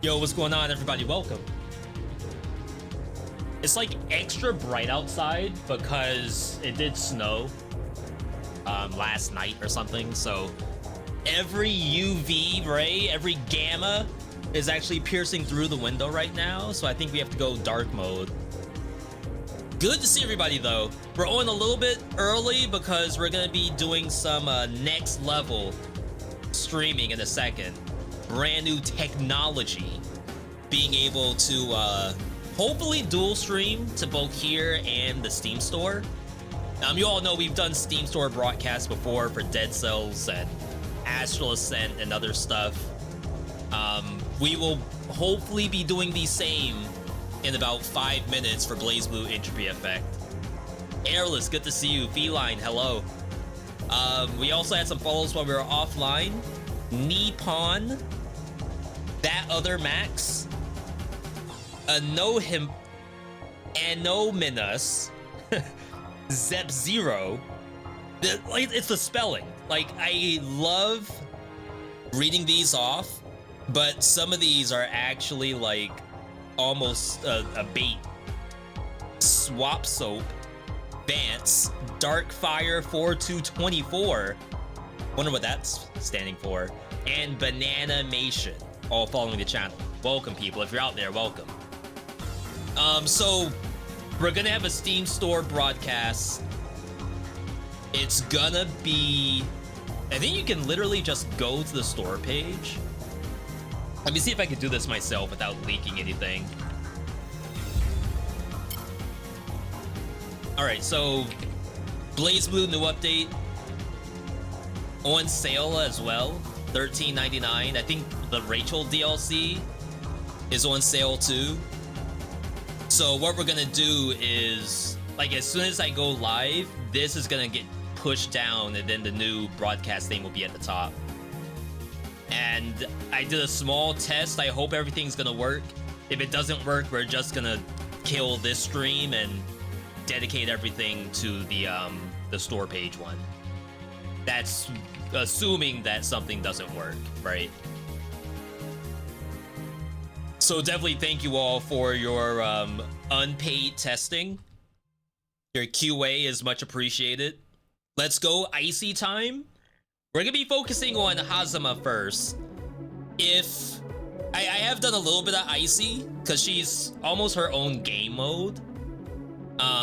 Yo, what's going on, everybody? Welcome. It's like extra bright outside because it did snow last night or something, so every UV ray, every gamma is actually piercing through the window right now, so I think we have to go dark mode. Good to see everybody, though. We're on a little bit early because we're gonna be doing some next level streaming in a second. Brand new technology, being able to hopefully dual stream to both here and the Steam store. You all know we've done Steam store broadcasts before for Dead Cells and Astral Ascent and other stuff. We will hopefully be doing the same in about 5 minutes for BlazBlue Entropy Effect. Airless, good to see you. Feline, hello. We also had some follows while we were offline. Nippon, That Other Max, Anohim, Anominus, Zep Zero. It's the spelling. Like, I love reading these off, but some of these are actually like almost a bait. Swap Soap, Vance, Darkfire 4224. Wonder what that's standing for. And Bananimation, all following the channel. Welcome, people. If you're out there, welcome. So we're gonna have a Steam store broadcast. It's gonna be, I think you can literally just go to the store page. Let me see if I can do this myself without leaking anything. All right, so BlazBlue new update on sale as well, $13.99. I think the Rachel DLC is on sale too. So what we're gonna do is, like, as soon as I go live, this is gonna get pushed down and then the new broadcast thing will be at the top. And I did a small test. I hope everything's gonna work. If it doesn't work, we're just gonna kill this stream and dedicate everything to the store page one. That's assuming that something doesn't work, right? So definitely thank you all for your unpaid testing. Your QA is much appreciated. Let's go icy time. We're gonna be focusing on Hazama first. If I have done a little bit of icy because she's almost her own game mode.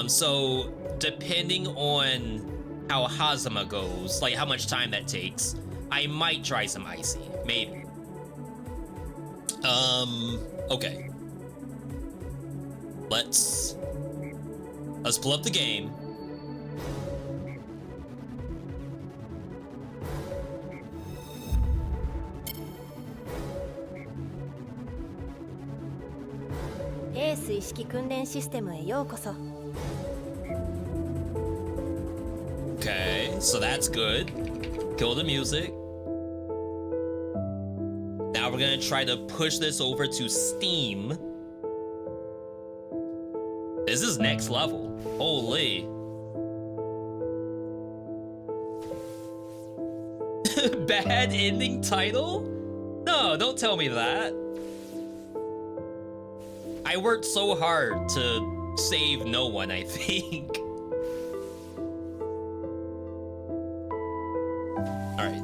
So depending on how Hazama goes, like how much time that takes, I might try some icy, maybe. Okay. Let's pull up the game. Okay, so that's good. Kill the music. Now we're gonna try to push this over to Steam. This is next level. Holy. Bad ending title? No, don't tell me that. I worked so hard to save no one, I think. Alright.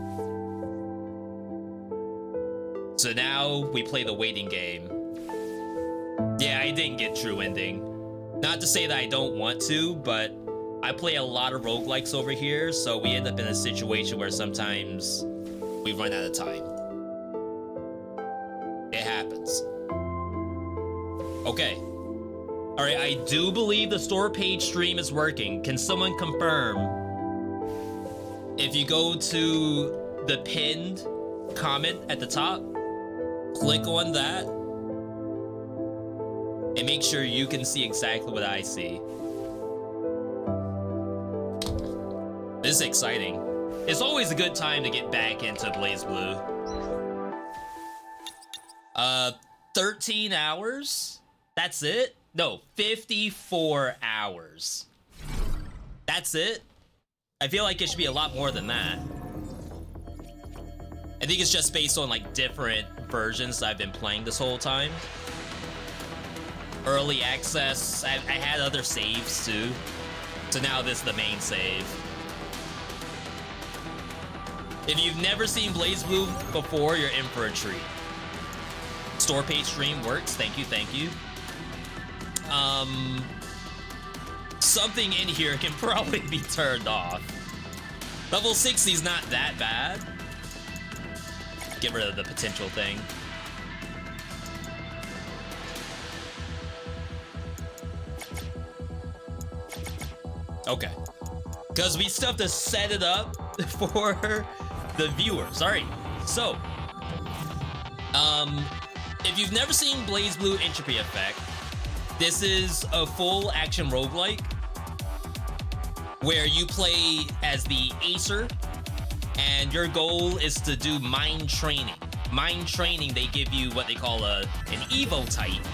So now we play the waiting game. Yeah, I didn't get true ending. Not to say that I don't want to, but I play a lot of roguelikes over here, so we end up in a situation where sometimes we run out of time. It happens. Okay. Alright, I do believe the store page stream is working. Can someone confirm? If you go to the pinned comment at the top, click on that, and make sure you can see exactly what I see. This is exciting. It's always a good time to get back into BlazBlue. 13 hours? That's it? No, 54 hours. That's it? I feel like it should be a lot more than that. I think it's just based on like different versions I've been playing this whole time. Early access, I had other saves too. So now this is the main save. If you've never seen BlazBlue before, you're in for a treat. Store page stream works, thank you, thank you. Something in here can probably be turned off. Level 60 is not that bad. Get rid of the potential thing. Okay. Because we still have to set it up for the viewers. Alright, so. If you've never seen BlazBlue Entropy Effect, this is a full action roguelike where you play as the Acer, and your goal is to do mind training. Mind training, they give you what they call an Evo type,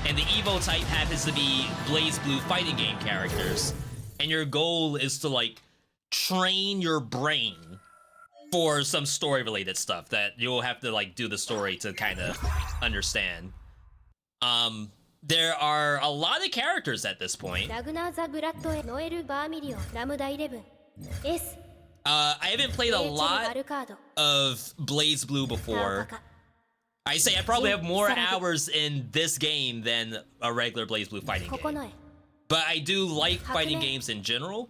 and the Evo type happens to be BlazBlue fighting game characters. And your goal is to like train your brain for some story-related stuff that you'll have to like do the story to kind of understand. There are a lot of characters at this point. I haven't played a lot of BlazBlue before. I say I probably have more hours in this game than a regular BlazBlue fighting game. But I do like fighting games in general.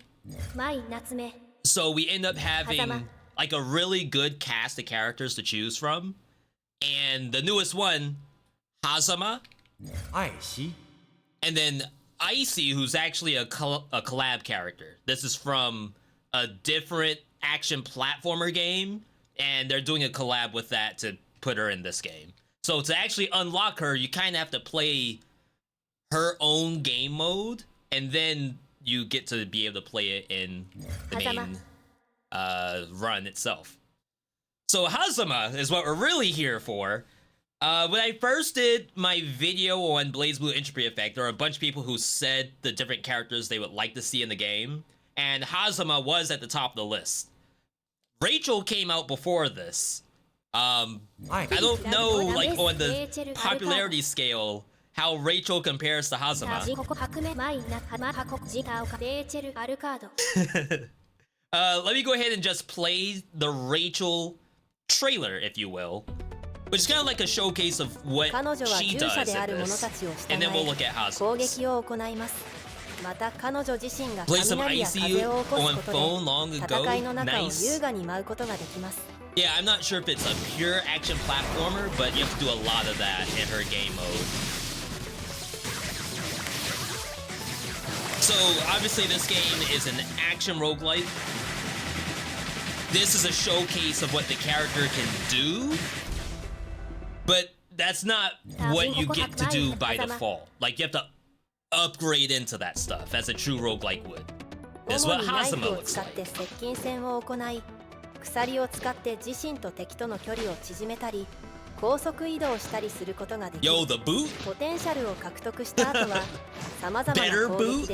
So we end up having like a really good cast of characters to choose from. And the newest one, Hazama. And then Icy, who's actually a collab character. This is from a different action platformer game, and they're doing a collab with that to put her in this game. So to actually unlock her, you kind of have to play her own game mode, and then you get to be able to play it in the main run itself. So Hazama is what we're really here for. When I first did my video on BlazBlue Entropy Effect, there were a bunch of people who said the different characters they would like to see in the game, and Hazama was at the top of the list. Rachel came out before this. I don't know, like, on the popularity scale, how Rachel compares to Hazama. Let me go ahead and just play the Rachel trailer, if you will. Which is kind of like a showcase of what she does in this. And then we'll look at Hazama's. Play some Icy on phone long ago. Nice. Yeah, I'm not sure if it's a pure action platformer, but you have to do a lot of that in her game mode. So, obviously this game is an action roguelike. This is a showcase of what the character can do, but that's not what you get to do by default. Like, you have to upgrade into that stuff as a true roguelike would. This is what Hazama looks like. Yo, the boot? Better boot?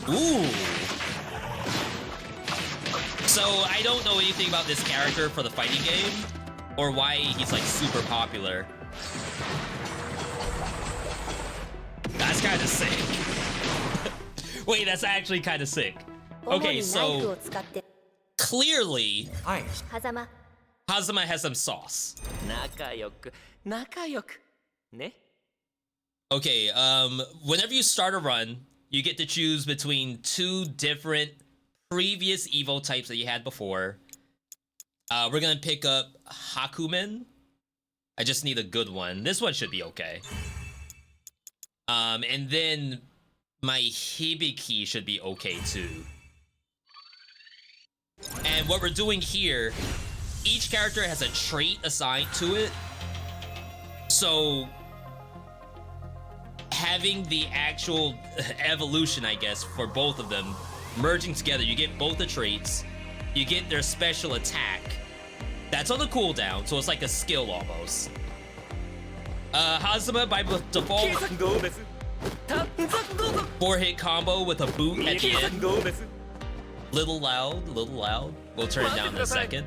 Ooh. So, I don't know anything about this character for the fighting game, or why he's like super popular. That's kind of sick. Wait, that's actually kind of sick. Okay, so clearly, Hazama has some sauce. Okay, whenever you start a run, you get to choose between two different previous Evo types that you had before. We're gonna pick up Hakumen. I just need a good one. This one should be okay. And then my Hibiki should be okay too. And what we're doing here, each character has a trait assigned to it. So having the actual evolution, I guess, for both of them merging together, you get both the traits, you get their special attack. That's on the cooldown, so it's like a skill almost. Hazama by default, 4-hit combo with a boot at the end. Little loud, little loud. We'll turn it down in a second.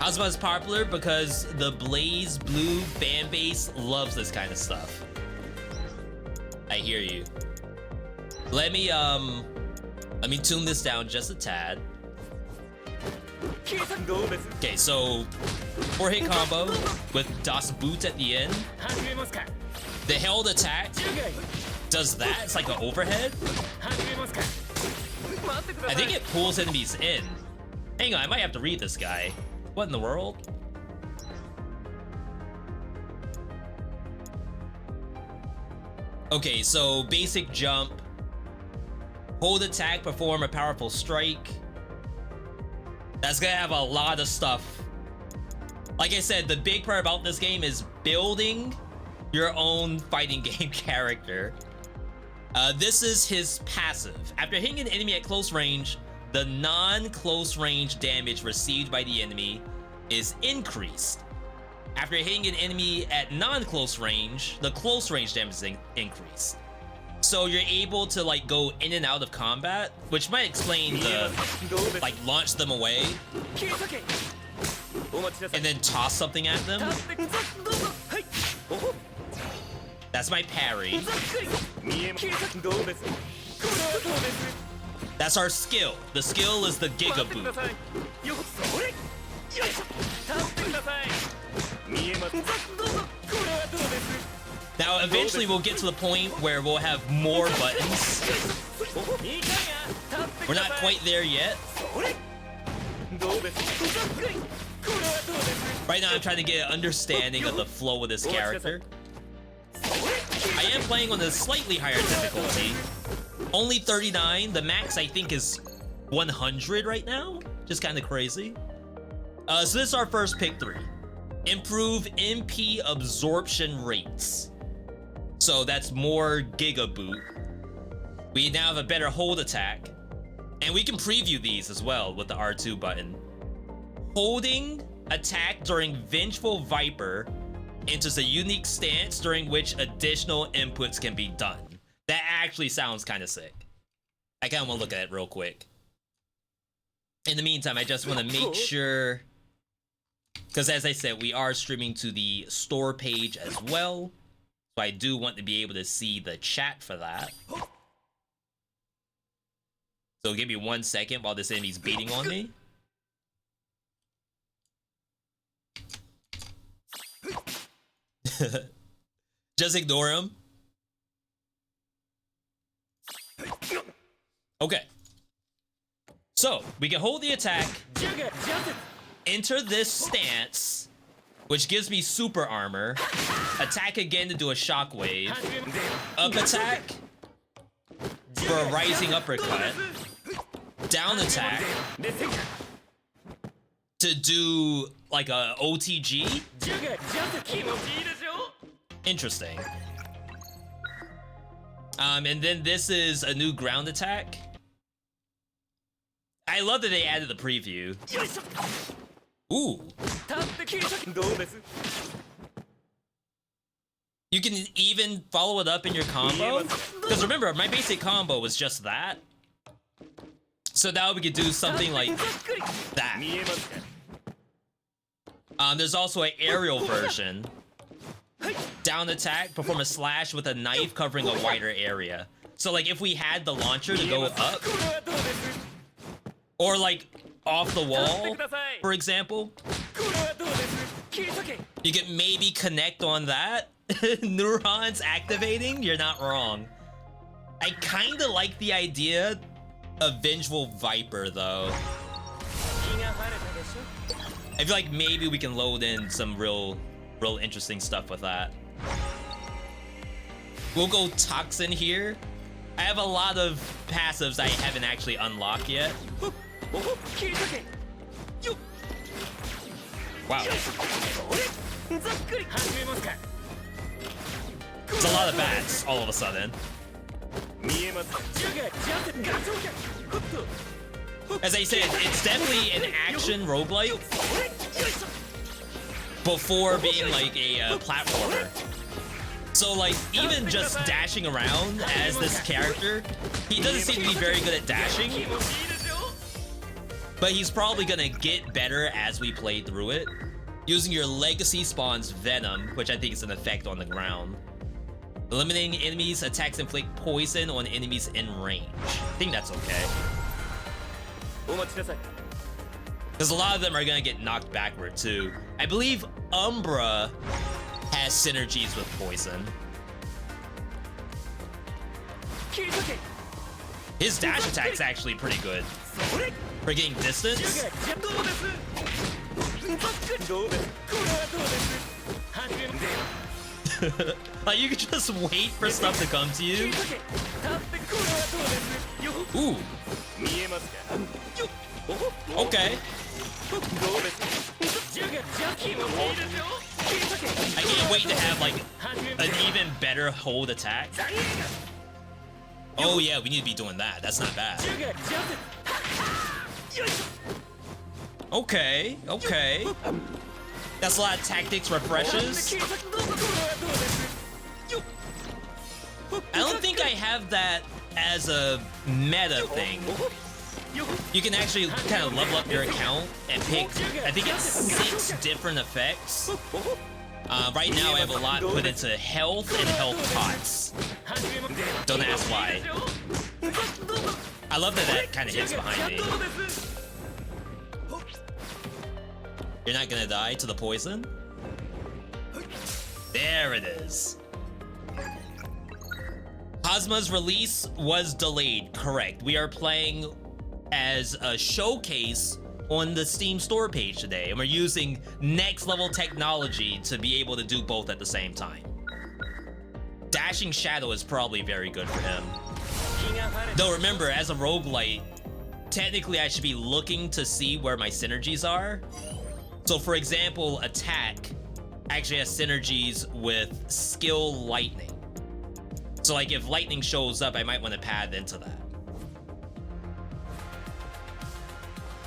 Ozma is popular because the BlazBlue fan base loves this kind of stuff. I hear you. Let me tune this down just a tad. Okay, so 4-hit combo with Das Boot at the end. The held attack does that. It's like an overhead. I think it pulls enemies in. Hang on, I might have to read this guy. What in the world? Okay, so basic jump. Hold attack, perform a powerful strike. That's gonna have a lot of stuff. Like I said, the big part about this game is building your own fighting game character. This is his passive. After hitting an enemy at close range, the non-close range damage received by the enemy is increased. After hitting an enemy at non-close range, the close range damage is increased. So you're able to like go in and out of combat, which might explain the like launch them away and then toss something at them. That's my parry. That's our skill. The skill is the Giga Boot. Now, eventually we'll get to the point where we'll have more buttons. We're not quite there yet. Right now I'm trying to get an understanding of the flow of this character. I am playing on a slightly higher difficulty. Only 39. The max I think is 100 right now. Just kind of crazy. So this is our first pick 3. Improve MP absorption rates. So that's more Giga Boot. We now have a better hold attack. And we can preview these as well with the R2 button. Holding attack during Vengeful Viper enters a unique stance during which additional inputs can be done. That actually sounds kind of sick. I kind of want to look at it real quick. In the meantime, I just want to make sure, because as I said, we are streaming to the store page as well. So I do want to be able to see the chat for that. So give me 1 second while this enemy's beating on me. Just ignore him. Okay. So, we can hold the attack, enter this stance, which gives me super armor, attack again to do a shockwave, up attack for a rising uppercut, down attack to do like a OTG. Interesting. And then this is a new ground attack. I love that they added the preview. Ooh. You can even follow it up in your combo. Because remember, my basic combo was just that. So now we could do something like that. There's also an aerial version. Down attack, perform a slash with a knife covering a wider area. So like if we had the launcher to go up, or like off the wall, for example, you can maybe connect on that. Neurons activating, you're not wrong. I kinda like the idea of Vengeful Viper though. I feel like maybe we can load in some real interesting stuff with that. We'll go Toxin here. I have a lot of passives I haven't actually unlocked yet. Wow. It's a lot of bats all of a sudden. As I said, it's definitely an action roguelike before being like a platformer. So like even just dashing around as this character He doesn't seem to be very good at dashing, but he's probably gonna get better as we play through it. Using your legacy spawns Venom, which I think is an effect on the ground. Eliminating enemies' attacks inflict poison on enemies in range. I think that's okay. Because a lot of them are gonna get knocked backward too. I believe Umbra has synergies with poison. His dash attack's actually pretty good for getting distance. Like, you could just wait for stuff to come to you. Ooh. Okay. I can't wait to have like an even better hold attack. Oh yeah, we need to be doing that. That's not bad. Okay, okay. That's a lot of tactics refreshes. I don't think I have that as a meta thing. You can actually kind of level up your account and pick, I think it's 6 different effects. Right now I have a lot put into health and health pots. Don't ask why. I love that that kind of hits behind me. You're not gonna die to the poison? There it is. Cosma's release was delayed, correct. We are playing as a showcase on the Steam store page today, and we're using next level technology to be able to do both at the same time. Dashing Shadow is probably very good for him. Though remember, as a roguelite, technically I should be looking to see where my synergies are. So for example, attack actually has synergies with skill lightning. So like if lightning shows up, I might want to pad into that.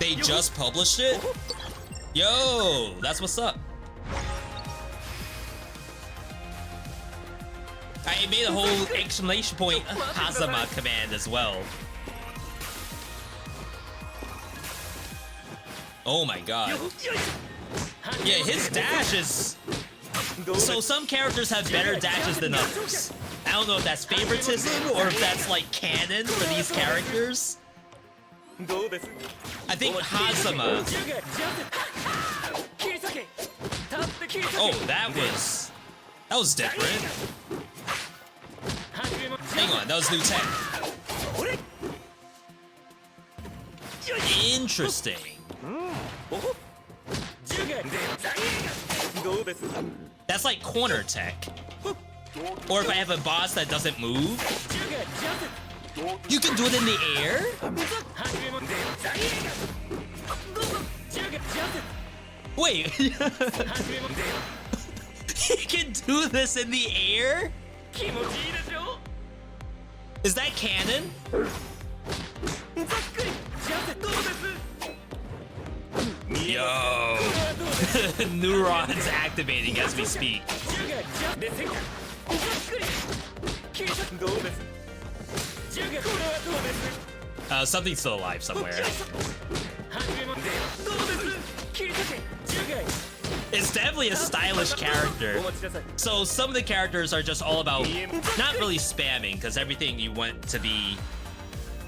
They just published it? Yo, that's what's up. I made a whole exclamation point Hazama command as well. Oh my god. Yeah, his dash is... So some characters have better dashes than others. I don't know if that's favoritism or if that's like canon for these characters. I think Hazama... Oh, that was different. Hang on, that was new tech. Interesting. That's like corner tech. Or if I have a boss that doesn't move. You can do it in the air? Wait. He can do this in the air? Is that canon? Yo. Neurons activating as we speak. Something's still alive somewhere. It's definitely a stylish character. So some of the characters are just all about not really spamming, because everything you want to be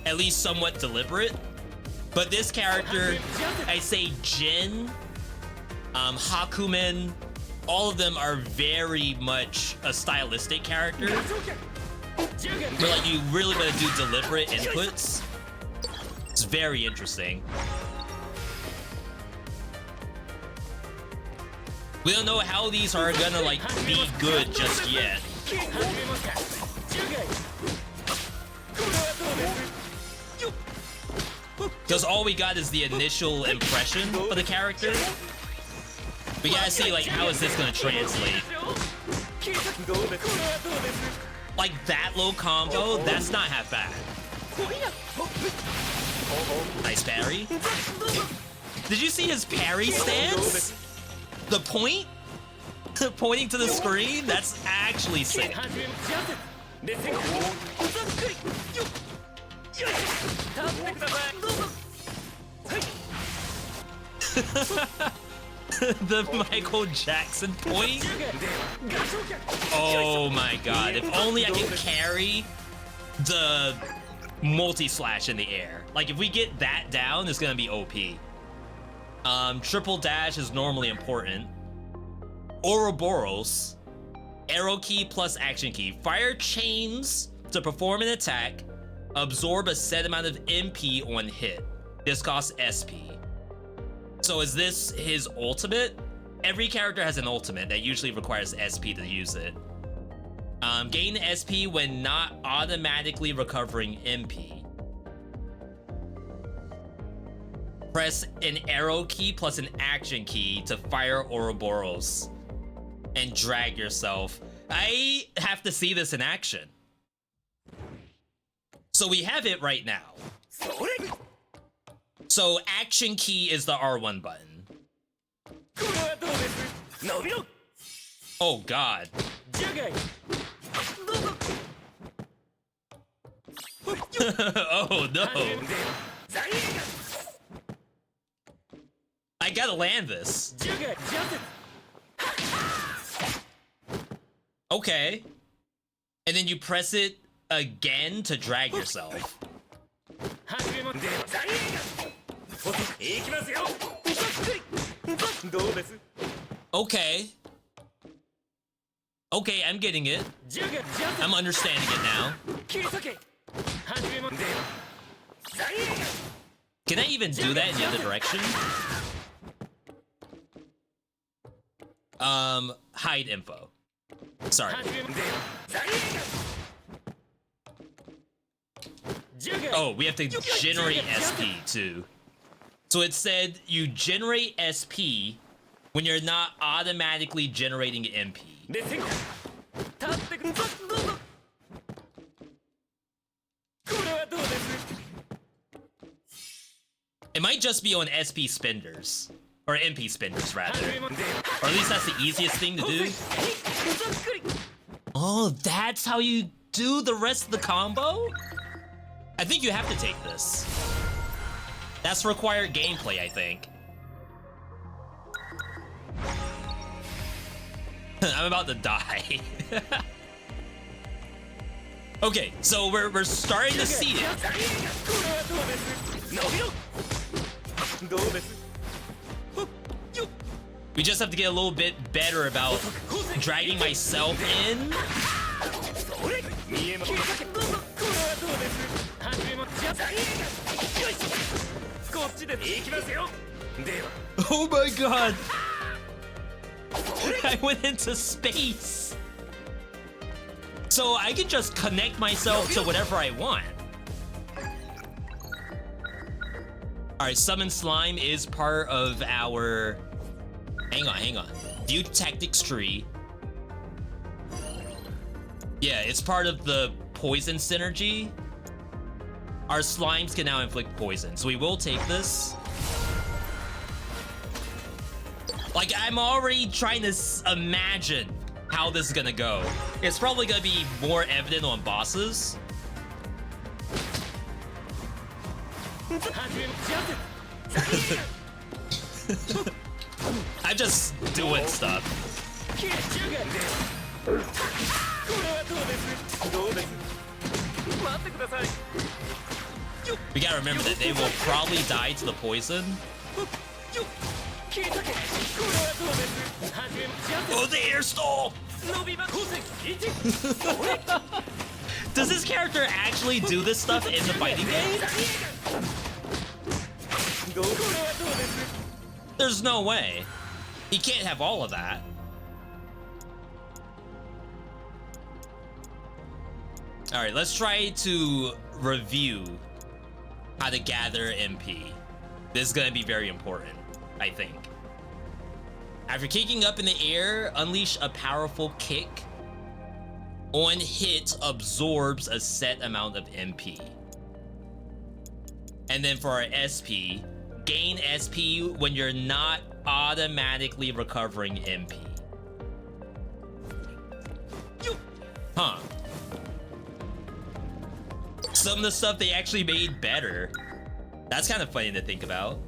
at least somewhat deliberate. But this character, I say Jin, Hakumen, all of them are very much a stylistic character. Where like you really want to do deliberate inputs. It's very interesting. We don't know how these are gonna like be good just yet. Because all we got is the initial impression for the character. We gotta see like how is this gonna translate. Like that low combo, that's not half bad. Nice parry. Did you see his parry stance? The point? Pointing to the screen? That's actually sick. The Michael Jackson point? Oh my god, if only I could carry the multi-slash in the air. Like, if we get that down, it's gonna be OP. Triple dash is normally important. Ouroboros, arrow key plus action key. Fire chains to perform an attack, absorb a set amount of MP on hit. This costs SP. So is this his ultimate? Every character has an ultimate that usually requires SP to use it. Gain SP when not automatically recovering MP. Press an arrow key plus an action key to fire Ouroboros and drag yourself. I have to see this in action. So we have it right now. So action key is the R1 button. Oh god. Oh no. I gotta land this. Okay. And then you press it again to drag yourself. Okay. Okay, I'm getting it. I'm understanding it now. Can I even do that in the other direction? Hide info. Sorry. Oh, we have to generate SP too. So it said you generate SP when you're not automatically generating MP. It might just be on SP spenders. Or MP spenders, rather. Or at least that's the easiest thing to do. Oh, that's how you do the rest of the combo? I think you have to take this. That's required gameplay, I think. I'm about to die. Okay, so we're starting to see it. We just have to get a little bit better about dragging myself in. Oh my god! I went into space! So I can just connect myself to whatever I want. Alright, Summon Slime is part of our... Hang on. View Tactics tree. Yeah, it's part of the poison synergy. Our slimes can now inflict poison, so we will take this. Like, I'm already trying to imagine how this is gonna go. It's probably gonna be more evident on bosses. I'm just doing stuff. We gotta remember that they will probably die to the poison. Oh, the air stall! Does this character actually do this stuff in the fighting game? There's no way. He can't have all of that. Alright, let's try to review how to gather MP. This is gonna be very important, I think. After kicking up in the air, unleash a powerful kick. On hit, absorbs a set amount of MP. And then for our SP, gain SP when you're not automatically recovering MP. Huh. some of the stuff they actually made better. That's kind of funny to think about.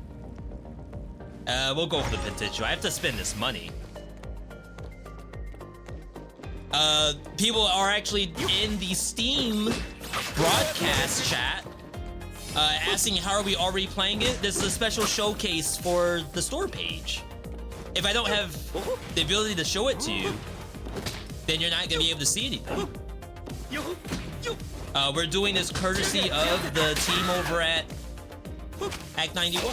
We'll go for the potential. I have to spend this money. People are actually in the Steam broadcast chat asking how are we already playing it. This is a special showcase for the store page. If I don't have the ability to show it to you, then you're not gonna be able to see anything. We're doing this courtesy of the team over at Act 91.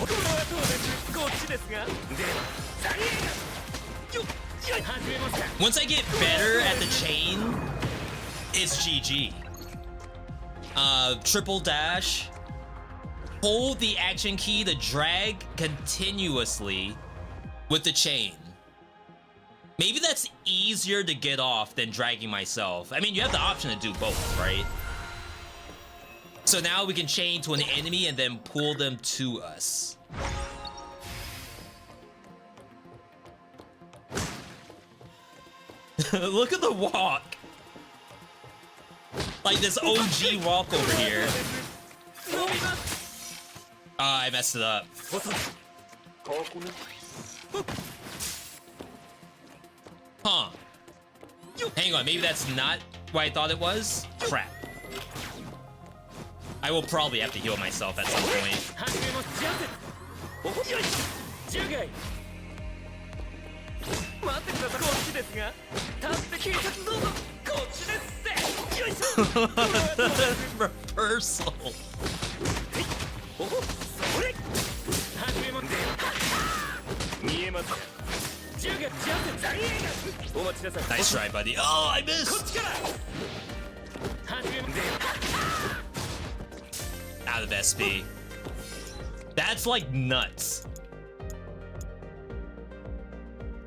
Once I get better at the chain, it's GG. Triple dash. Hold the action key to drag continuously with the chain. Maybe that's easier to get off than dragging myself. I mean, you have the option to do both, right? So now we can chain to an enemy and then pull them to us. Look at the walk. Like this OG walk over here. I messed it up. Huh. Hang on, maybe that's not what I thought it was? Crap. I will probably have to heal myself at some point. Reversal. Nice try, buddy. Oh, I missed! Out of SP. That's like nuts.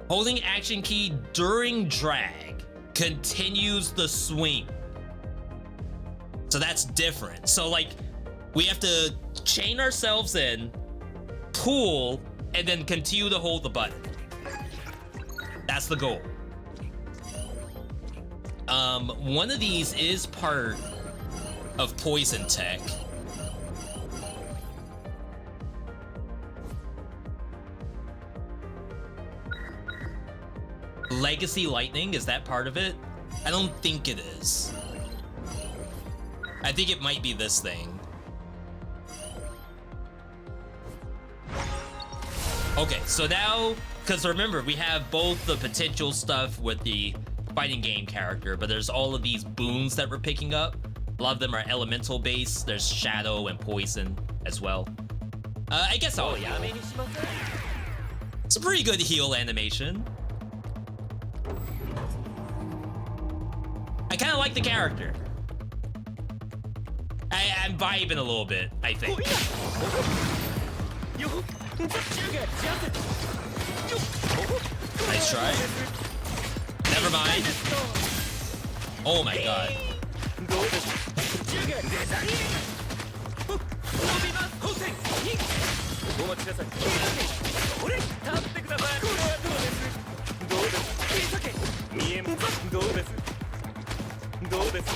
Holding action key during drag continues the swing. So that's different. So like, we have to chain ourselves in, pull, and then continue to hold the button. That's the goal. One of these is part of poison tech. Legacy lightning, is that part of it? I don't think it is. I think it might be this thing. Okay, so now, because remember, we have both the potential stuff with the fighting game character, but there's all of these boons that we're picking up. A lot of them are elemental based. There's shadow and poison as well. I guess I'll... It's a pretty good heal animation. I kind of like the character. I'm vibing a little bit, I think. Nice try. Never mind. Oh my god.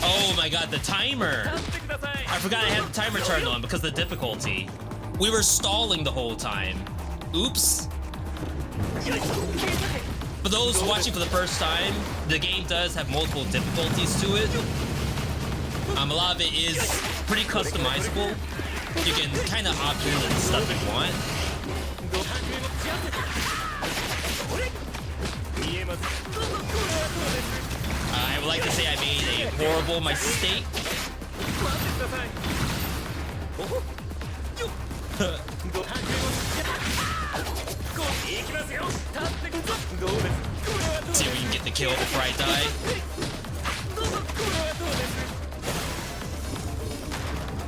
Oh my god, the timer. I forgot I had the timer turned on because of the difficulty. We were stalling the whole time. Oops. For those watching for the first time, the game does have multiple difficulties to it. A lot of it is pretty customizable. You can kind of opt in the stuff you want. I would like to say I made a horrible mistake. See if we can get the kill before I die.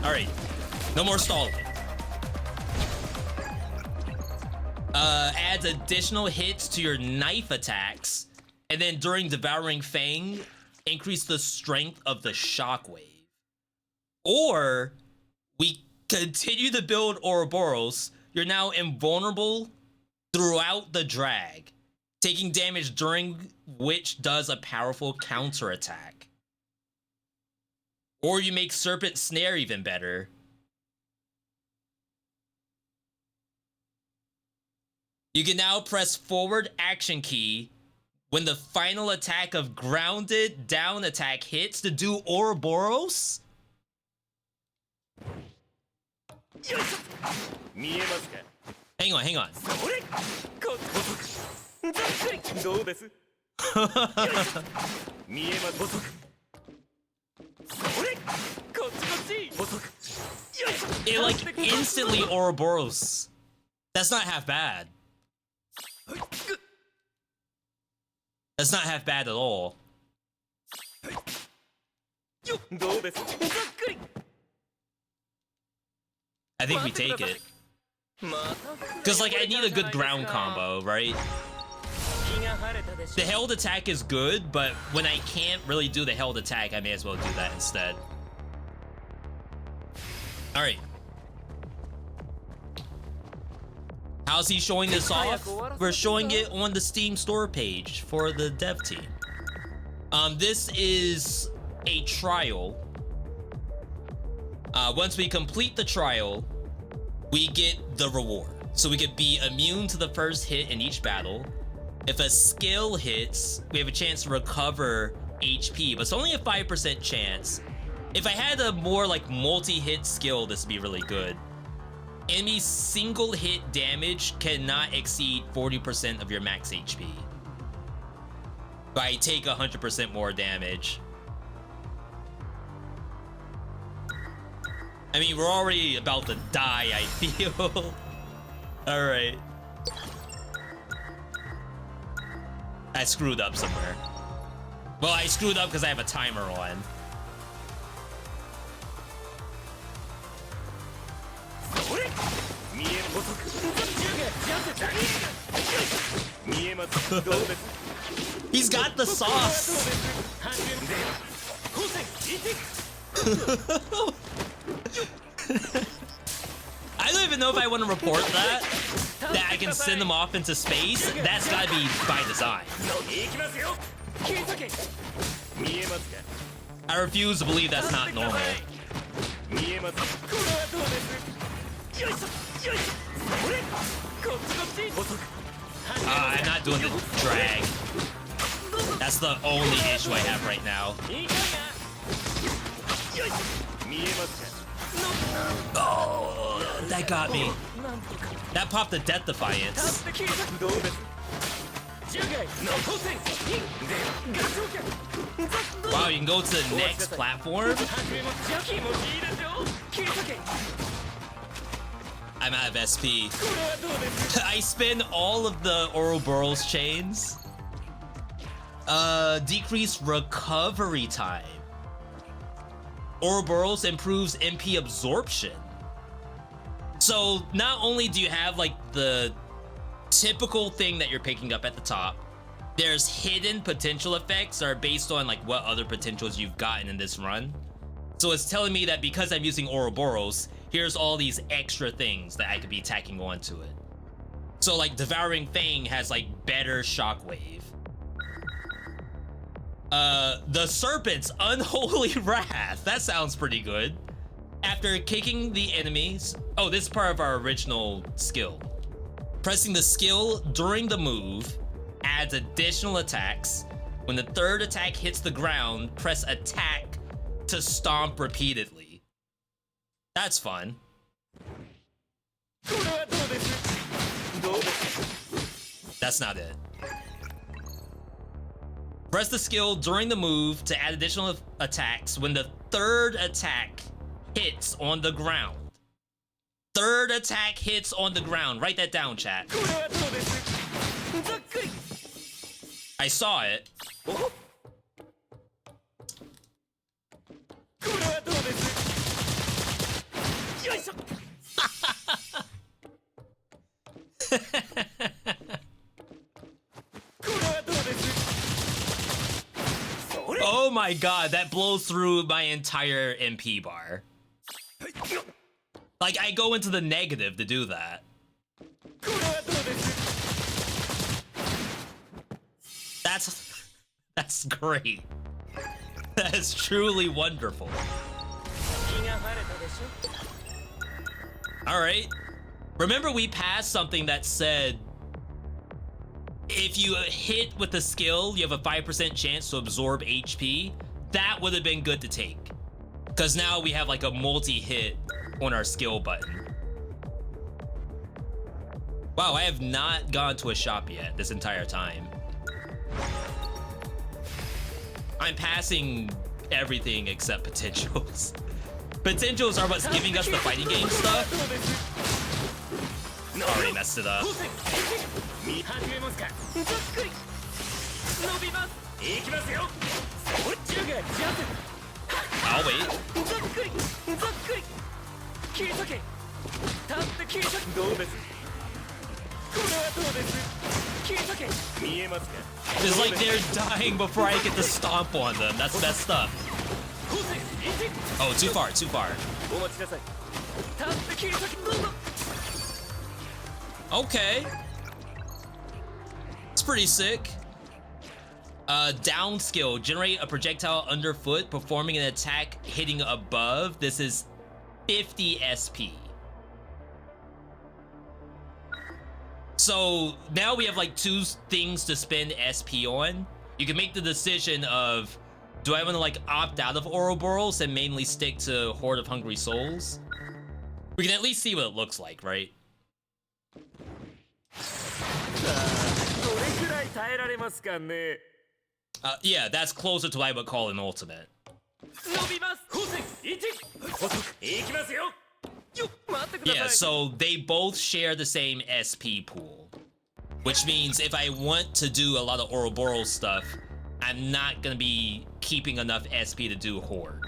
Alright, no more stalling. Adds additional hits to your knife attacks, and then during Devouring Fang, increase the strength of the shockwave. Or, we continue to build Ouroboros. You're now invulnerable throughout the drag, taking damage during which does a powerful counterattack. Or you make Serpent Snare even better. You can now press forward action key when the final attack of grounded down attack hits to do Ouroboros? Hang on, hang on. It like instantly Ouroboros. That's not half bad. That's not half bad at all. I think we take it. Because, like, I need a good ground combo, right? The held attack is good, but when I can't really do the held attack, I may as well do that instead. Alright. How's he showing this off? We're showing it on the Steam store page for the dev team. This is a trial. Once we complete the trial, we get the reward. So we could be immune to the first hit in each battle. If a skill hits, we have a chance to recover HP, but it's only a 5% chance. If I had a more like multi-hit skill, this would be really good. Enemy single hit damage cannot exceed 40% of your max HP. But I take 100% more damage. I mean, we're already about to die, I feel. Alright. I screwed up somewhere. Well, I screwed up because I have a timer on. He's got the sauce. I don't even know if I want to report that I can send them off into space. That's gotta be by design. I refuse to believe that's not normal. I'm not doing the drag. That's the only issue I have right now. Oh, that got me. That popped the Death Defiance. Wow, you can go to the next platform? I'm out of SP. I spin all of the Ouroboros chains. Decrease recovery time. Ouroboros improves MP absorption. So not only do you have like the typical thing that you're picking up at the top, there's hidden potential effects that are based on like what other potentials you've gotten in this run. So it's telling me that because I'm using Ouroboros, here's all these extra things that I could be tacking onto it. So like Devouring Fang has like better shockwave. The Serpent's Unholy Wrath. That sounds pretty good. After kicking the enemies... Oh, this is part of our original skill. Pressing the skill during the move adds additional attacks. When the third attack hits the ground, press attack to stomp repeatedly. That's fun. That's not it. Press the skill during the move to add additional attacks when the third attack hits on the ground. Third attack hits on the ground. Write that down, chat. I saw it. Oh my god, that blows through my entire MP bar. Like, I go into the negative to do that. That's great. That is truly wonderful. Alright. Remember we passed something that said if you hit with the skill, you have a 5% chance to absorb HP. That would have been good to take. Because now we have like a multi-hit on our skill button. Wow, I have not gone to a shop yet this entire time. I'm passing everything except potentials. Potentials are what's giving us the fighting game stuff. Already messed it up. I'll wait. It's like they're dying before I get to stomp on them. That's messed up. Oh, too far, too far. Okay. It's pretty sick. Down skill. Generate a projectile underfoot, performing an attack hitting above. This is 50 SP. So now we have like 2 things to spend SP on. You can make the decision of, do I want to like opt out of Ouroboros and mainly stick to Horde of Hungry Souls? We can at least see what it looks like, right? Yeah, that's closer to what I would call an ultimate. Yeah, so they both share the same SP pool. Which means if I want to do a lot of Ouroboros stuff, I'm not gonna be keeping enough SP to do Horde.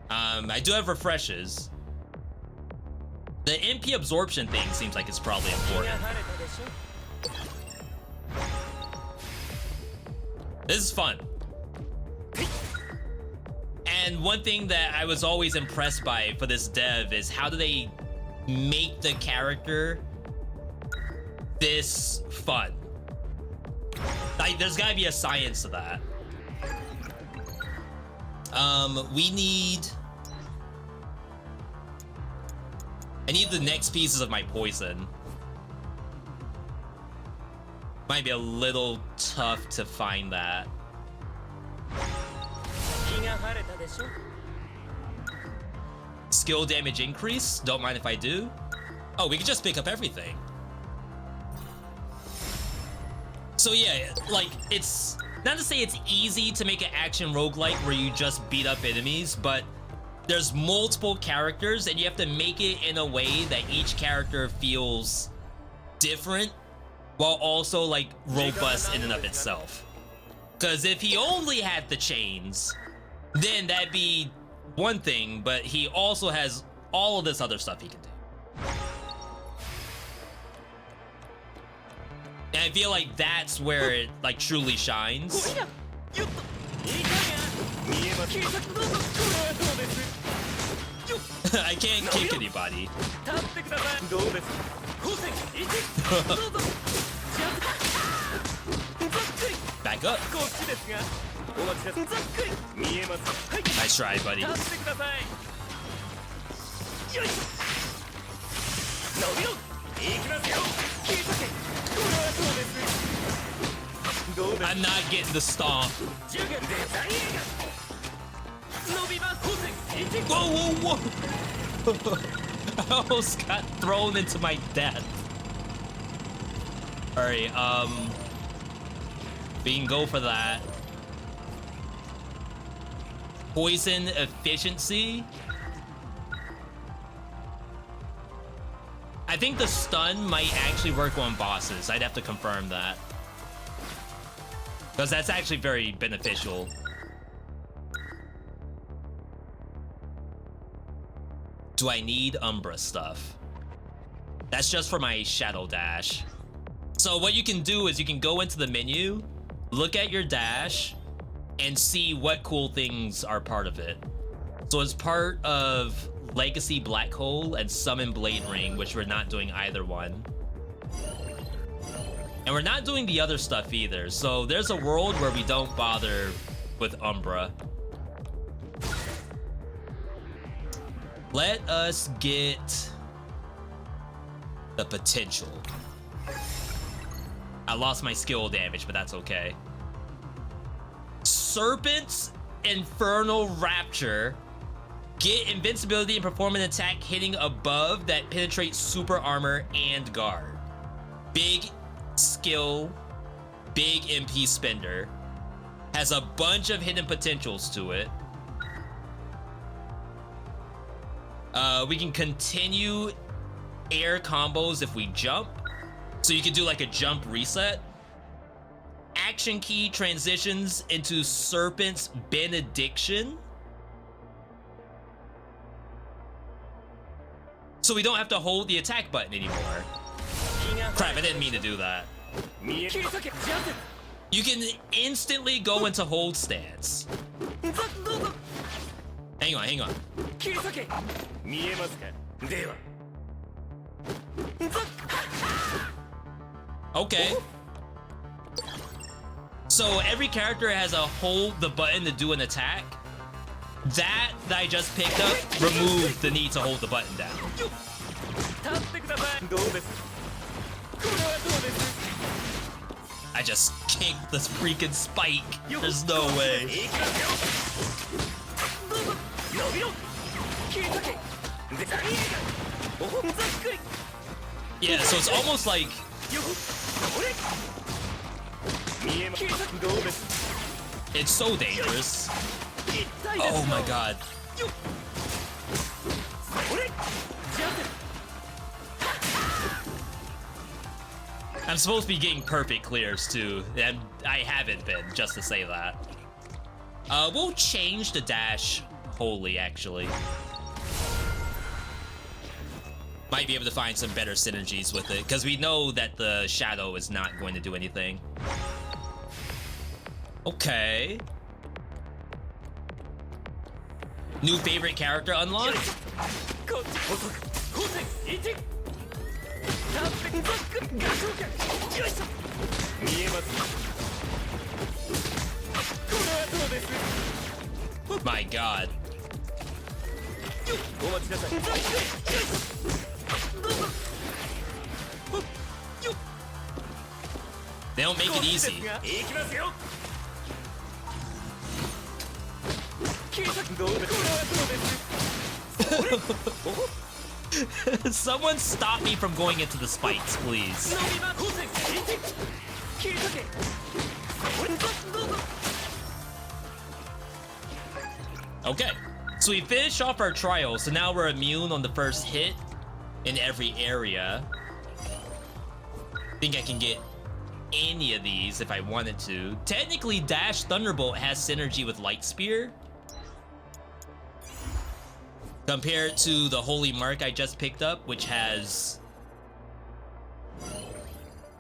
I do have refreshes. The MP absorption thing seems like it's probably important. This is fun. And one thing that I was always impressed by for this dev is how do they make the character this fun? Like, there's gotta be a science to that. We need... I need the next pieces of my poison. Might be a little tough to find that. Skill damage increase? Don't mind if I do. Oh, we can just pick up everything. So yeah, like, it's not to say it's easy to make an action roguelike where you just beat up enemies, but there's multiple characters and you have to make it in a way that each character feels different while also like robust in and of itself. Because if he only had the chains, then that'd be one thing, but he also has all of this other stuff he can do. And I feel like that's where it like truly shines. I can't kick anybody. Back up. Nice try, buddy. I'm not getting the stomp. Whoa, whoa, whoa! I almost got thrown into my death. Alright, we can go for that. Poison efficiency. I think the stun might actually work on bosses. I'd have to confirm that. Because that's actually very beneficial. Do I need Umbra stuff? That's just for my Shadow Dash. So what you can do is you can go into the menu, look at your dash, and see what cool things are part of it. So it's part of Legacy Black Hole and Summon Blade Ring, which we're not doing either one. And we're not doing the other stuff either. So there's a world where we don't bother with Umbra. Let us get the potential. I lost my skill damage, but that's okay. Serpent's Infernal Rapture. Get invincibility and perform an attack hitting above that penetrates super armor and guard. Big skill, big MP spender. Has a bunch of hidden potentials to it. We can continue air combos if we jump. So you can do like a jump reset. Action key transitions into Serpent's Benediction. So we don't have to hold the attack button anymore. Crap, I didn't mean to do that. You can instantly go into hold stance. Hang on. Okay. So every character has a hold the button to do an attack. That I just picked up removed the need to hold the button down. I just kicked this freaking spike. There's no way. Yeah, so it's almost like it's so dangerous. Oh my god. I'm supposed to be getting perfect clears too, and I haven't been, just to say that. We'll change the dash wholly, actually. Might be able to find some better synergies with it, because we know that the shadow is not going to do anything. Okay. New favorite character unlocked? My god. They don't make it easy. Someone stop me from going into the spikes, please. Okay, so we finished off our trial, so now we're immune on the first hit in every area. I think I can get any of these if I wanted to. Technically, Dash Thunderbolt has synergy with Light Spear, compared to the Holy Mark I just picked up, which has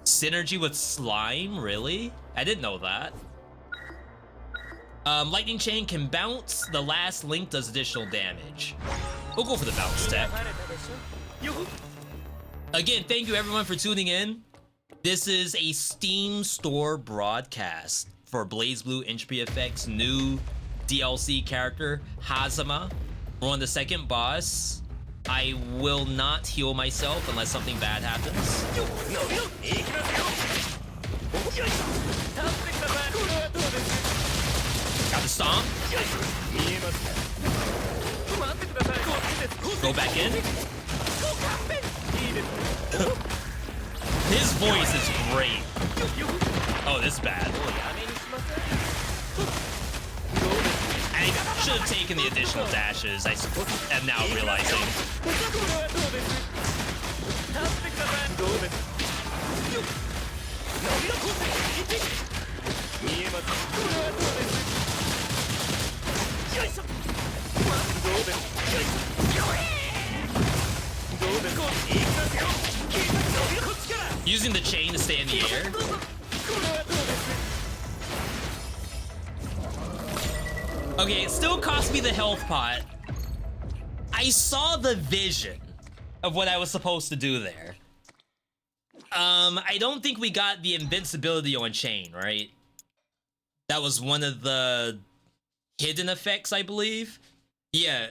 synergy with Slime. Really? I didn't know that. Lightning Chain can bounce. The last link does additional damage. We'll go for the bounce tech. Again, thank you everyone for tuning in. This is a Steam store broadcast for BlazBlue Entropy Effect's new DLC character, Hazama. We're on the second boss. I will not heal myself unless something bad happens. Got the stomp. Go back in. His voice is great. Oh, this is bad. I should have taken the additional dashes. I am now realizing. Using the chain to stay in the air. Okay, it still cost me the health pot. I saw the vision of what I was supposed to do there. I don't think we got the invincibility on chain, right? That was one of the hidden effects, I believe. Yeah,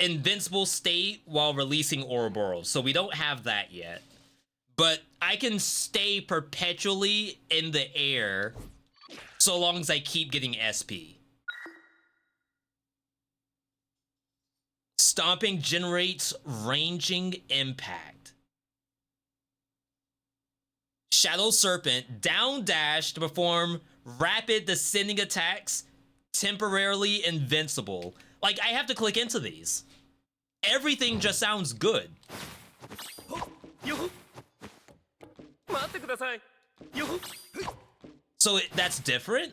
invincible state while releasing Ouroboros, so we don't have that yet. But I can stay perpetually in the air so long as I keep getting SP. Stomping generates ranging impact. Shadow Serpent, down dash to perform rapid descending attacks, temporarily invincible. Like, I have to click into these. Everything just sounds good. So that's different?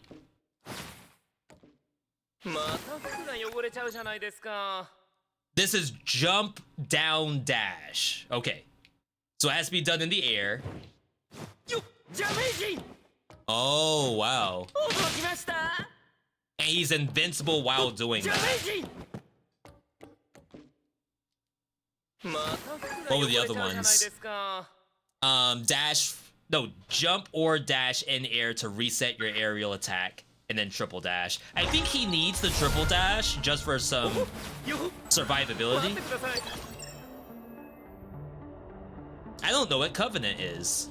This is jump, down, dash. Okay. So it has to be done in the air. Oh, wow. And he's invincible while doing that. What were the other ones? Jump or dash in air to reset your aerial attack, and then triple dash. I think he needs the triple dash just for some survivability. I don't know what Covenant is.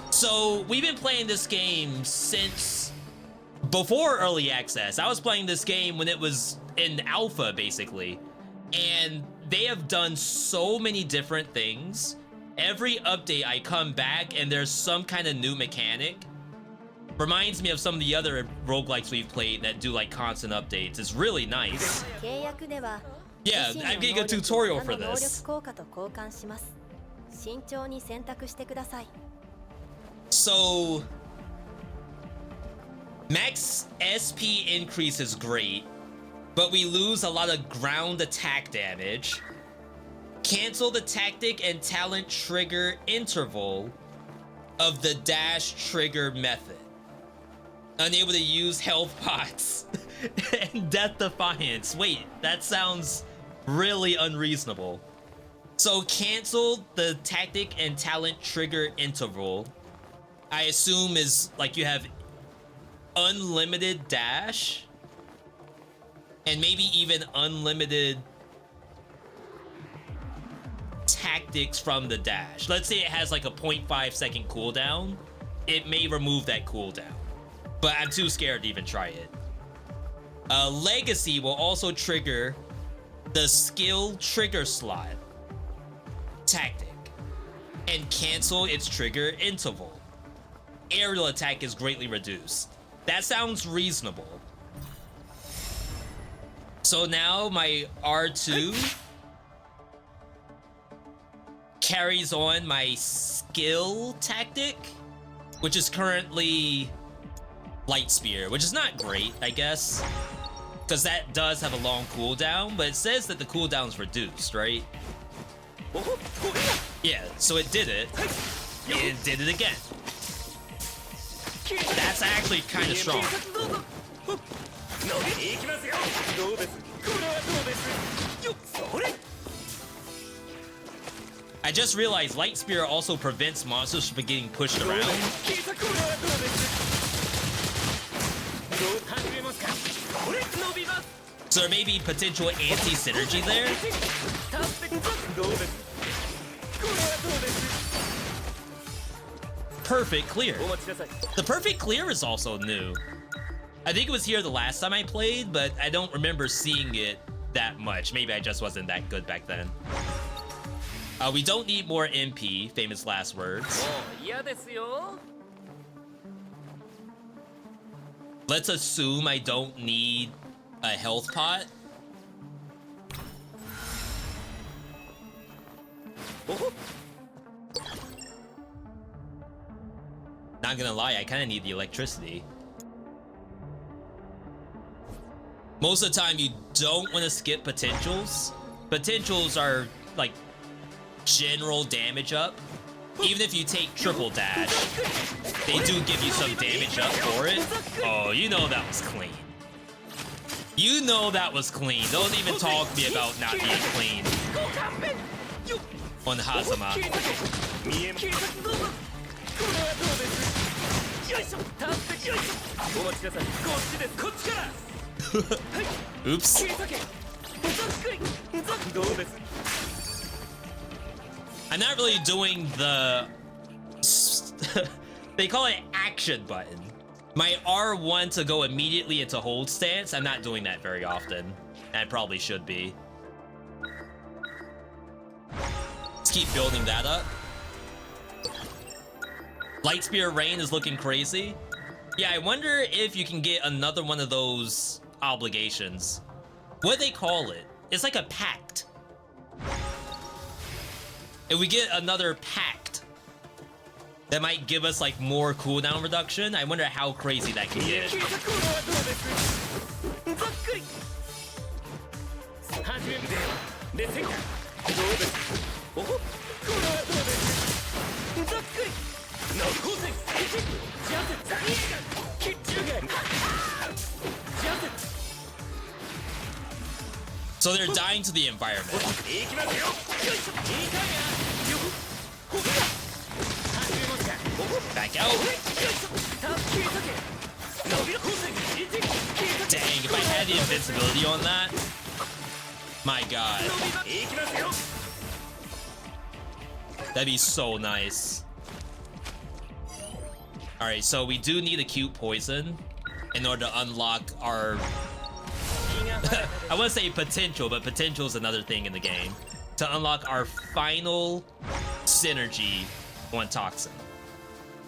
So we've been playing this game since before early access. I was playing this game when it was in alpha, basically. And they have done so many different things. Every update I come back and there's some kind of new mechanic. Reminds me of some of the other roguelikes we've played that do like constant updates. It's really nice. Yeah, I'm getting a tutorial for this. So, max SP increase is great, but we lose a lot of ground attack damage. Cancel the tactic and talent trigger interval of the dash trigger method. Unable to use health pots and death defiance. Wait, that sounds really unreasonable. So cancel the tactic and talent trigger interval. I assume is like you have unlimited dash and maybe even unlimited tactics from the dash. Let's say it has like a 0.5 second cooldown. It may remove that cooldown, but I'm too scared to even try it. Legacy will also trigger the skill trigger slot tactic and cancel its trigger interval. Aerial attack is greatly reduced. That sounds reasonable. So now my R2 carries on my skill tactic, which is currently Light Spear, which is not great, I guess, because that does have a long cooldown, but it says that the cooldown's reduced, right? Yeah, so it did it, and it did it again. That's actually kind of strong. I just realized Light Spear also prevents monsters from getting pushed around. So there may be potential anti-synergy there. Perfect clear. The perfect clear is also new. I think it was here the last time I played, but I don't remember seeing it that much. Maybe I just wasn't that good back then. We don't need more MP, famous last words. Let's assume I don't need a health pot. Not gonna lie, I kind of need the electricity. Most of the time, you don't want to skip potentials. Potentials are like general damage up. Even if you take triple dash, they do give you some damage up for it. Oh, you know that was clean. You know that was clean. Don't even talk to me about not being clean. On Hazama. Oops. I'm not really doing the they call it action button. My R1 to go immediately into hold stance, I'm not doing that very often. I probably should be. Let's keep building that up. Light Spear Rain is looking crazy. Yeah, I wonder if you can get another one of those obligations. What do they call it? It's like a pact. If we get another pact that might give us like more cooldown reduction, I wonder how crazy that can get. So they're dying to the environment. Back out. Dang, if I had the invincibility on that, my god. That'd be so nice. Alright, so we do need acute poison in order to unlock our... I want to say potential, but potential is another thing in the game. To unlock our final synergy on Toxin.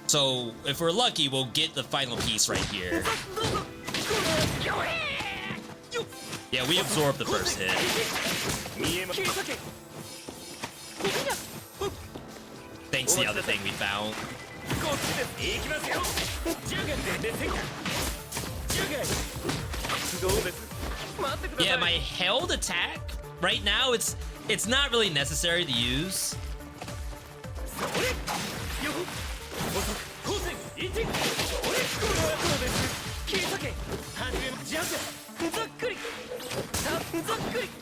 So, if we're lucky, we'll get the final piece right here. Yeah, we absorbed the first hit. Thanks to the other thing we found. Yeah, my held attack right now, it's not really necessary to use.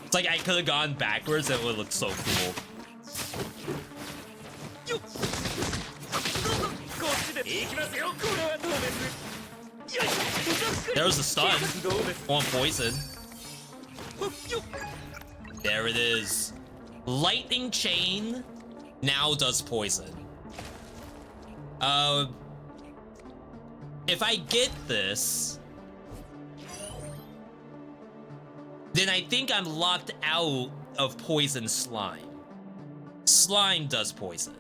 It's like I could have gone backwards and it would look so cool. There was a stun on poison. There it is. Lightning Chain now does poison. If I get this, then I think I'm locked out of Poison Slime. Slime does poison.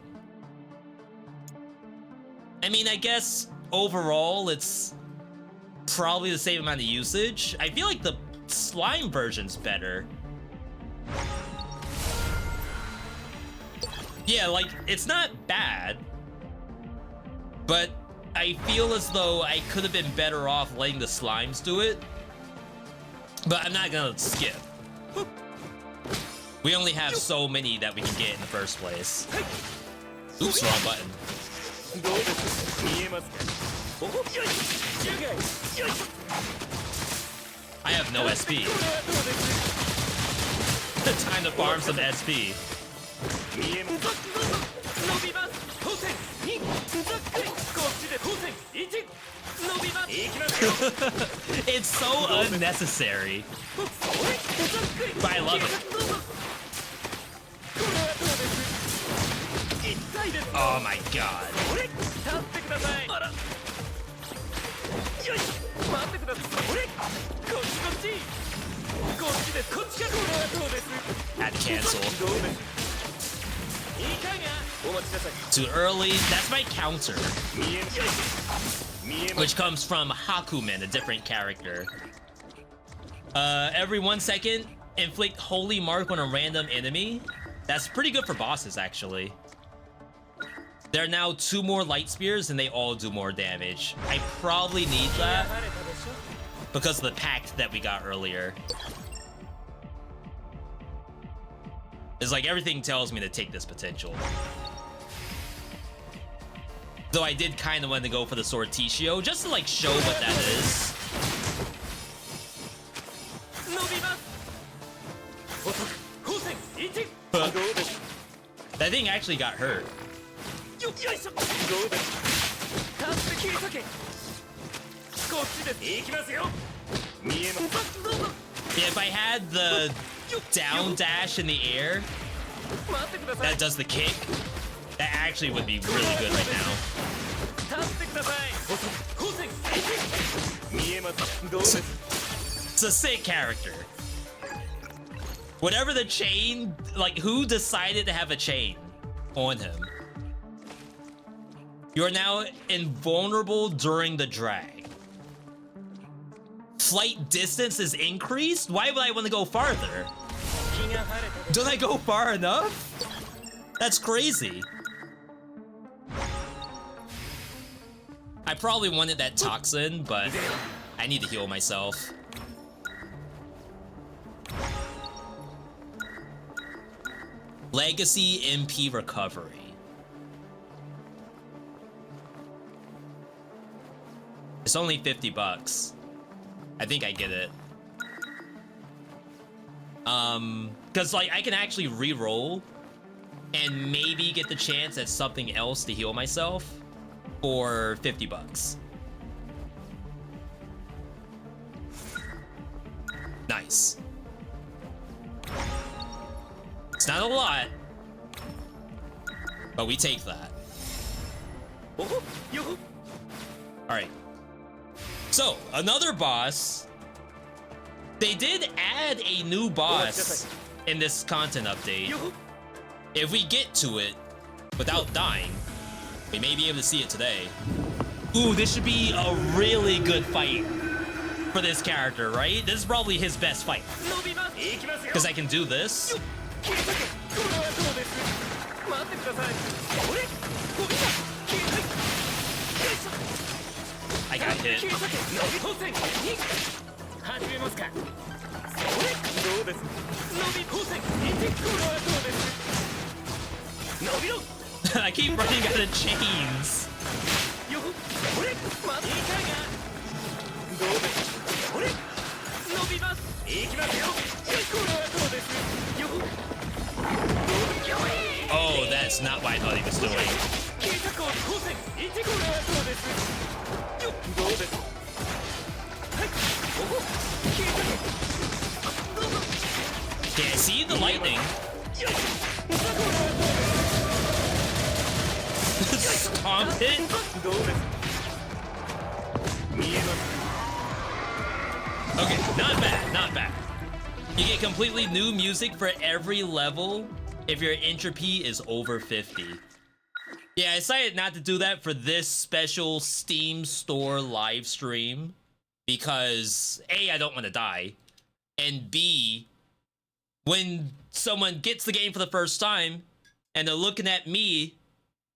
I mean, I guess overall it's probably the same amount of usage. I feel like the slime version's better. Yeah, like, it's not bad, but I feel as though I could have been better off letting the slimes do it. But I'm not gonna skip. We only have so many that we can get in the first place. Oops, wrong button. I have no SP. Time to farm some SP. It's so unnecessary, but I love it. Oh my god. Had to cancel. Too early. That's my counter, which comes from Hakumen, a different character. Every 1 second, inflict Holy Mark on a random enemy. That's pretty good for bosses, actually. There are now 2 more Light Spears, and they all do more damage. I probably need that because of the pact that we got earlier. It's like everything tells me to take this potential. Though I did kind of want to go for the Sortitio, just to like show what that is. That thing actually got hurt. Yeah, if I had the down dash in the air that does the kick, that actually would be really good right now. It's a sick character. Whatever the chain, like, who decided to have a chain on him? You are now invulnerable during the drag. Flight distance is increased? Why would I want to go farther? Don't I go far enough? That's crazy. I probably wanted that toxin, but I need to heal myself. Legacy MP recovery. It's only 50 bucks. I think I get it. Cause like I can actually re-roll and maybe get the chance at something else to heal myself for 50 bucks. Nice. It's not a lot, but we take that. All right. So, another boss. They did add a new boss in this content update. If we get to it without dying, we may be able to see it today. Ooh, this should be a really good fight for this character, right? This is probably his best fight. Because I can do this. I got hit. I keep running out of chains. Oh, that's not what I thought he was doing. Yeah, see the lightning. Stomp it. Okay, not bad, not bad. You get completely new music for every level if your entropy is over 50. Yeah, I decided not to do that for this special Steam store live stream because A, I don't want to die, and B, when someone gets the game for the first time and they're looking at me,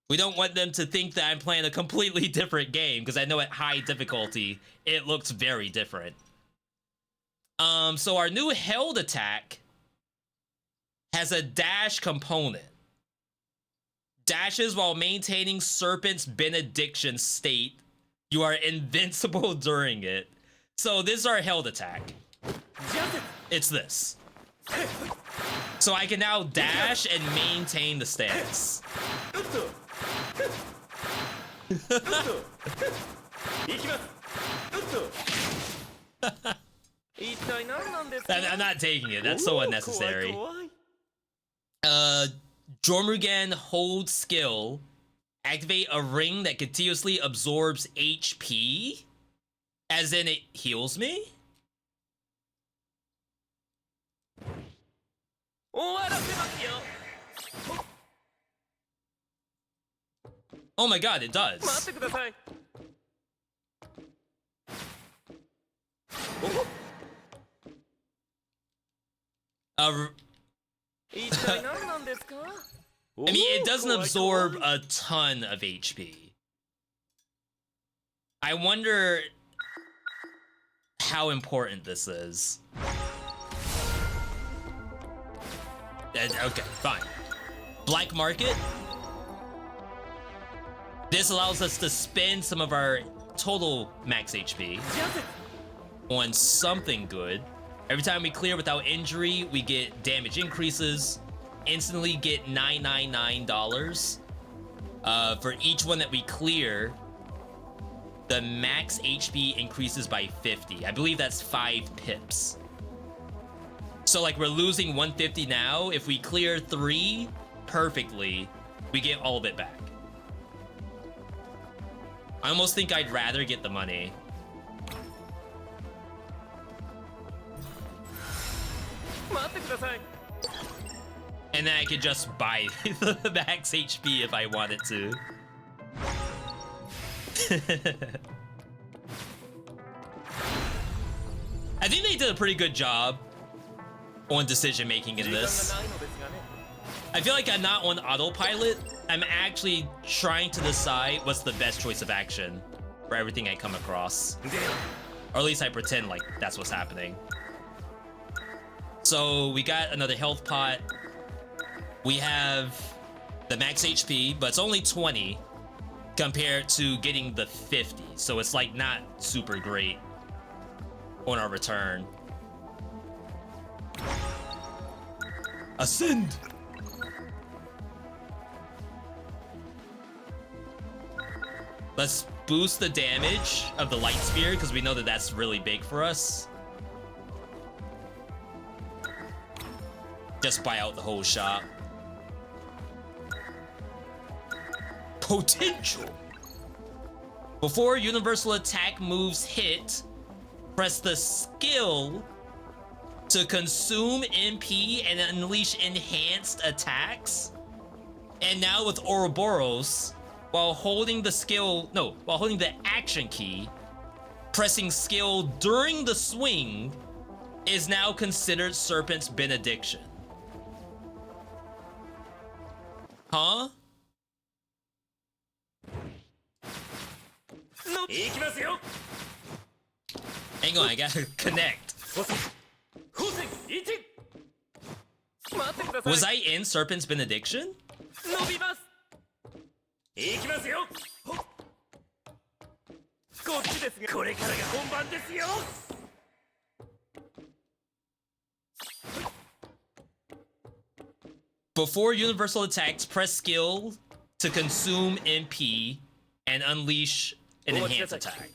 we don't want them to think that I'm playing a completely different game because I know at high difficulty, it looks very different. So our new held attack has a dash component. Dashes while maintaining Serpent's benediction state. You are invincible during it. So this is our held attack. It's this. So I can now dash and maintain the stance. I'm not taking it. That's so unnecessary. Jormugen hold skill. Activate a ring that continuously absorbs HP. As in it heals me? Oh my god, it does. I mean, it doesn't absorb a ton of HP. I wonder how important this is. Okay, fine. Black market. This allows us to spend some of our total max HP on something good. Every time we clear without injury, we get damage increases. Instantly get $999. For each one that we clear, the max HP increases by 50. I believe that's 5 pips. So like we're losing 150 now. If we clear 3 perfectly, we get all of it back. I almost think I'd rather get the money. And then I could just buy the max HP if I wanted to. I think they did a pretty good job on decision making in this. I feel like I'm not on autopilot. I'm actually trying to decide what's the best choice of action for everything I come across. Or at least I pretend like that's what's happening. So we got another health pot. We have the max HP, but it's only 20 compared to getting the 50. So it's like not super great on our return. Ascend! Let's boost the damage of the light spear because we know that that's really big for us. Just buy out the whole shop. Potential! Before universal attack moves hit, press the skill to consume MP and unleash enhanced attacks. And now with Ouroboros, while holding the action key, pressing skill during the swing is now considered Serpent's Benediction. Huh? Hang on, I gotta connect. Was I in Serpent's Benediction? Before universal attacks, press skill to consume MP and unleash an enhanced attack.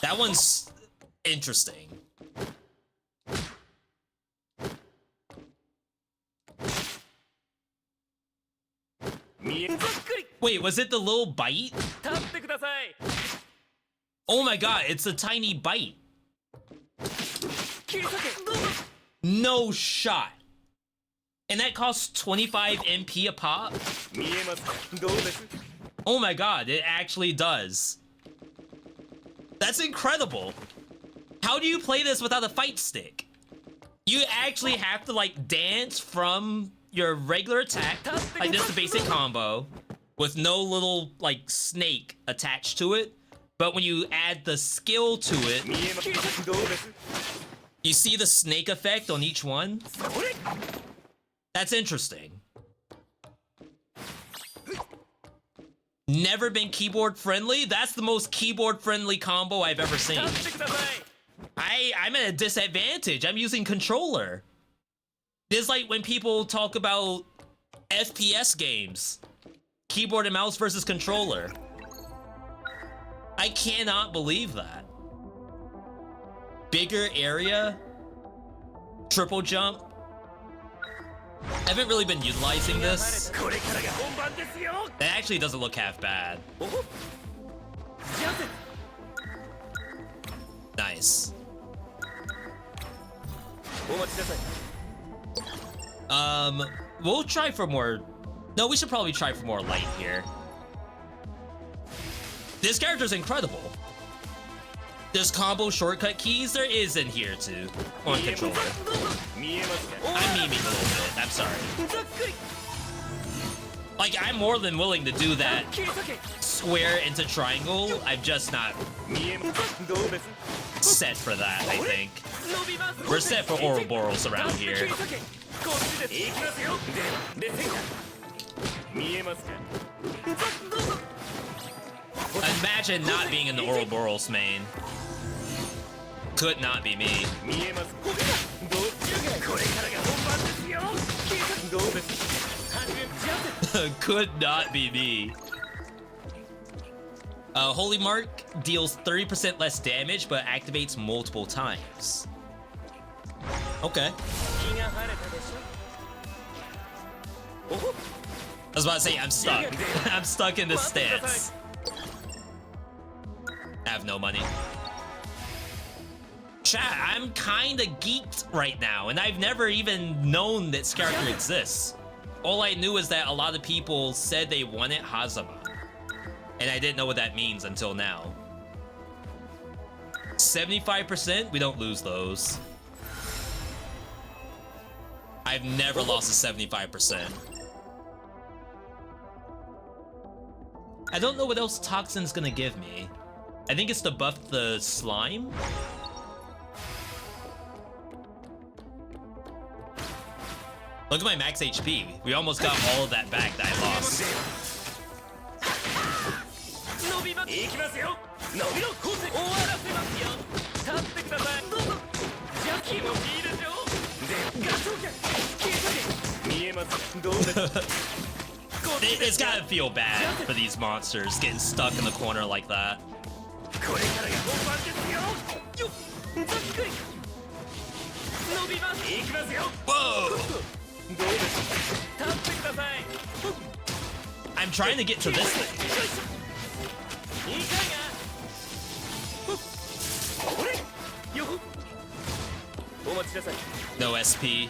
That one's interesting. Wait, was it the little bite? Oh my god, it's a tiny bite. No shot. And that costs 25 MP a pop? Oh my god, it actually does. That's incredible. How do you play this without a fight stick? You actually have to like dance from your regular attack, like this is the basic combo, with no little like snake attached to it. But when you add the skill to it, you see the snake effect on each one? That's interesting. Never been keyboard friendly? That's the most keyboard friendly combo I've ever seen. I'm at a disadvantage. I'm using controller. It's like when people talk about FPS games. Keyboard and mouse versus controller. I cannot believe that. Bigger area. Triple jump. I haven't really been utilizing this. That actually doesn't look half bad. Nice. We'll try for more. No, we should probably try for more light here. This character's incredible. There's combo shortcut keys. There is in here too on controller. I'm memeing a little bit. I'm sorry. Like, I'm more than willing to do that square into triangle. I'm just not set for that, I think. We're set for Ouroboros around here. Imagine not being in the Ouroboros main. Could not be me. Could not be me. Holy Mark deals 30% less damage, but activates multiple times. Okay. I was about to say, I'm stuck. I'm stuck in this stance. I have no money. Chat, I'm kinda geeked right now, and I've never even known this character exists. All I knew is that a lot of people said they wanted Hazama. And I didn't know what that means until now. 75%? We don't lose those. I've never lost a 75%. I don't know what else Toxin's gonna give me. I think it's to buff the slime. Look at my max HP. We almost got all of that back that I lost. It's gotta feel bad for these monsters getting stuck in the corner like that. Whoa! I'm trying to get to this thing. No SP.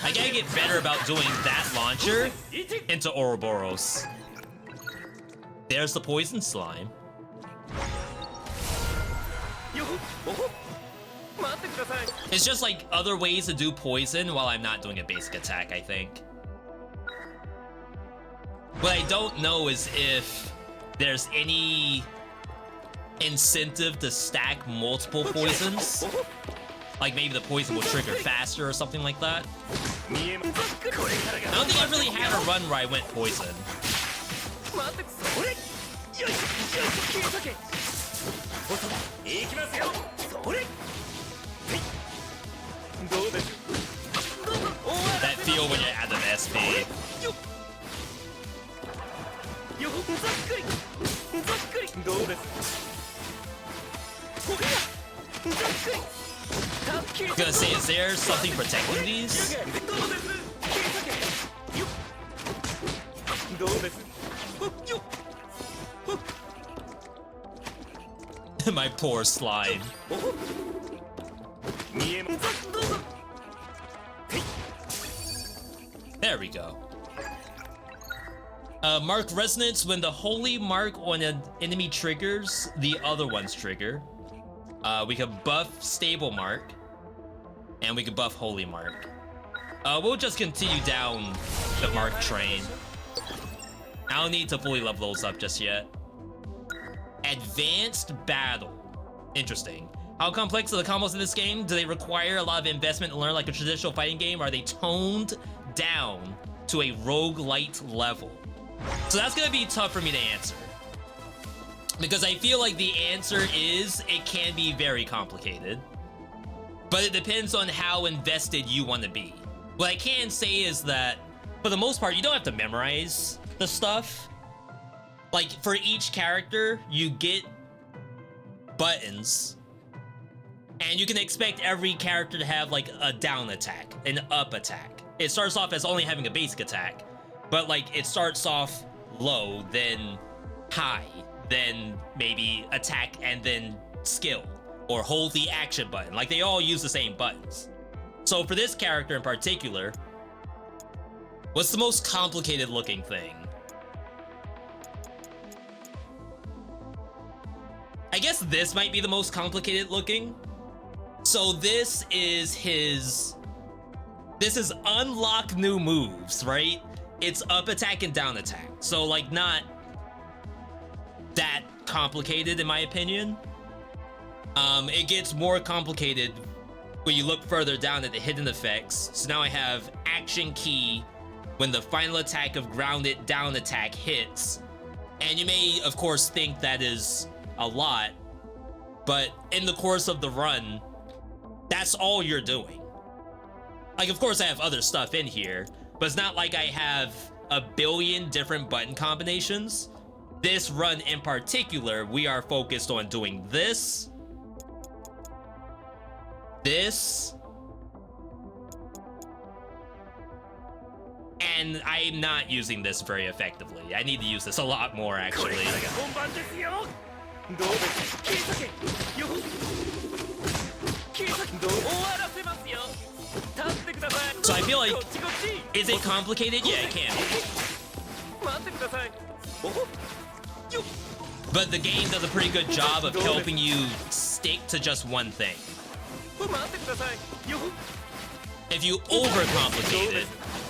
I gotta get better about doing that launcher into Ouroboros. There's the poison slime. It's just like other ways to do poison while I'm not doing a basic attack, I think. What I don't know is if there's any incentive to stack multiple poisons. Like maybe the poison will trigger faster or something like that. I don't think I really had a run where I went poison. That feel when you're out of SP. I was gonna say, is there something protecting these? My poor slime. There we go. Mark Resonance. When the holy mark on an enemy triggers, the other ones trigger. We could buff stable mark, and we could buff holy mark. We'll just continue down the mark train. I don't need to fully level those up just yet. Advanced battle. Interesting. How complex are the combos in this game? Do they require a lot of investment to learn like a traditional fighting game? Or are they toned down to a roguelite level? So that's gonna be tough for me to answer. Because I feel like the answer is it can be very complicated. But it depends on how invested you want to be. What I can say is that, for the most part, you don't have to memorize the stuff. Like, for each character, you get buttons. And you can expect every character to have, like, a down attack, an up attack. It starts off as only having a basic attack. But, like, it starts off low, then high, then maybe attack, and then skill. Or hold the action button. Like, they all use the same buttons. So for this character in particular, what's the most complicated looking thing? I guess this might be the most complicated looking. So this is unlock new moves, right? It's up attack and down attack. So like not that complicated in my opinion. It gets more complicated when you look further down at the hidden effects. So now I have action key when the final attack of grounded down attack hits. And you may, of course, think that is a lot, but in the course of the run, that's all you're doing. Like, of course, I have other stuff in here, But it's not like I have a billion different button combinations. This run in particular, we are focused on doing this, and I'm not using this very effectively. I need to use this a lot more, actually. So I feel like, is it complicated? Yeah, it can be. But the game does a pretty good job of helping you stick to just one thing. If you overcomplicate it,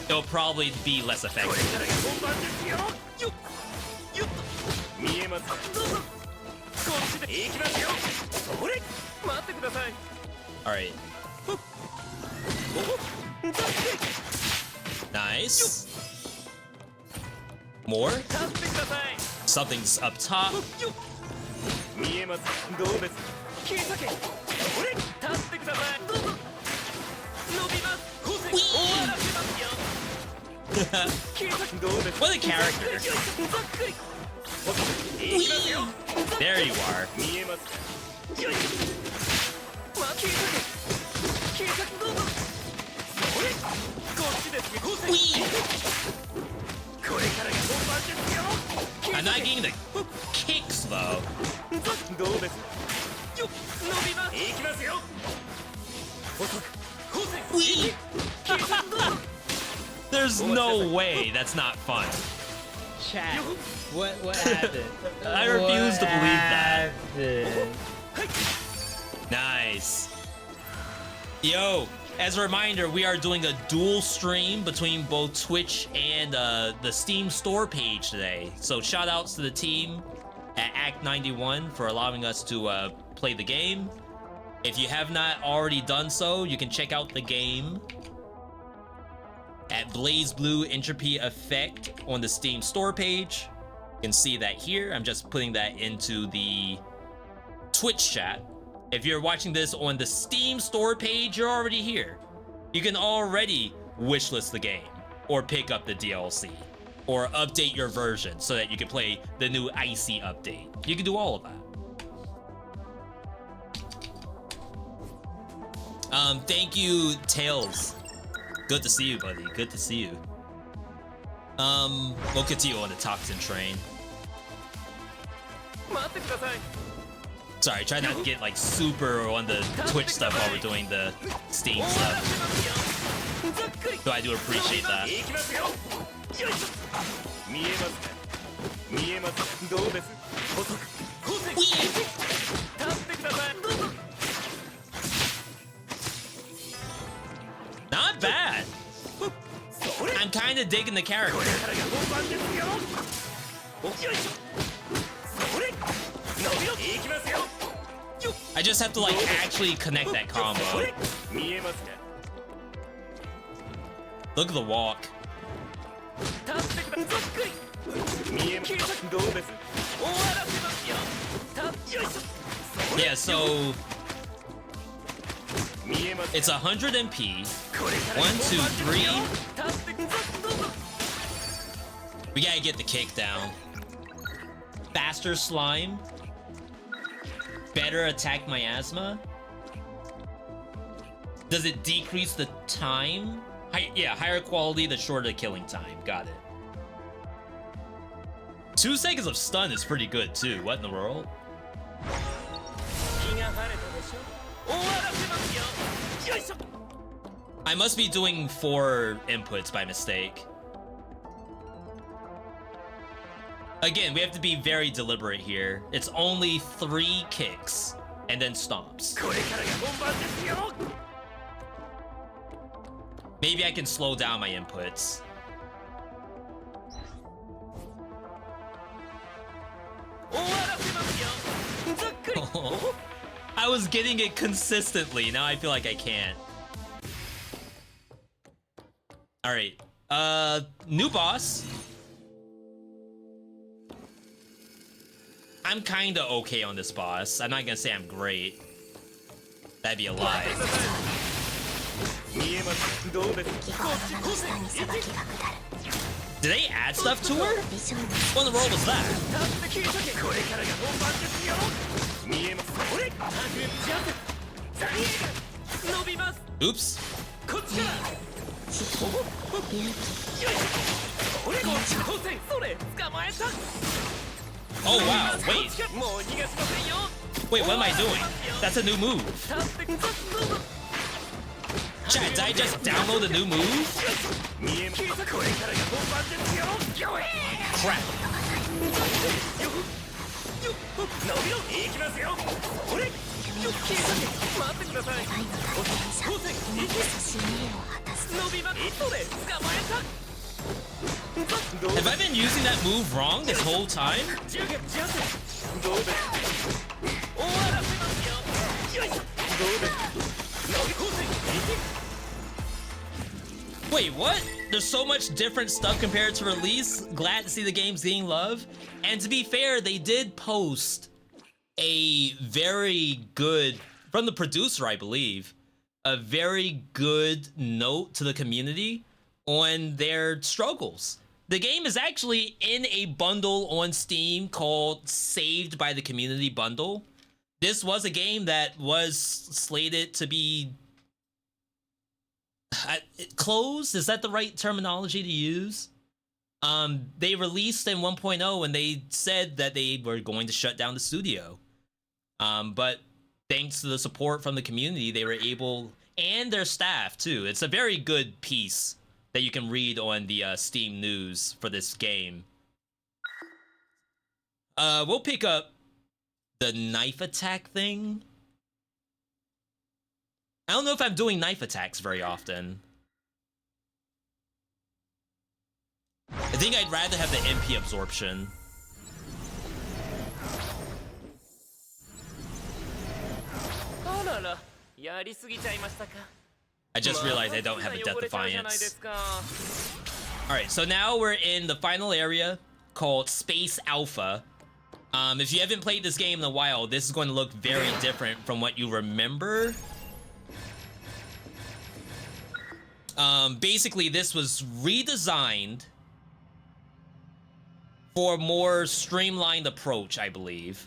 it'll probably be less effective. Alright. Nice. More? Something's up top. What a character. There you are. I'm not getting the kicks though. There's no way that's not fun. Chat, what happened? I refuse to believe that. Nice. Yo, as a reminder, we are doing a dual stream between both Twitch and the Steam store page today. So shout outs to the team at Act 91 for allowing us to play the game. If you have not already done so, you can check out the game at BlazBlue Entropy Effect on the Steam store page. You can see that here. I'm just putting that into the Twitch chat. If you're watching this on the Steam store page, you're already here. You can already wishlist the game, or pick up the DLC, or update your version so that you can play the new Icy update. You can do all of that. Thank you, Tails. Good to see you, buddy. Good to see you. We'll continue on the Toxin train. Sorry, try not to get like super on the Twitch stuff while we're doing the Steam stuff. So I do appreciate that. Not bad. I'm kind of digging the character. I just have to like actually connect that combo. Look at the walk. Yeah, so it's 100 MP. 1, 2, 3. We gotta get the kick down. Faster slime. Better attack miasma. Does it decrease the time? Yeah, higher quality, the shorter the killing time. Got it. 2 seconds of stun is pretty good too. What in the world? I must be doing 4 inputs by mistake. Again, we have to be very deliberate here. It's only 3 kicks and then stomps. Maybe I can slow down my inputs. I was getting it consistently. Now I feel like I can't. All right. New boss. I'm kinda okay on this boss. I'm not gonna say I'm great. That'd be a lie. Did they add stuff to her? What in the world was that? Oops. Oh wow, wait. Wait, what am I doing? That's a new move. Chat, did I just download a new move? Crap. Have I been using that move wrong this whole time? Wait, what? There's so much different stuff compared to release. Glad to see the game's getting love. And to be fair, they did post a very good, from the producer, I believe, a very good note to the community on their struggles. The game is actually in a bundle on Steam called Saved by the Community Bundle. This was a game that was slated to be closed. Is that the right terminology to use? They released in 1.0 and they said that they were going to shut down the studio. But thanks to the support from the community, they were able, and their staff too. It's a very good piece that you can read on the Steam news for this game. We'll pick up the knife attack thing. I don't know if I'm doing knife attacks very often. I think I'd rather have the MP absorption. I just realized I don't have a Death Defiance. Alright, so now we're in the final area called Space Alpha. If you haven't played this game in a while, this is going to look very different from what you remember. Basically, this was redesigned for a more streamlined approach, I believe.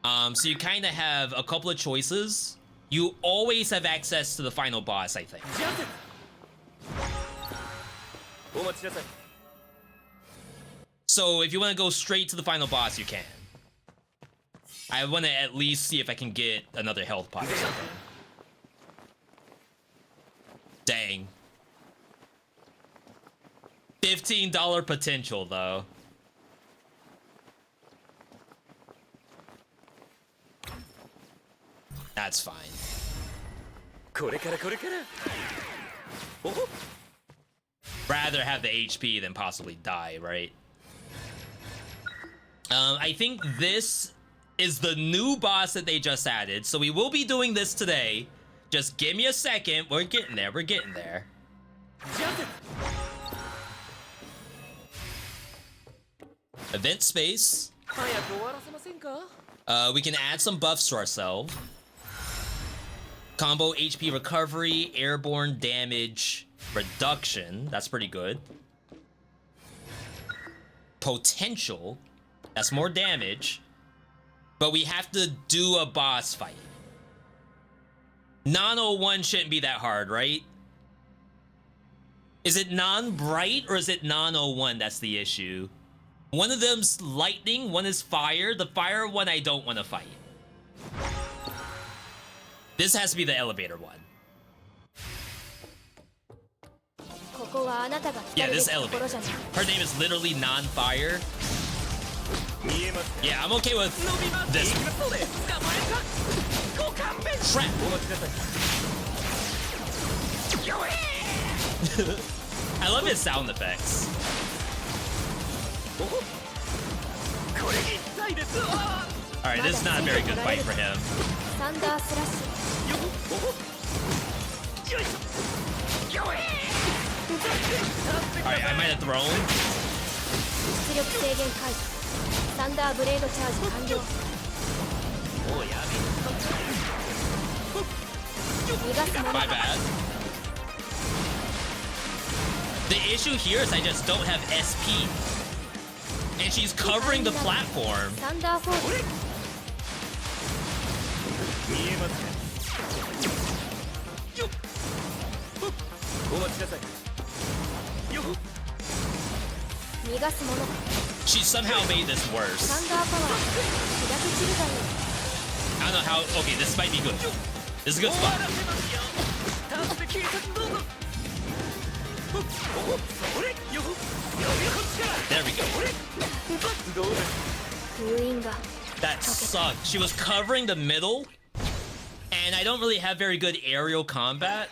So you kind of have a couple of choices. You always have access to the final boss, I think. So if you want to go straight to the final boss, you can. I want to at least see if I can get another health pot or something. Dang. $15 potential, though. That's fine. Rather have the HP than possibly die, right? I think this is the new boss that they just added, so we will be doing this today. Just give me a second. We're getting there. We're getting there. Event space. We can add some buffs to ourselves. Combo HP recovery, airborne damage reduction. That's pretty good. Potential. That's more damage. But we have to do a boss fight. Non-01 shouldn't be that hard, right? Is it non-bright or is it non-01 that's the issue? One of them's lightning, one is fire. The fire one I don't want to fight. This has to be the elevator one. Yeah, this elevator. Her name is literally non-fire. Yeah, I'm okay with this. Crap. I love his sound effects. Alright, this is not a very good fight for him. Alright, I might have thrown. My bad. The issue here is I just don't have SP. And she's covering the platform. サンダーフォール 見えますねよっお待ちなさいよっ逃がすもの She somehow made this サ worse. ンダーパワー砕け散るがいい I don't know how. Okay, this might be good. This is a good 終わ spot. らせますよタスで警察どうぞおそれよっよりこっちから There we go. どうです封印が That sucked. She was covering the middle, and I don't really have very good aerial combat.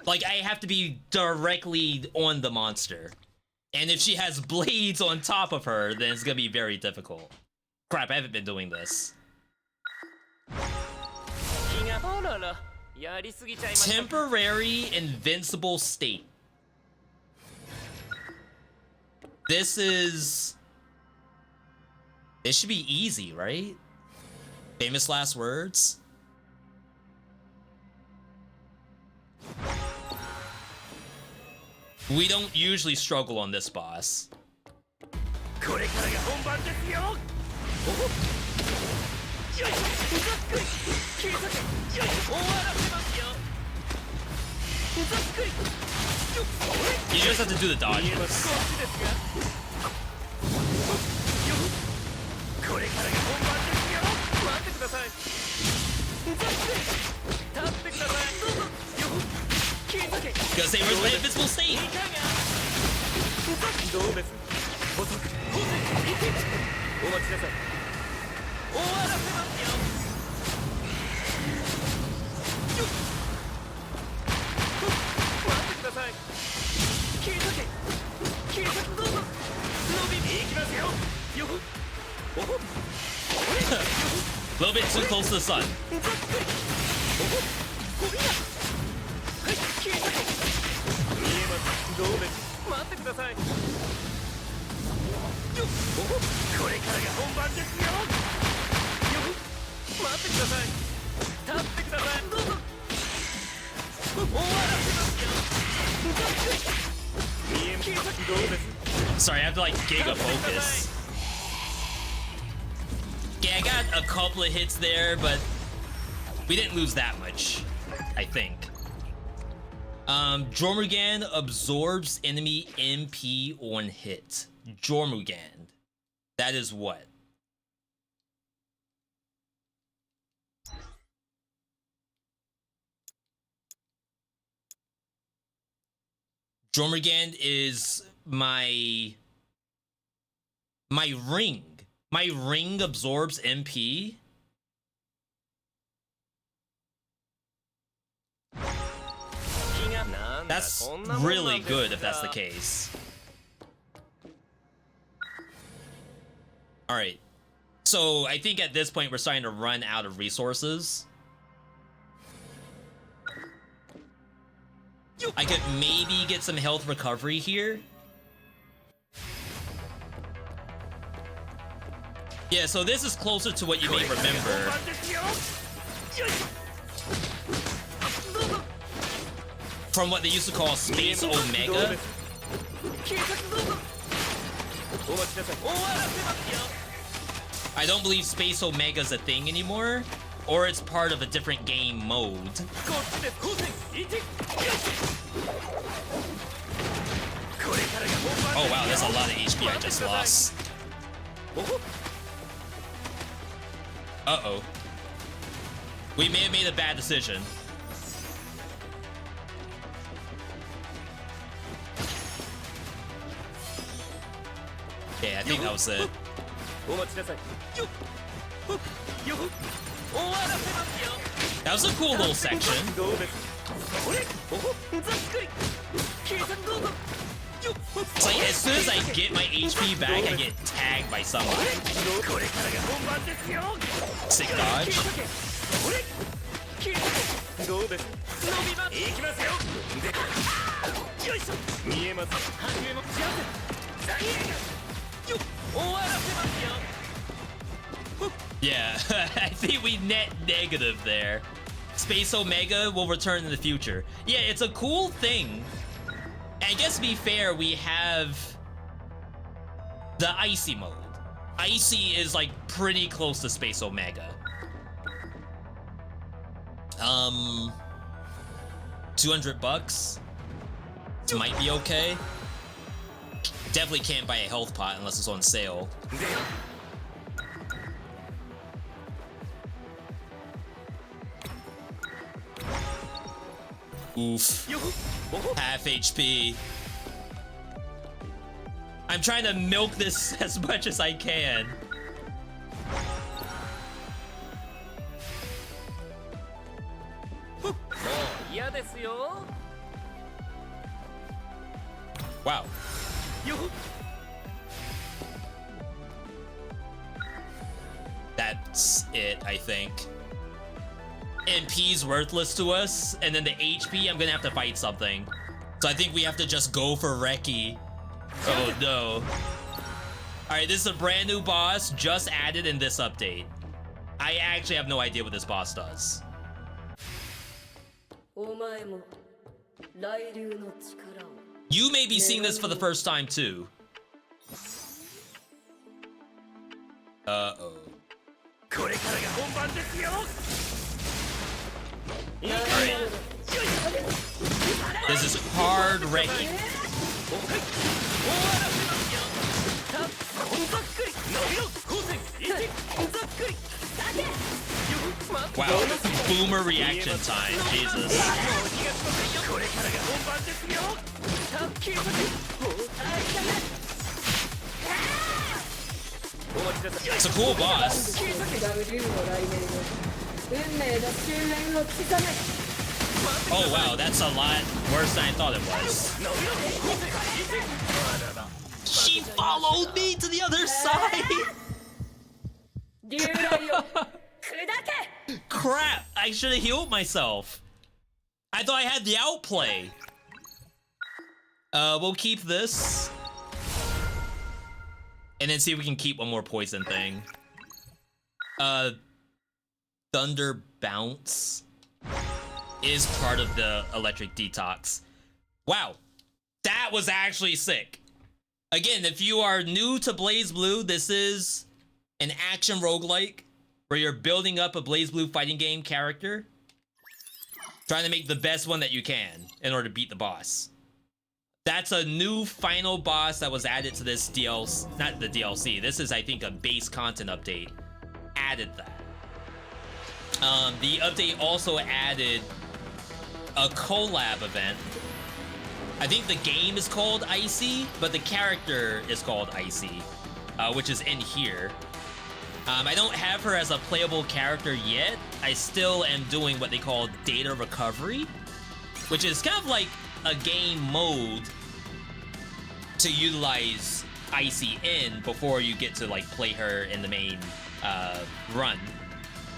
Like, I have to be directly on the monster. And if she has blades on top of her, then it's gonna be very difficult. Crap, I haven't been doing this. 気があららやりすぎちゃいました Temporary invincible state. This should be easy, right? Famous last words. We don't usually struggle on this boss. これからが本番ですよおほよいしょざっくり警察よいしょ終わらせますよざっくりよっそれ You just have to do the 見えます dodges. こっちですがよっこれからが本番ですよ待ってくださいざっくり立ってくださいどうぞよっ警察 Gonna say where's my invincible state? いかがどうです補足補正いけお待ちなさい終わらせますよよっ待ってください警察警察どうぞ伸びに行きますよよっおほ A little bit too close to the sun. ざっくりおほこりゃはい警察見えますどうです待ってくださいよっおほこれからが本番ですよよっ待ってください立ってくださいどうぞ終わらせますよざっくり見えますどうです Sorry, I have to like giga focus. Yeah, I got a couple of hits there, but we didn't lose that much, I think. Jormungand absorbs enemy MP on hit. Jormungand. That is what? Jormungand is my ring. My ring absorbs MP. That's really good if that's the case. Alright. So I think at this point we're starting to run out of resources. I could maybe get some health recovery here. Yeah, so this is closer to what you may remember. From what they used to call Space Omega. I don't believe Space Omega's a thing anymore, or it's part of a different game mode. Oh wow, there's a lot of HP I just lost. Uh-oh. We may have made a bad decision. Okay, I think that was it. That was a cool little section. It's like as soon as I get my HP back, I get tagged by someone. Sick dodge. Yeah, I think we net negative there. Space Omega will return in the future. Yeah, it's a cool thing. I guess to be fair, we have the Icy mode. Icy is like pretty close to Space Omega. 200 bucks. This might be okay. Definitely can't buy a health pot unless it's on sale. Oof. Half HP. I'm trying to milk this as much as I can. Wow. That's it, I think. MP's worthless to us, and then the HP, I'm gonna have to fight something. So I think we have to just go for Reki. Oh no. Alright, this is a brand new boss just added in this update. I actually have no idea what this boss does. You may be seeing this for the first time too. Uh-oh. Alright. This is hard Reki. Wow, boomer reaction time, Jesus. It's a cool boss. Oh wow, that's a lot worse than I thought it was. She followed me to the other side! Crap, I should have healed myself. I thought I had the outplay. We'll keep this. And then see if we can keep one more poison thing. Thunder Bounce is part of the electric detox. Wow, that was actually sick. Again, if you are new to BlazBlue, this is an action roguelike where you're building up a BlazBlue fighting game character, trying to make the best one that you can in order to beat the boss. That's a new final boss that was added to this DLC, not the DLC. This is, I think, a base content update. Added that. The update also added a collab event. I think the game is called Icy, but the character is called Icy, which is in here. I don't have her as a playable character yet. I still am doing what they call data recovery, which is kind of like a game mode to utilize Icy in before you get to like play her in the main run.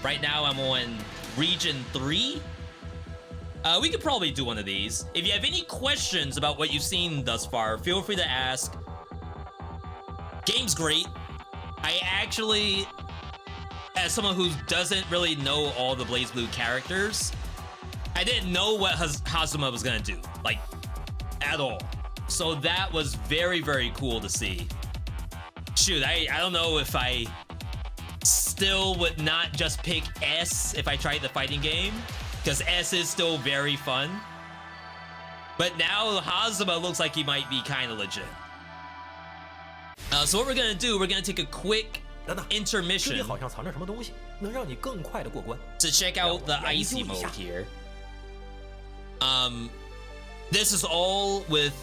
Right now I'm on Region 3. We could probably do one of these. If you have any questions about what you've seen thus far, feel free to ask. Game's great. I actually, as someone who doesn't really know all the BlazBlue characters, I didn't know what Hazuma was gonna do, like, at all. So that was very, very cool to see. Shoot, I don't know if I still would not just pick S if I tried the fighting game, because S is still very fun. But now Hazuma looks like he might be kind of legit. So what we're gonna do, we're gonna take a quick intermission to check out the Icy mode here. This is all with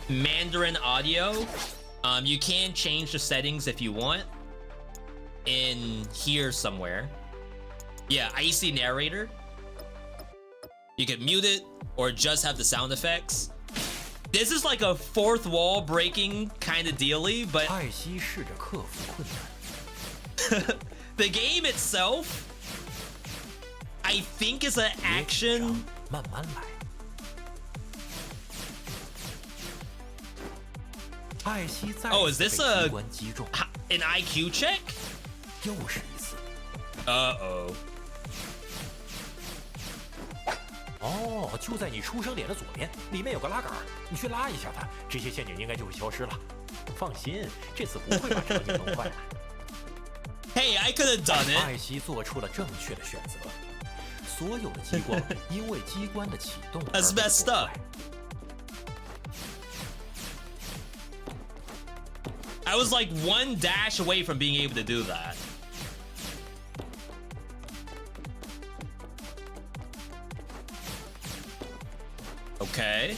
Mandarin audio. You can change the settings if you want in here somewhere. Yeah, Icy narrator. You can mute it or just have the sound effects. This is like a fourth wall breaking kind of dealy, but the game itself, I think, is an action. Oh, is this an IQ check? Uh-oh. 哦，就在你出生点的左边，里面有个拉杆，你去拉一下它，这些陷阱应该就会消失了。放心，这次不会把场景弄坏的。Hey, I could have done it. 艾希做出了正确的选择，所有的激光因为机关的启动而 That's 被 messed 破 up. 坏。I was like one dash away from being able to do that. Okay.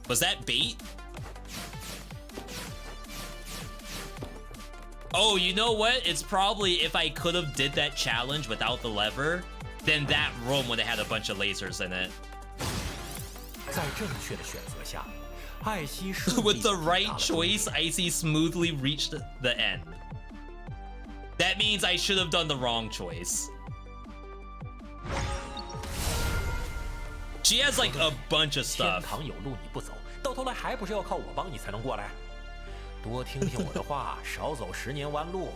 Was that bait? Oh, you know what? It's probably if I could have did that challenge without the lever, then that room would have had a bunch of lasers in it. 在正确的选择下，艾希顺利 With the 抵 right 达了终 choice, 点 Icy smoothly reached the end. That means I should have done the wrong choice. She has like a bunch of 天 stuff. 堂有路你不走，到头来还不是要靠我帮你才能过来？多听听我的话，少走10年弯路。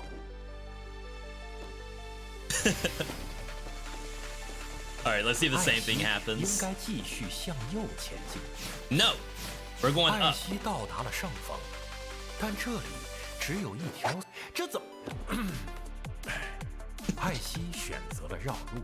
Alright, let's see if the same thing 应 happens. 该继续向右前进。 No, we're going 艾 up. 希到达了上方，但这里只有一条，这怎么？艾希选择了绕路。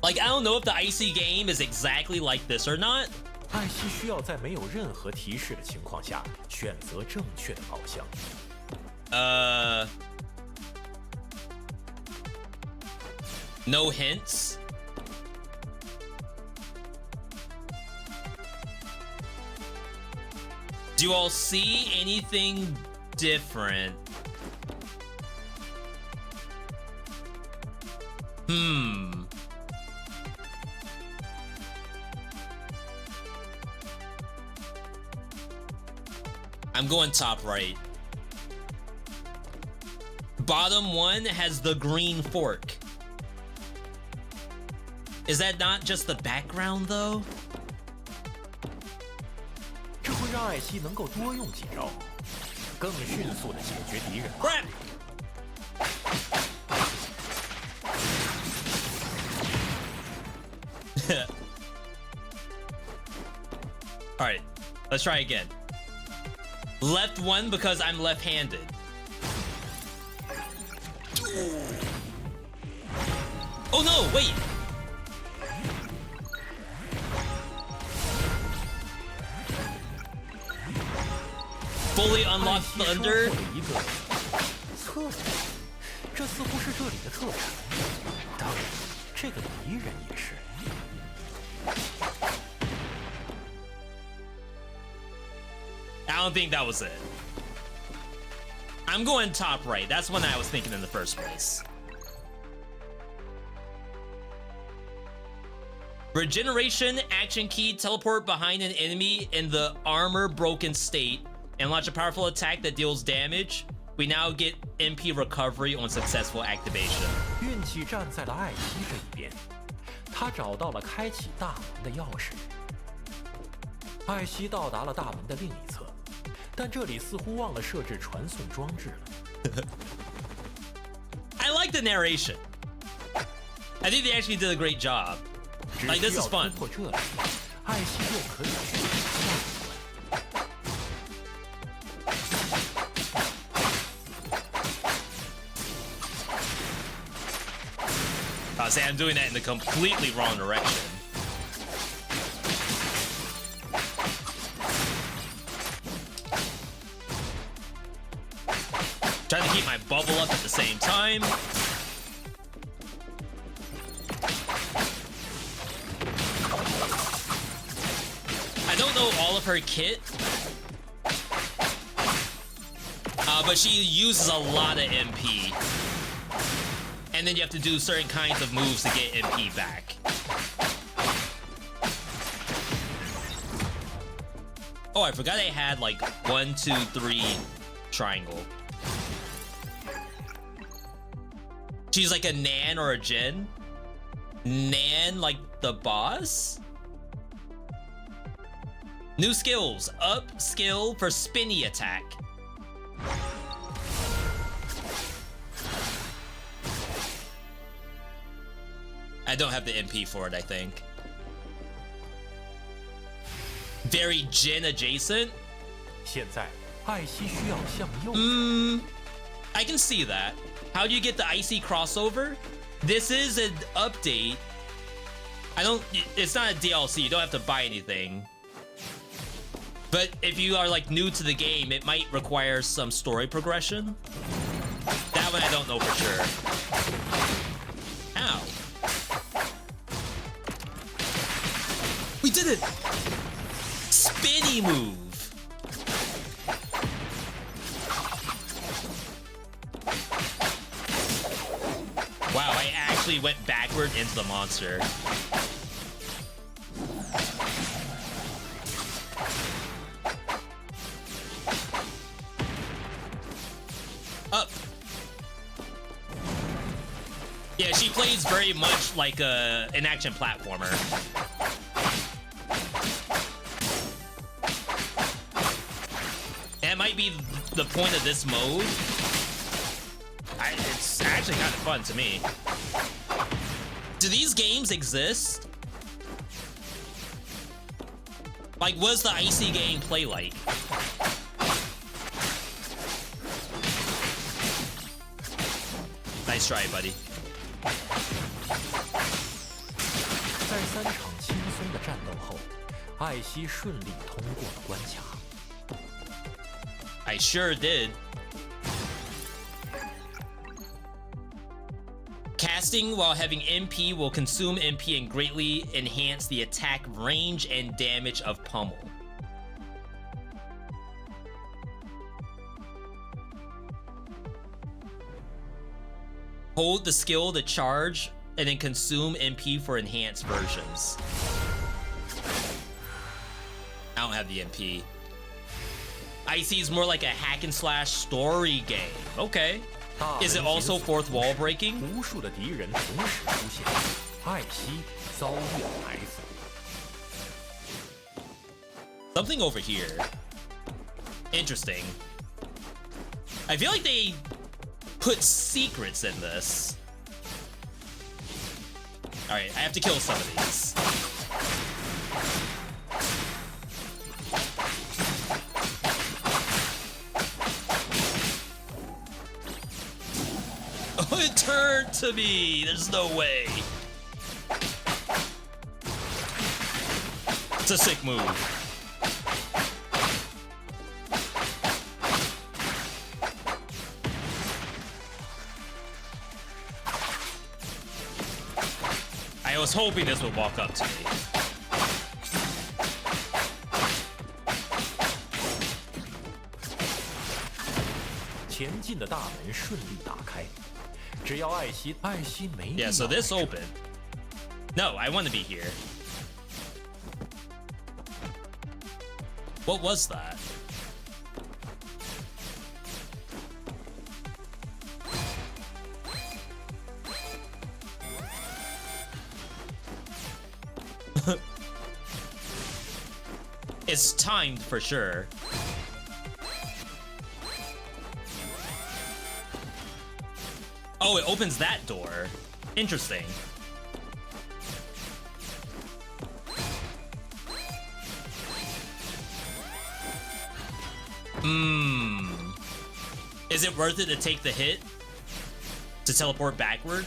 Like, I don't know if the Icy game is exactly like this or not. 艾希需要在没有任何提示的情况下选择正确的方向。No hints. Do you all see anything different? I'm going top right. Bottom one has the green fork. Is that not just the background though? 这会让艾希能够多用几招，更迅速地解决敌人。 Crap! Alright, let's try again. Left one because I'm left-handed. Oh no, wait! Fully 艾 unlocked 希收获 thunder. 了一个策略，这似乎是这里的特产。当然，这个敌人也是。 I don't think that was it. I'm going top right. That's what I was thinking in the first place. Regeneration, action key, teleport behind an enemy in the armor broken state, and launch a powerful attack that deals damage. We now get MP recovery on successful activation. 运气站在了艾希这一边，他找到了开启大门的钥匙。艾希到达了大门的另一侧，但这里似乎忘了设置传送装置了。I like the narration. I think they actually did a great job. 只 Like, 需 this 要 is 突 fun. 破这里，艾希就可以去下一关。 Say I'm doing that in the completely wrong direction. Trying to keep my bubble up at the same time. I don't know all of her kit, but she uses a lot of MP. And then you have to do certain kinds of moves to get MP back. Oh, I forgot I had like 1, 2, 3 triangle. She's like a Nan or a Jin. Nan like the boss? New skills. Up skill for spinny attack. I don't have the MP for it, I think. Very Jin adjacent. 现在艾希需要向右。I can see that. How do you get the icy crossover? This is an update. It's not a DLC, you don't have to buy anything. But if you are like new to the game, it might require some story progression. That one I don't know for sure. Ow. We did it! Spinny move. Wow, I actually went backward into the monster. Up. Yeah, she plays very much like an action platformer. That might be the point of this mode. It's actually kind of fun to me. Do these games exist? Like, what does the icy game play like? Nice try, buddy. 在3场轻松的战斗后，艾希顺利通过了关卡。I sure did. Casting while having MP will consume MP and greatly enhance the attack range and damage of Pummel. Hold the skill to charge and then consume MP for enhanced versions. I don't have the MP. Icy is more like a hack and slash story game. Okay. Is it also fourth wall breaking? 无数的敌人同时出现，艾希遭遇了埋伏。 Something over here. Interesting. I feel like they put secrets in this. Alright, I have to kill some of these. Oh, it turned to me. There's no way. It's a sick move. I was hoping this would walk up to me. 前进的大门顺利打开，只要艾希没必要 Yeah, so this open. No, I want to be here. What was that? It's timed for sure. Oh, it opens that door. Interesting. Is it worth it to take the hit? To teleport backward?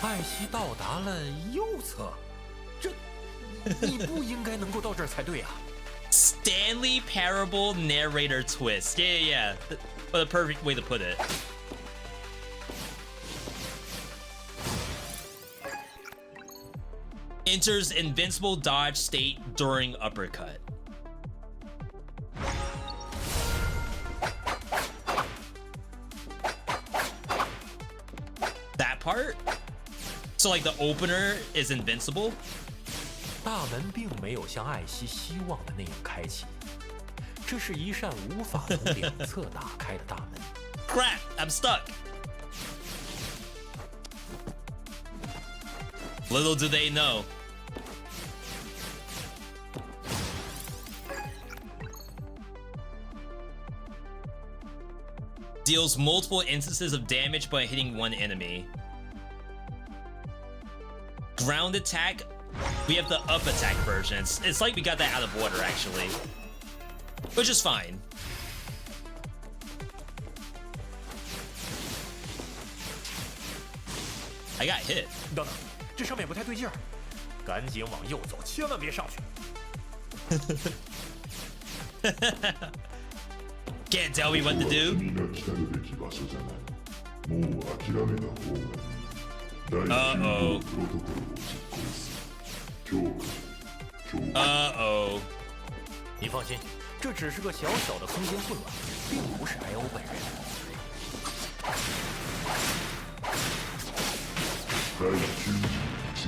艾希到达了右侧，你不应该能够到这儿才对啊！ Stanley Parable narrator twist. Yeah. What a perfect way to put it. Enters invincible dodge state during uppercut. That part? So like the opener is invincible? 大门并没有像艾希希望的那样开启，这是一扇无法从两侧打开的大门。Crap! I'm stuck. Little do they know. Deals multiple instances of damage by hitting one enemy. Ground attack, we have the up attack version. It's like we got that out of order actually, which is fine. I got hit. 等等，这上面不太对劲儿，赶紧往右走，千万别上去。 Can't tell me what to do. Uh-oh. Uh-oh. 你放心，这只是个小小的空间混乱，并不是艾欧本人。第91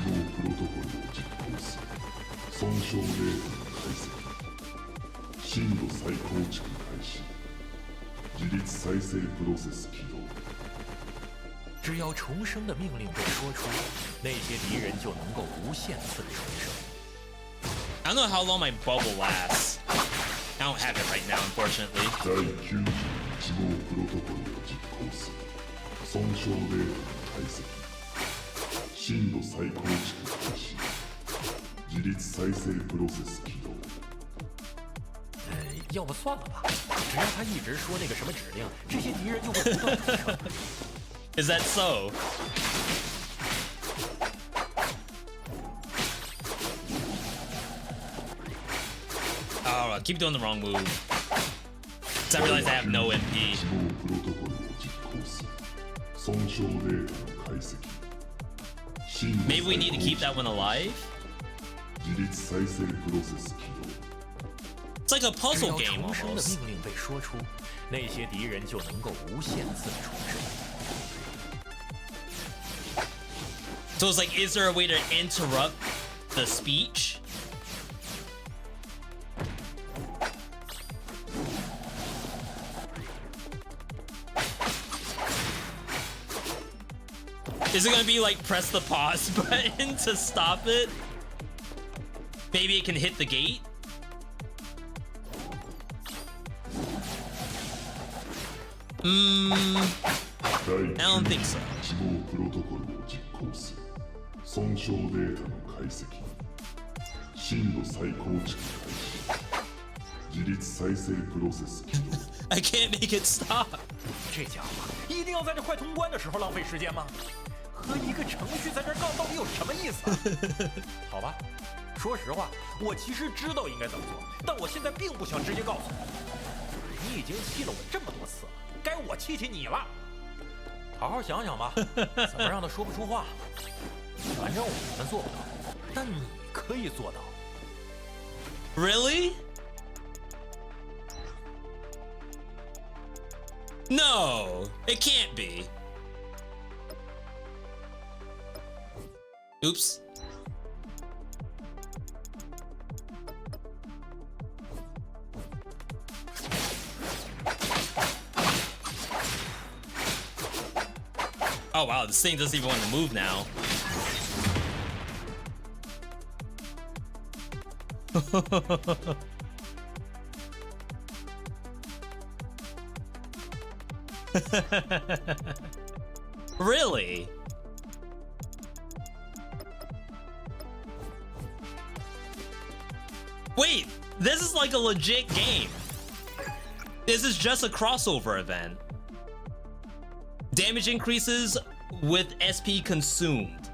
号プロトコルを実行する。損傷データの解析。深度再構築開始。自立再生プロセス起動。只要重生的命令被说出，那些敌人就能够无限次重生。 I don't know how long my bubble lasts. I don't have it right now, unfortunately. 第91号プロトコルを実行する。損傷データの解析。深度再構築開始。自立再生プロセス起動。要不算了吧，只要他一直说那个什么指令，这些敌人就会不断重生。Is that so? Oh, I keep doing the wrong move. 'Cause I realize I have no MP. 1号プロトコルを実行する。損傷データの解析。 Maybe we need to keep that one alive? 自立再生プロセス起動。 It's like a 只 puzzle 要 game 重生的 almost. 命令被说出，那些敌人就能够无限次重生。 So it's like, is there a way to interrupt the speech? Is it gonna be like press the pause button to stop it? Maybe it can hit the gate? I don't think so. 1号プロトコルを実行する。損傷データの解析。深度再構築開始。自立再生プロセス起動。I can't make it stop. 这家伙一定要在这快通关的时候浪费时间吗？和一个程序在这杠到底有什么意思啊？好吧，说实话，我其实知道应该怎么做，但我现在并不想直接告诉你。你已经气了我这么多次了，该我气气你了。好好想想吧，怎么让他说不出话？反正我们做不到，但你可以做到。 Really? No, it can't be. Oops. Oh wow, this thing doesn't even want to move now. Really? Wait, this is like a legit game. This is just a crossover event. Damage increases with SP consumed.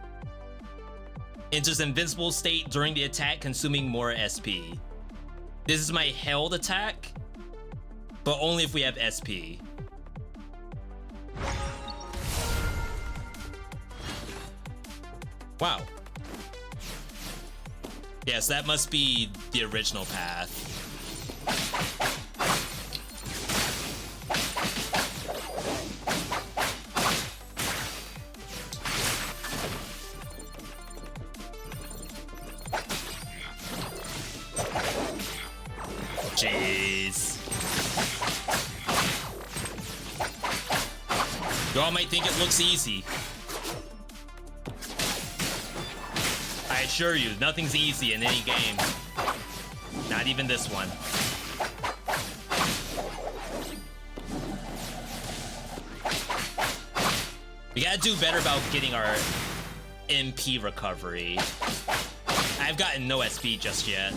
Enters invincible state during the attack, consuming more SP. This is my held attack, but only if we have SP. Wow. Yes, that must be the original path. Jeez. Y'all might think it looks easy. assure you, nothing's easy in any game. Not even this one. We gotta do better about getting our MP recovery. I've gotten no SP just yet.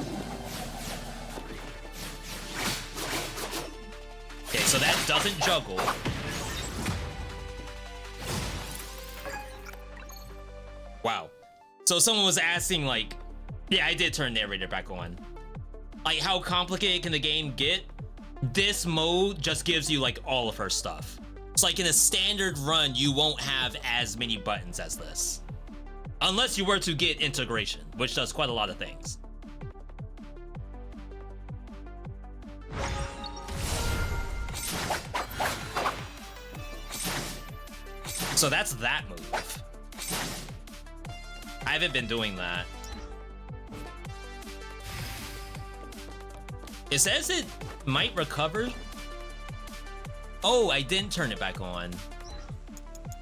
Okay, so that doesn't juggle. Wow. So someone was asking, like, yeah, I did turn narrator back on. Like, how complicated can the game get? This mode just gives you, like, all of her stuff. It's like in a standard run, you won't have as many buttons as this. Unless you were to get integration, which does quite a lot of things. So that's that move. I haven't been doing that. It says it might recover. Oh, I didn't turn it back on.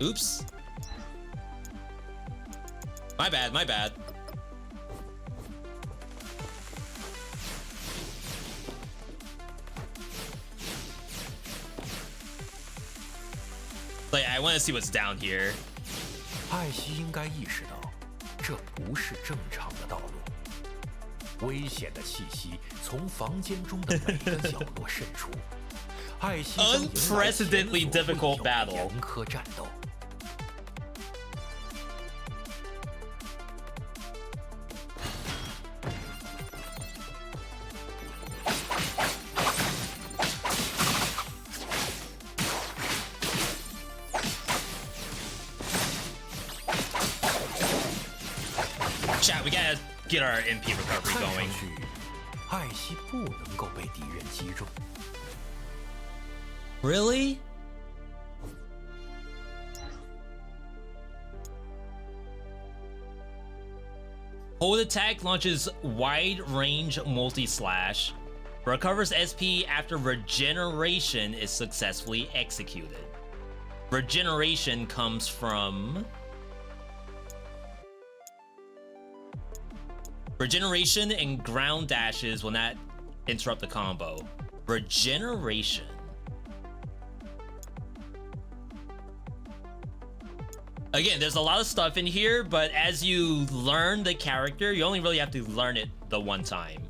Oops. My bad, my bad. Like, I want to see what's down here. 艾希应该意识到，这不是正常的道路。危险的气息从房间中的每个角落渗出。艾希将迎来前所未有的严苛战斗。 Chat, we gotta get our MP recovery going. 艾希不能够被敌人击中。 Really? Hold attack launches wide range multi-slash. Recovers SP after regeneration is successfully executed. Regeneration comes from... Regeneration and ground dashes will not interrupt the combo. Regeneration. Again, there's a lot of stuff in here, but as you learn the character, you only really have to learn it the one time.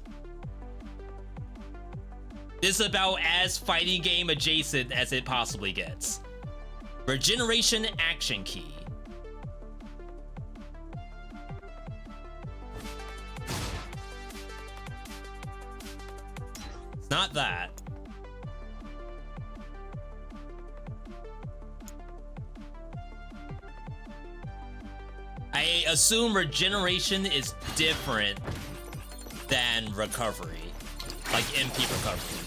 This is about as fighting game adjacent as it possibly gets. Regeneration action key. It's not that. I assume regeneration is different than recovery, like MP recovery.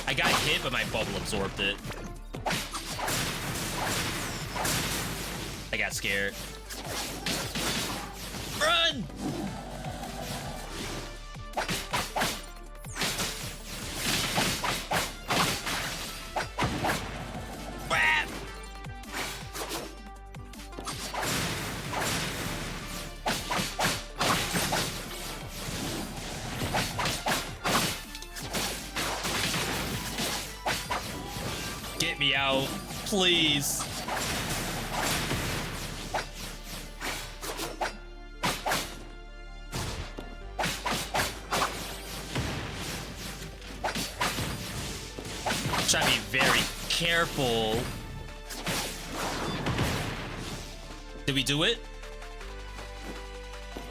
I got hit, but my bubble absorbed it. I got scared. Run! Get me out, please. Try to be very careful. Did we do it?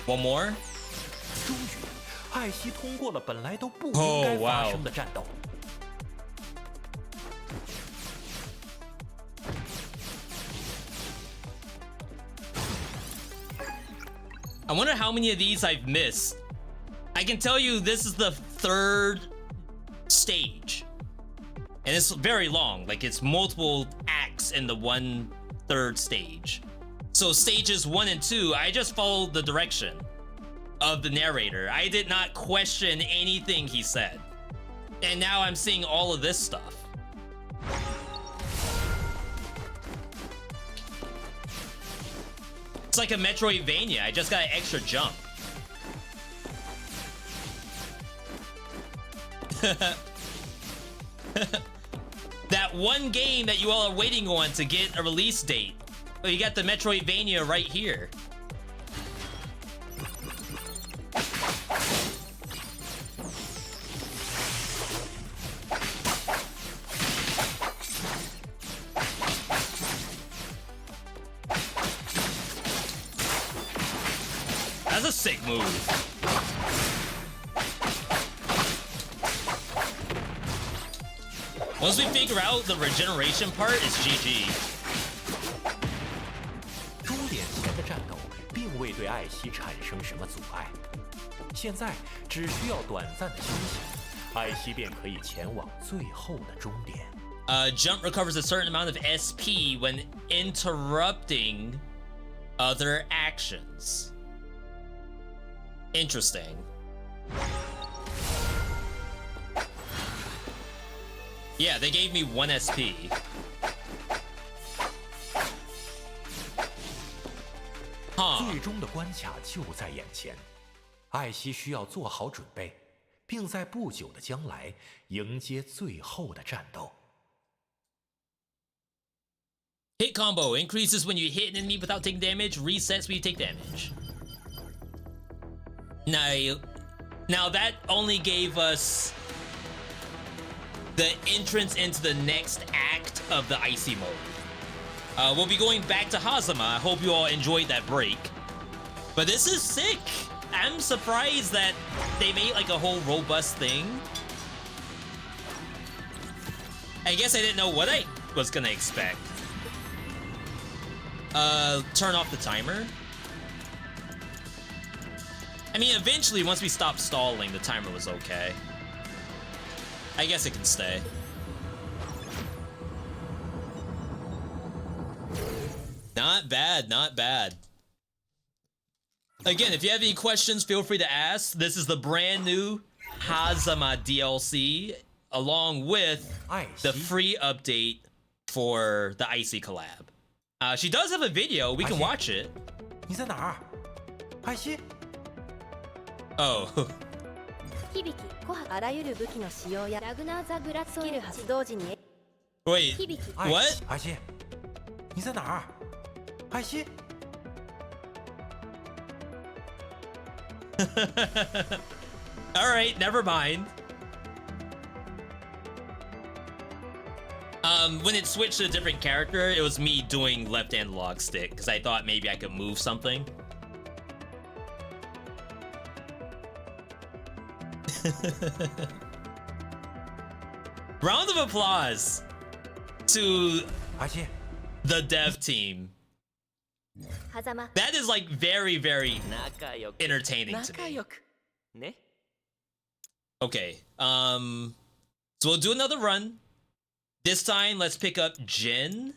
One more? 终于，艾希通过了本来都不应该发生的战斗。 I wonder how many of these I've missed. I can tell you this is the third stage. And it's very long, like it's multiple acts in the 1/3 stage. So stages 1 and 2, I just followed the direction of the narrator. I did not question anything he said. And now I'm seeing all of this stuff. It's like a Metroidvania. I just got an extra jump. That one game that you all are waiting on to get a release date. Well, you got the Metroidvania right here. That's a sick move. Once we figure out the regeneration part, it's GG. 终点前的战斗并未对艾希产生什么阻碍，现在只需要短暂的休息，艾希便可以前往最后的终点。Jump recovers a certain amount of SP when interrupting other actions. Interesting. Yeah, they gave me 1 SP. Huh. 最终的关卡就在眼前，艾希需要做好准备，并在不久的将来迎接最后的战斗。 Hit combo increases when you hit an enemy without taking damage, resets when you take damage. Now that only gave us the entrance into the next act of the Icy mode. We'll be going back to Hazama. I hope you all enjoyed that break. But this is sick. I'm surprised that they made like a whole robust thing. I guess I didn't know what I was gonna expect. Turn off the timer. I mean, eventually, once we stopped stalling, the timer was okay. I guess it can stay. Not bad, not bad. Again, if you have any questions, feel free to ask. This is the brand new Hazama DLC, along with the free update for the Icy collab. She does have a video. We can watch it. 你在哪儿？艾希？ Oh. 響き、琥珀、あらゆる武器の使用やラグナーザ・グラッスキル発動時に Wait. 響き、 What? 艾希？你在哪儿？艾希？ All right, never mind. When it switched to a different character, it was me doing left analog stick because I thought maybe I could move something. Round of applause to 艾希？ the dev team. 狭間 That is like very, very 仲良く entertaining to 仲 me. 良くね Okay, so we'll do another run. This time, let's pick up Jin.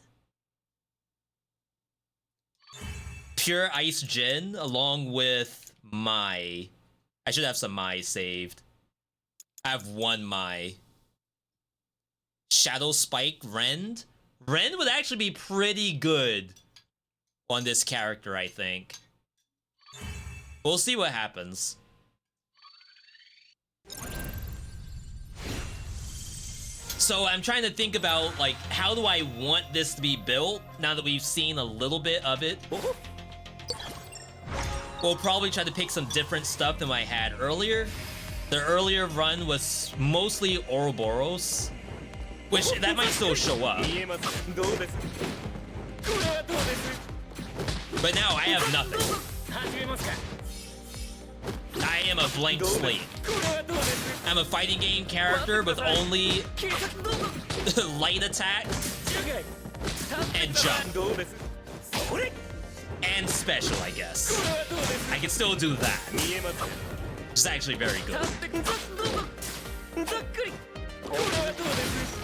Pure Ice Jin, along with Mai. I should have some Mai saved. I have 1 Mai. Shadow Spike Rend. Rend would actually be pretty good on this character, I think. We'll see what happens. So I'm trying to think about, like, how do I want this to be built now that we've seen a little bit of it? We'll probably try to pick some different stuff than I had earlier. The earlier run was mostly Ouroboros, which that might still show up. 見えますどうですこれはどうです But now I have nothing. 始めますか I am a blank slate. これはどうです I'm a fighting game character with only 警察どうぞ light attack 了解 and jump どうですそれ and special, I guess. これはどうです I can still do that, 見えます which is actually very good. 立ってくださいどうぞざっくりこれはどうです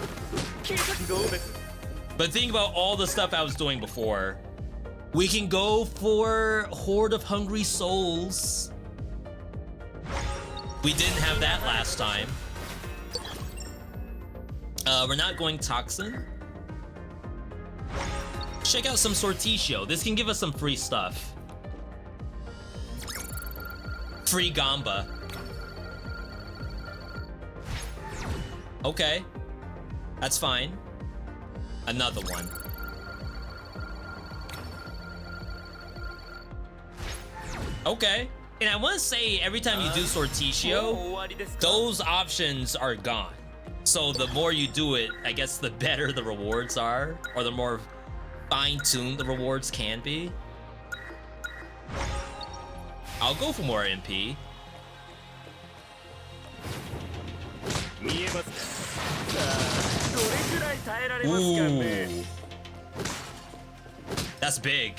警察どうです But think about all the stuff I was doing before. We can go for Horde of Hungry Souls. We didn't have that last time. We're not going Toxin. Check out some Sortitio. This can give us some free stuff. Free Gamba. Okay. That's fine. Another one. Okay. And I want to say, every time you do Sortitio, those options are gone. So the more you do it, I guess the better the rewards are, or the more fine-tuned the rewards can be. I'll go for more MP. Ooh. That's big.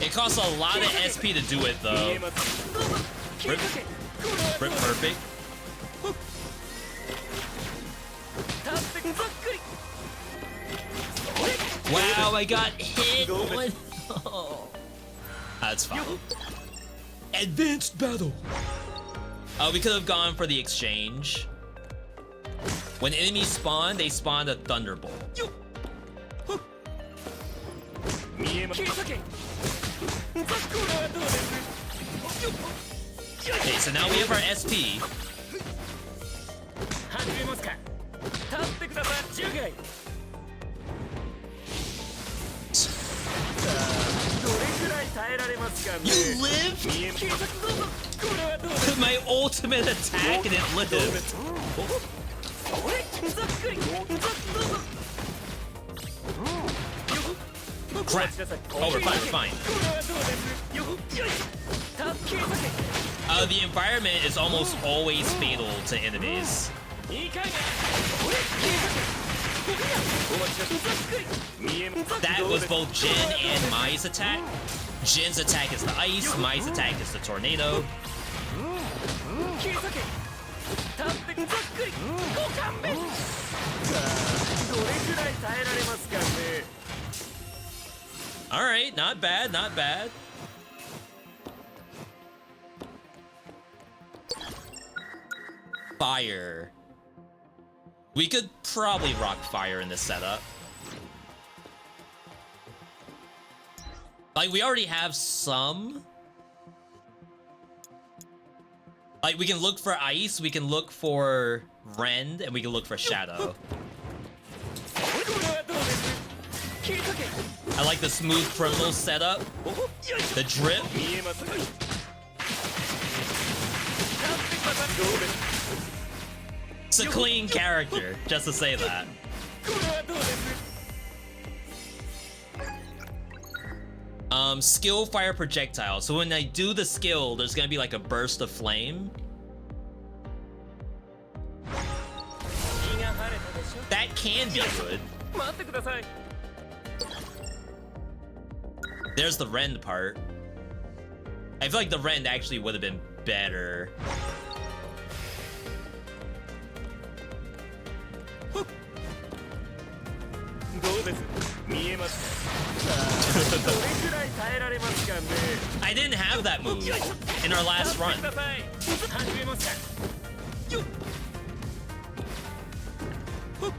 It costs a lot of SP to do it though. Rip perfect. Wow, I got hit. Oh. That's fine. Advanced battle. Oh, we could have gone for the exchange. When enemies spawn, they spawn a Thunderbolt. Okay, so now we have our SP. You lived? My ultimate attack and it lived. Crap. Oh, we're fine, the environment is almost always fatal to enemies. That was both Jin and Mai's attack. Jin's attack is the ice, Mai's attack is the tornado. Alright, not bad, not bad. Fire. We could probably rock fire in this setup. Like, we already have some. Like, we can look for ice, we can look for rend, and we can look for shadow. I like the smooth criminal setup. The drip. It's a clean character, just to say that. Skill fire projectile. So when I do the skill, there's gonna be like a burst of flame. That can be good. There's the rend part. I feel like the rend actually would have been better. I didn't have that move in our last run.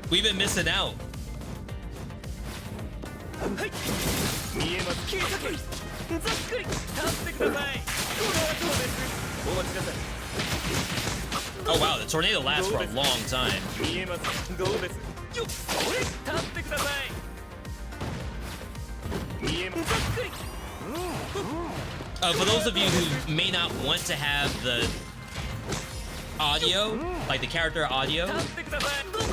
We've been missing out. Oh wow, the tornado lasts for a long time. For those of you who may not want to have the audio, like the character audio,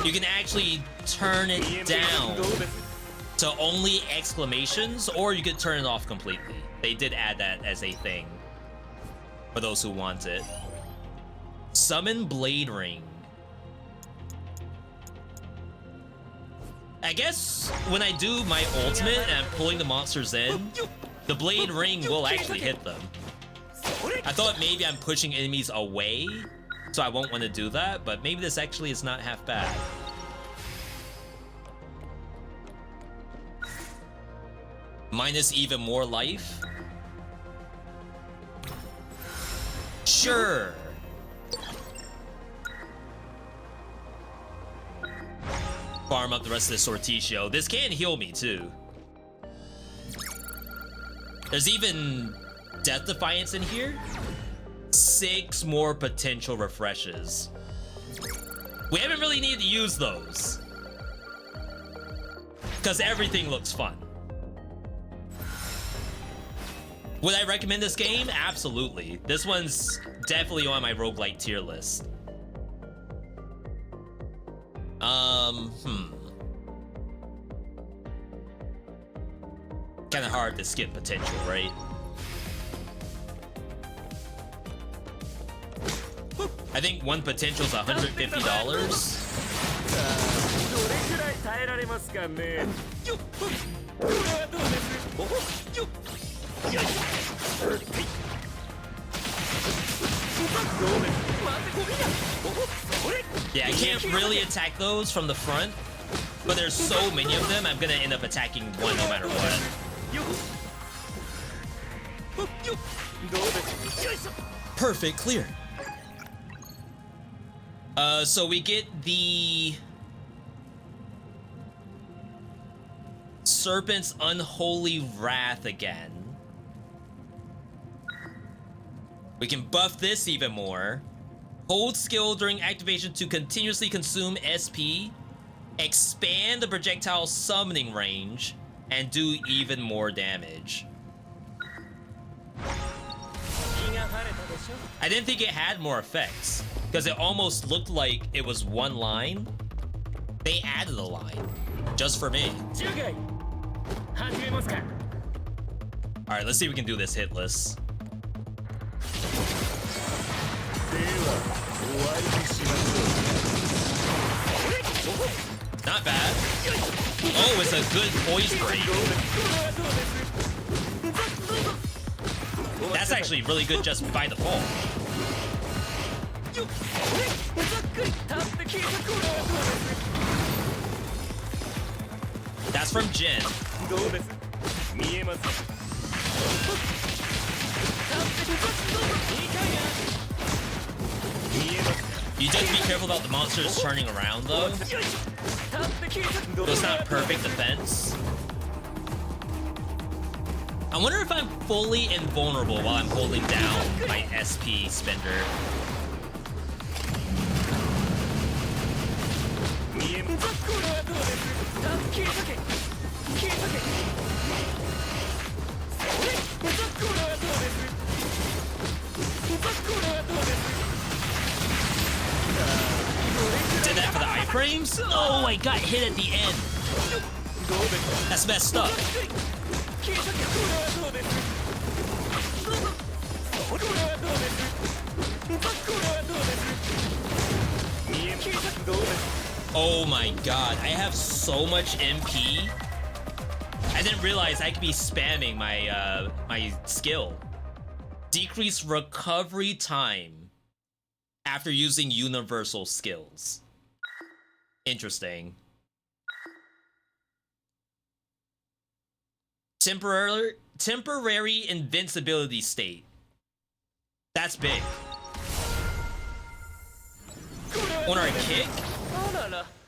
you can actually turn it down to only exclamations, or you could turn it off completely. They did add that as a thing for those who want it. Summon Blade Ring. I guess when I do my ultimate and I'm pulling the monsters in, the Blade Ring will actually hit them. I thought maybe I'm pushing enemies away, so I won't want to do that, but maybe this actually is not half bad. Minus even more life? Sure. Farm up the rest of this Sortitio. This can heal me too. There's even Death Defiance in here. 6 more potential refreshes. We haven't really needed to use those, because everything looks fun. Would I recommend this game? Absolutely. This one's definitely on my roguelite tier list. Kind of hard to skip potential, right? I think one potential's $150. どれくらい耐えられますかね。よっこれはどうです。おほよっよいしょ。はい。どうです。待ってこみや。おほそれ。 Yeah, I can't really attack those from the front, but there's so many of them, I'm gonna end up attacking one no matter what. よっほよっどうです。よいしょ。 Perfect clear. So we get the Serpent's Unholy Wrath again. We can buff this even more. Hold skill during activation to continuously consume SP, expand the projectile summoning range, and do even more damage. I didn't think it had more effects, because it almost looked like it was one line. They added a line, just for me. Alright, let's see if we can do this hitless. Not bad. Oh, it's a good poise break. That's actually really good just by the fall. That's from Jin. You just be careful about the monsters turning around though. So it's not perfect defense. I wonder if I'm fully invulnerable while I'm holding down my SP spender. Did that for the iframes? Oh, I got hit at the end. That's messed up. Oh my god, I have so much MP. I didn't realize I could be spamming my my skill. Decrease recovery time after using universal skills. Interesting. Temporary invincibility state. That's big. On our kick?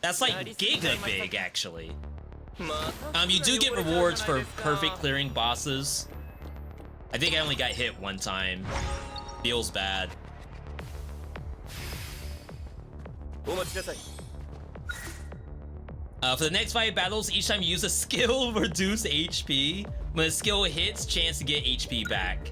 That's like giga big, actually. You do get rewards for perfect clearing bosses. I think I only got hit one time. Feels bad. For the next 5 battles, each time you use a skill, reduce HP. When a skill hits, chance to get HP back.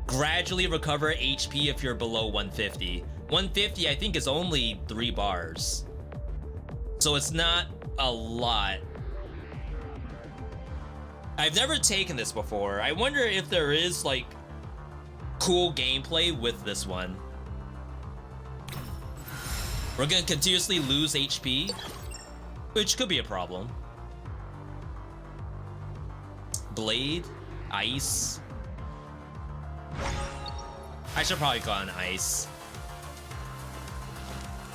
Gradually recover HP if you're below 150. 150, I think, is only 3 bars. So it's not a lot. I've never taken this before. I wonder if there is, like, cool gameplay with this one. We're gonna continuously lose HP, which could be a problem. Blade, ice. I should probably go on ice.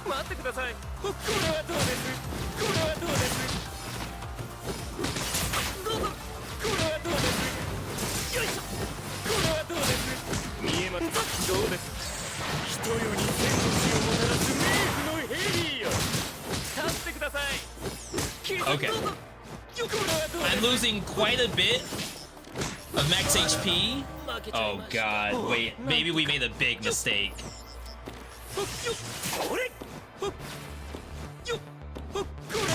待ってください。これはどうです。これはどうです。どうぞ。これはどうです。よいしょ。これはどうです。見えます。どうです。人より天の血をもたらす冥府のヘリーよ。立ってください。 Okay. I'm losing quite a bit of max HP. Oh god, wait, maybe we made a big mistake. I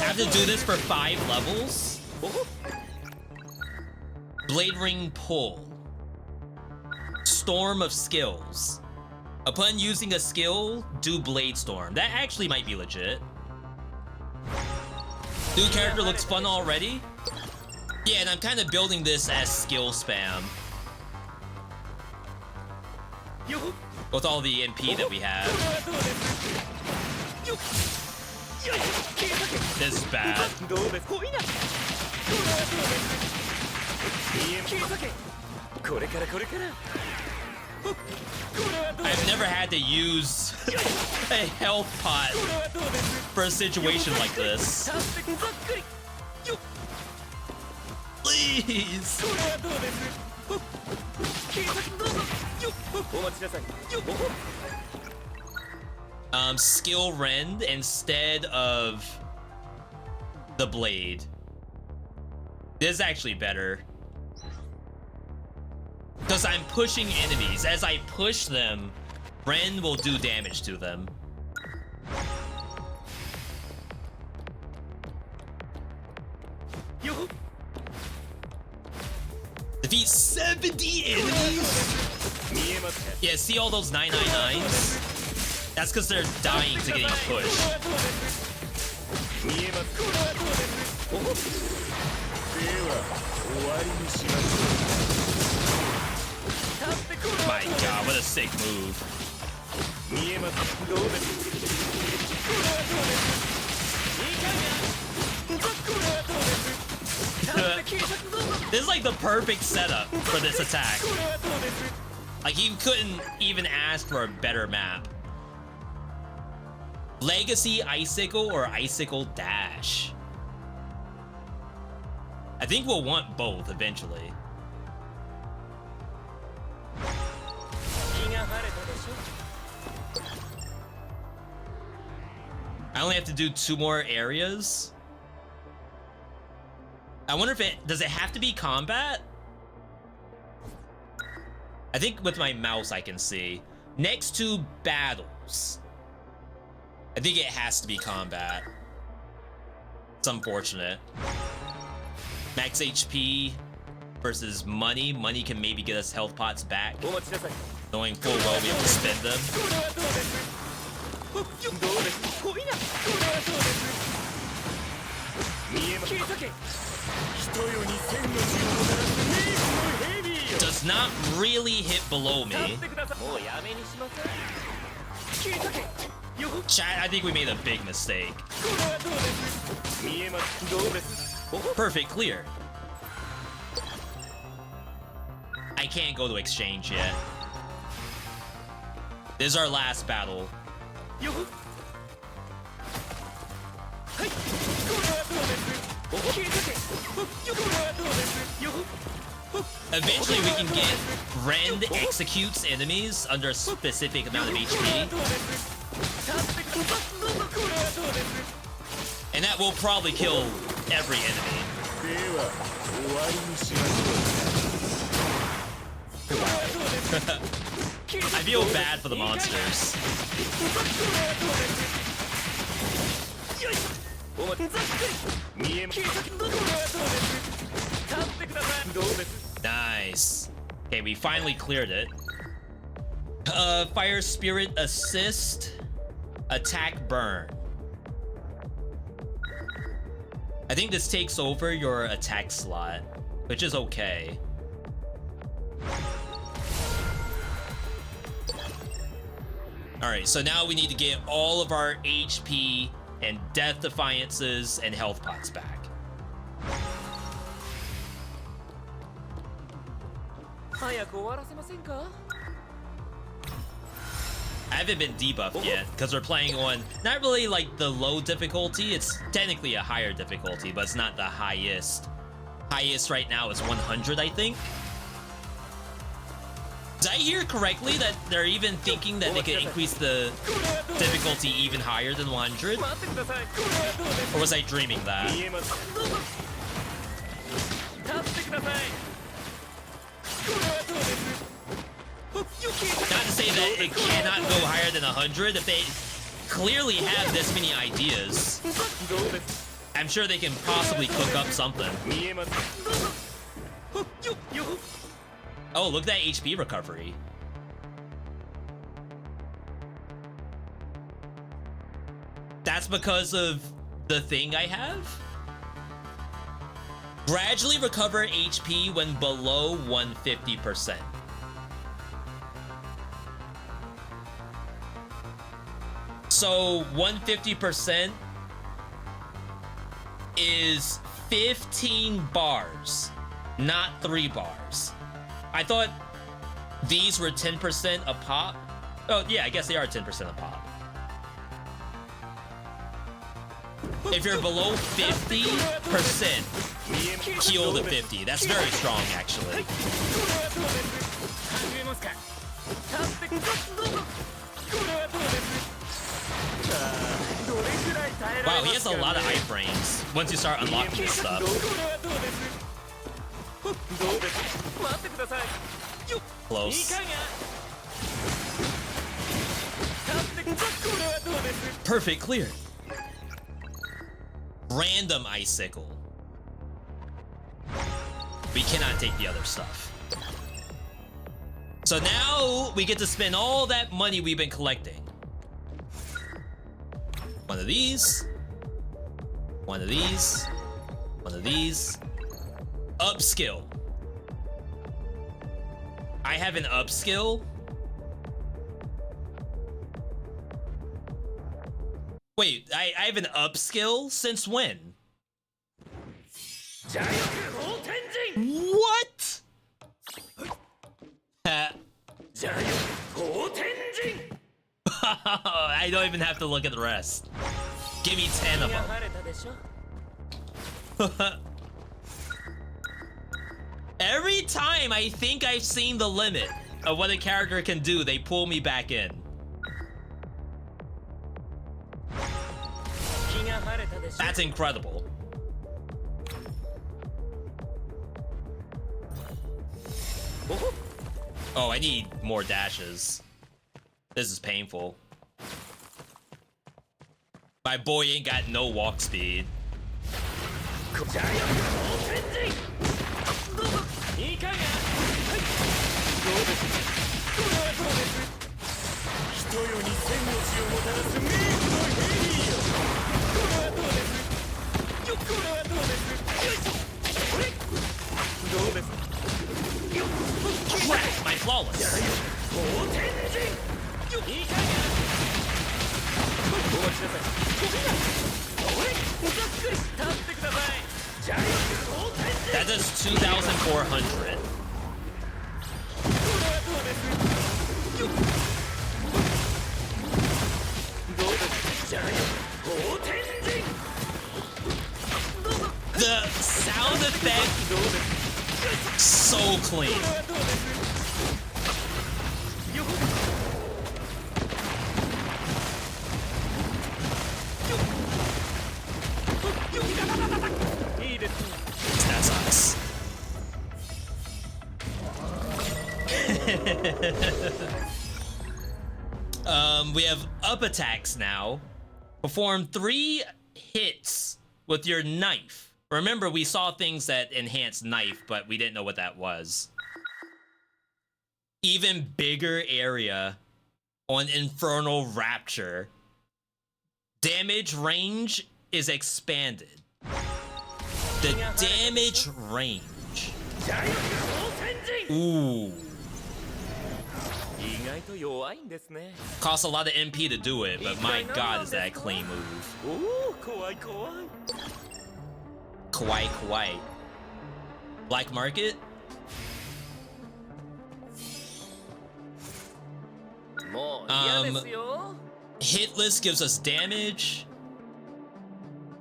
have to do this for 5 levels? Blade Ring Pull. Storm of Skills. Upon using a skill, do Blade Storm. That actually might be legit. New character looks fun already. Yeah, and I'm kind of building this as skill spam. With all the NP that we have. This is bad. I've never had to use a health pot for a situation like this. Please. Skill rend instead of the blade. This is actually better. Because I'm pushing enemies. As I push them, Ren will do damage to them. Defeat 70 enemies? Yeah, see all those 999s? That's because they're dying to getting pushed. My god, what a sick move. This is like the perfect setup for this attack. Like, you couldn't even ask for a better map. Legacy Icicle or Icicle Dash? I think we'll want both eventually. I only have to do 2 more areas. I wonder if does it have to be combat? I think with my mouse I can see. Next to battles. I think it has to be combat. It's unfortunate. Max HP versus money. Money can maybe get us health pots back. Knowing full well we have to spend them. Does not really hit below me. Chat, I think we made a big mistake. Perfect clear. I can't go to exchange yet. This is our last battle. Eventually we can get Rend executes enemies under a specific amount of HP. And that will probably kill every enemy. I feel bad for the monsters. Nice. Okay, we finally cleared it. Fire Spirit Assist. Attack Burn. I think this takes over your attack slot, which is okay. Alright, so now we need to get all of our HP and Death Defiances and health pots back. I haven't been debuffed yet because we're playing on not really like the low difficulty. It's technically a higher difficulty, but it's not the highest. Highest right now is 100, I think. Did I hear correctly that they're even thinking that they could increase the difficulty even higher than 100? Or was I dreaming that? Not to say that it cannot go higher than 100 if they clearly have this many ideas. I'm sure they can possibly cook up something. Oh, look at that HP recovery. That's because of the thing I have? Gradually recover HP when below 150%. So 150% is 15 bars, not 3 bars. I thought these were 10% a pop. Oh, yeah, I guess they are 10% a pop. If you're below 50%, heal to 50. That's very strong, actually. Wow, he has a lot of iframes once you start unlocking this stuff. Close. Perfect clear. Random icicle. We cannot take the other stuff. So now we get to spend all that money we've been collecting. One of these. One of these. One of these. Upskill. I have an upskill. Wait, I have an upskill? Since when? What? I don't even have to look at the rest. Give me 10 of them. Every time I think I've seen the limit of what a character can do, they pull me back in. That's incredible. Oh, I need more dashes. This is painful. My boy ain't got no walk speed. Crap, my flawless. That does 2,400. The sound effect, so clean. That sucks. We have up attacks now. Perform 3 hits with your knife. Remember, we saw things that enhance knife, but we didn't know what that was. Even bigger area on Infernal Rapture. Damage range is expanded. The damage range. Ooh. Costs a lot of MP to do it, but my god, is that a clean move. Kawaii kawaii. Black market? もう嫌ですよ。 Hitless gives us damage.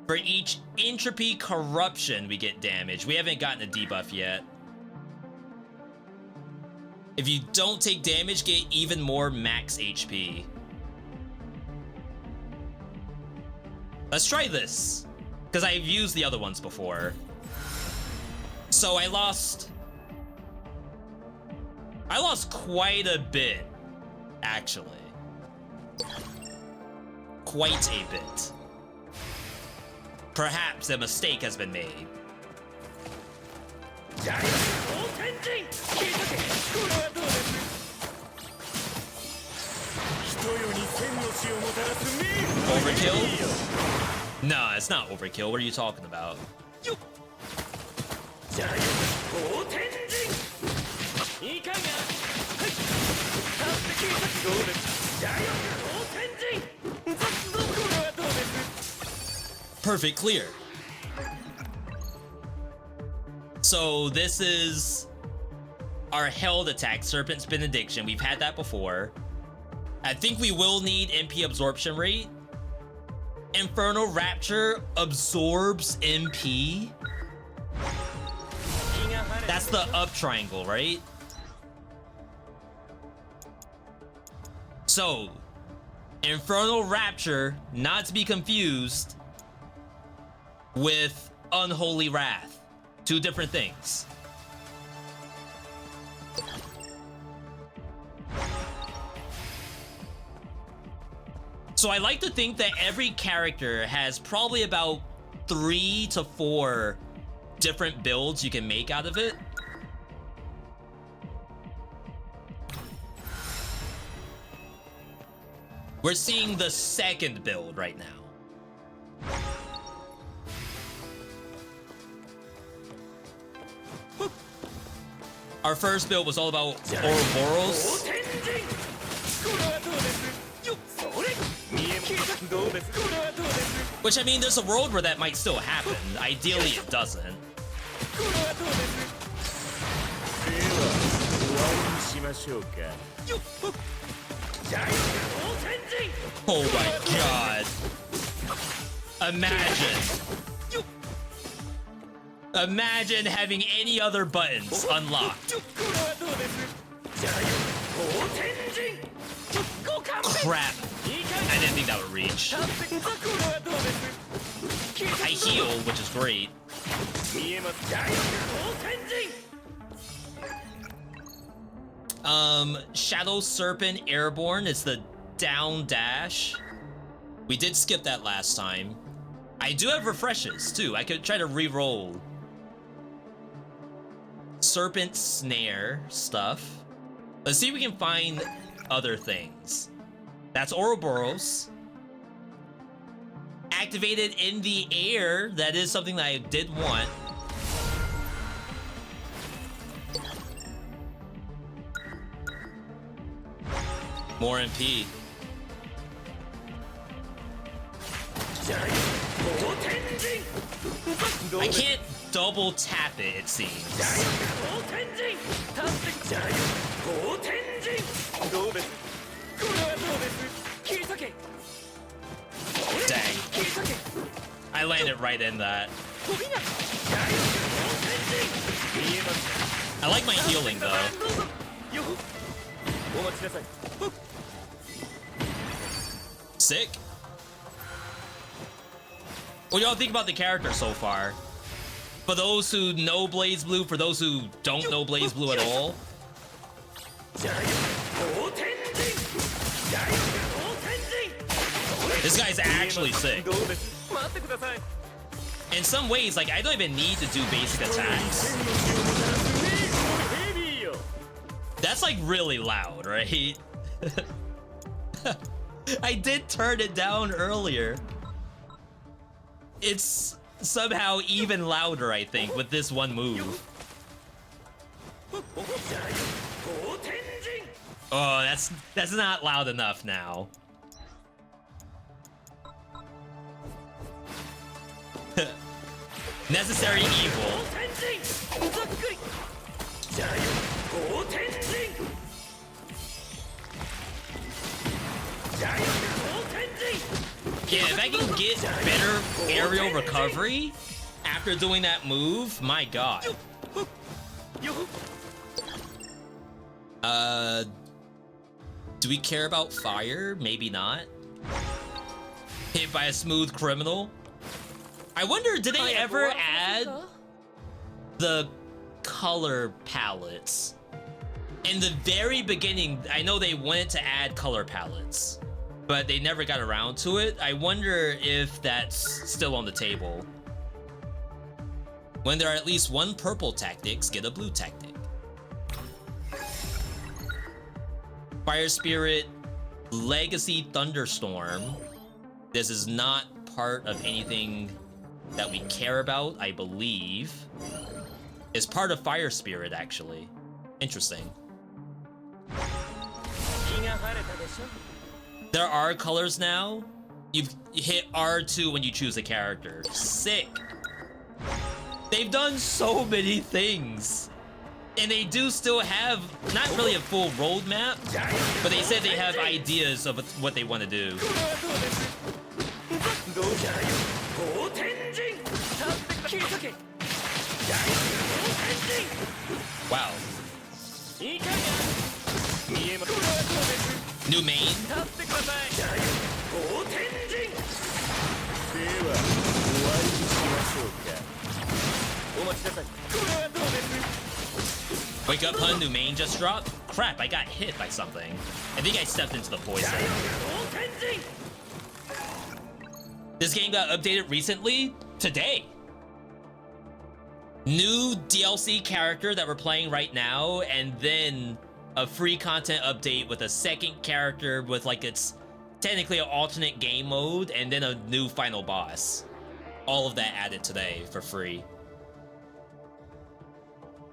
For each entropy corruption, we get damage. We haven't gotten a debuff yet. If you don't take damage, get even more max HP. Let's try this, because I've used the other ones before. So I lost quite a bit, actually. Quite a bit. Perhaps a mistake has been made. ジャイアン好天神聞いとけ。これはどうです。人より千の死をもたらす名 Overkill? No, it's not overkill. What are you talking about? ジャイアン好天神いかがはいたって聞いとけ。どうです。ジャイアン好天神これはどうです。 Perfect clear. So this is our held attack, Serpent's Benediction. We've had that before. I think we will need MP absorption rate. Infernal Rapture absorbs MP. That's the up triangle, right? So, Infernal Rapture, not to be confused with Unholy Wrath. Two different things. So I like to think that every character has probably about 3 to 4 different builds you can make out of it. We're seeing the second build right now. Our first build was all about Ouroboros. Which, I mean, there's a world where that might still happen. Ideally, it doesn't. Oh my god. Imagine having any other buttons unlocked. Crap. I didn't think that would reach. I heal, which is great. Shadow Serpent Airborne is the down dash. We did skip that last time. I do have refreshes too. I could try to re-roll. Serpent Snare stuff. Let's see if we can find other things. That's Ouroboros. Activated in the air. That is something that I did want. More MP. I can't double tap it seems. Dang. I landed right in that. I like my healing though. Sick. What do y'all think about the character so far? For those who know BlazBlue, for those who don't know BlazBlue at all. This guy's actually sick. In some ways, like, I don't even need to do basic attacks. That's like really loud, right? I did turn it down earlier. It's somehow even louder, I think, with this one move. Oh, that's not loud enough now. Necessary evil. Yeah, if I can get better aerial recovery after doing that move, my god. Do we care about fire? Maybe not. Hit by a smooth criminal. I wonder, did they ever add the color palettes? In the very beginning, I know they wanted to add color palettes, but they never got around to it. I wonder if that's still on the table. When there are at least one purple tactics, get a blue tactic. Fire Spirit Legacy Thunderstorm. This is not part of anything that we care about, I believe. It's part of Fire Spirit, actually. Interesting. There are colors now. You hit R2 when you choose a character. Sick. They've done so many things. And they do still have, not really a full roadmap, but they said they have ideas of what they want to do. Wow. New main? Wake up, hun, new main just dropped? Crap, I got hit by something. I think I stepped into the poison. This game got updated recently? Today. New DLC character that we're playing right now, and then a free content update with a second character with like it's technically an alternate game mode, and then a new final boss. All of that added today for free.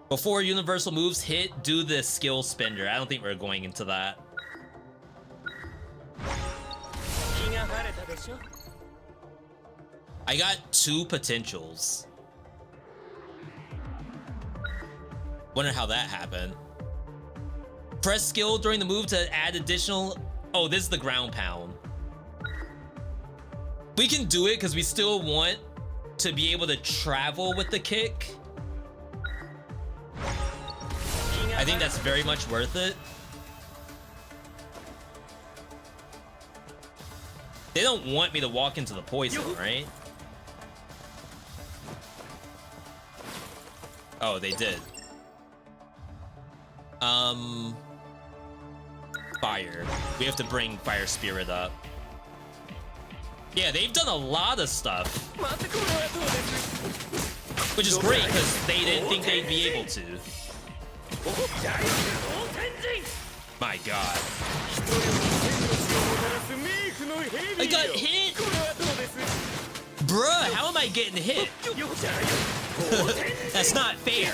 Before universal moves hit, do the skill spender. I don't think we're going into that. I got 2 potentials. Wonder how that happened. Press skill during the move to add additional... Oh, this is the ground pound. We can do it because we still want to be able to travel with the kick. I think that's very much worth it. They don't want me to walk into the poison, right? Oh, they did. Fire. We have to bring Fire Spirit up. Yeah, they've done a lot of stuff. Which is great, because they didn't think they'd be able to. My god. I got hit! Bruh, how am I getting hit? That's not fair.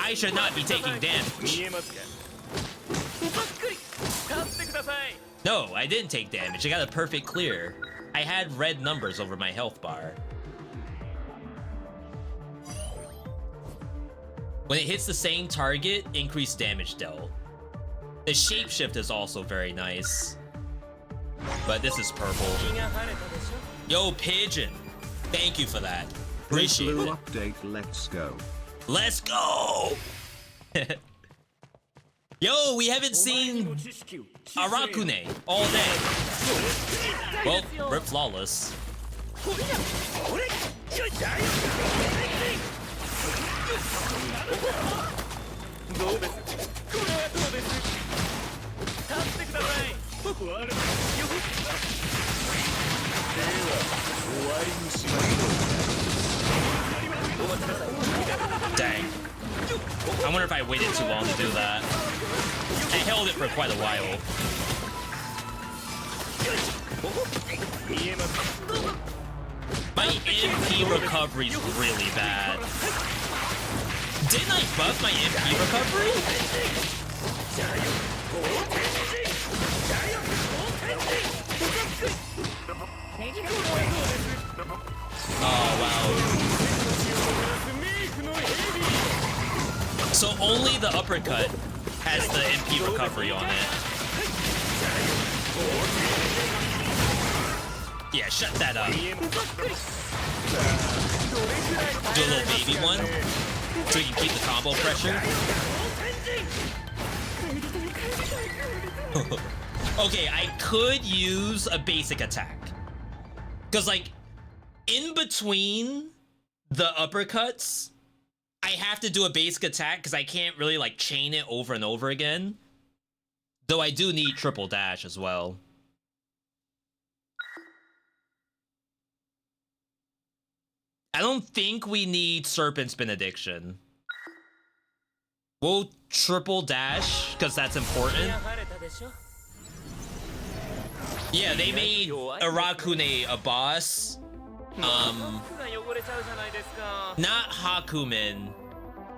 I should not be taking damage. No, I didn't take damage. I got a perfect clear. I had red numbers over my health bar. When it hits the same target, increased damage dealt. The shapeshift is also very nice. But this is purple. Yo, Pigeon. Thank you for that. Appreciate it. Update, let's go. Let's go! Yo, we haven't seen Arakune all day. Well, rip flawless. Dang. I wonder if I waited too long to do that. I held it for quite a while. My MP recovery's really bad. Didn't I buff my MP recovery? Oh, wow. So only the uppercut has the MP recovery on it. Yeah, shut that up. Do a little baby one so you can keep the combo pressure. Okay, I could use a basic attack. Because, like, in between the uppercuts, I have to do a basic attack because I can't really, like, chain it over and over again. Though I do need triple dash as well. I don't think we need Serpent's Benediction. We'll triple dash, because that's important. Yeah, they made Arakune a boss. Not Hakumen.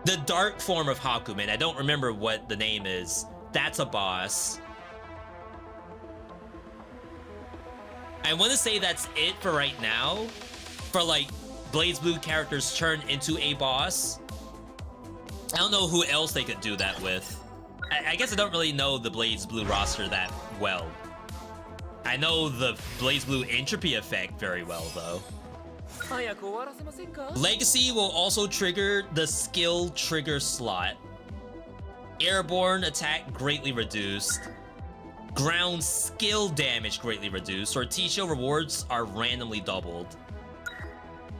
The dark form of Hakumen. I don't remember what the name is. That's a boss. I want to say that's it for right now. For, like, BlazBlue characters turn into a boss. I don't know who else they could do that with. I guess I don't really know the BlazBlue roster that well. I know the BlazBlue Entropy effect very well, though. Legacy will also trigger the skill trigger slot. Airborne attack greatly reduced. Ground skill damage greatly reduced. Sortitio rewards are randomly doubled.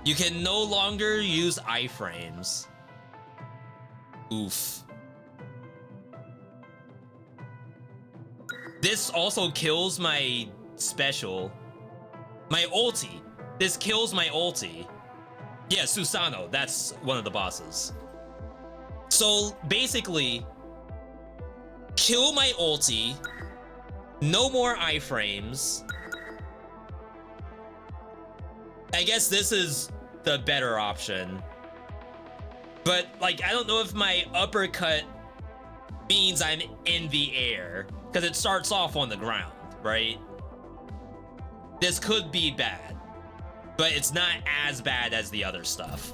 You can no longer use iframes. Oof. This also kills my special. My ulti. This kills my ulti. Yeah, Susano. That's one of the bosses. So basically, kill my ulti. No more iframes. I guess this is the better option. But, like, I don't know if my uppercut means I'm in the air. Because it starts off on the ground, right? This could be bad. But it's not as bad as the other stuff.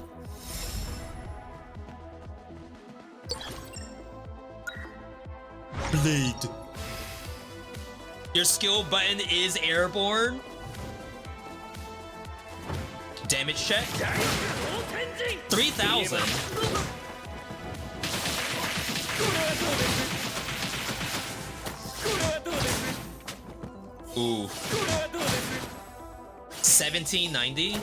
Blade. Your skill button is airborne. Damage check. 3,000. Ooh. 1790.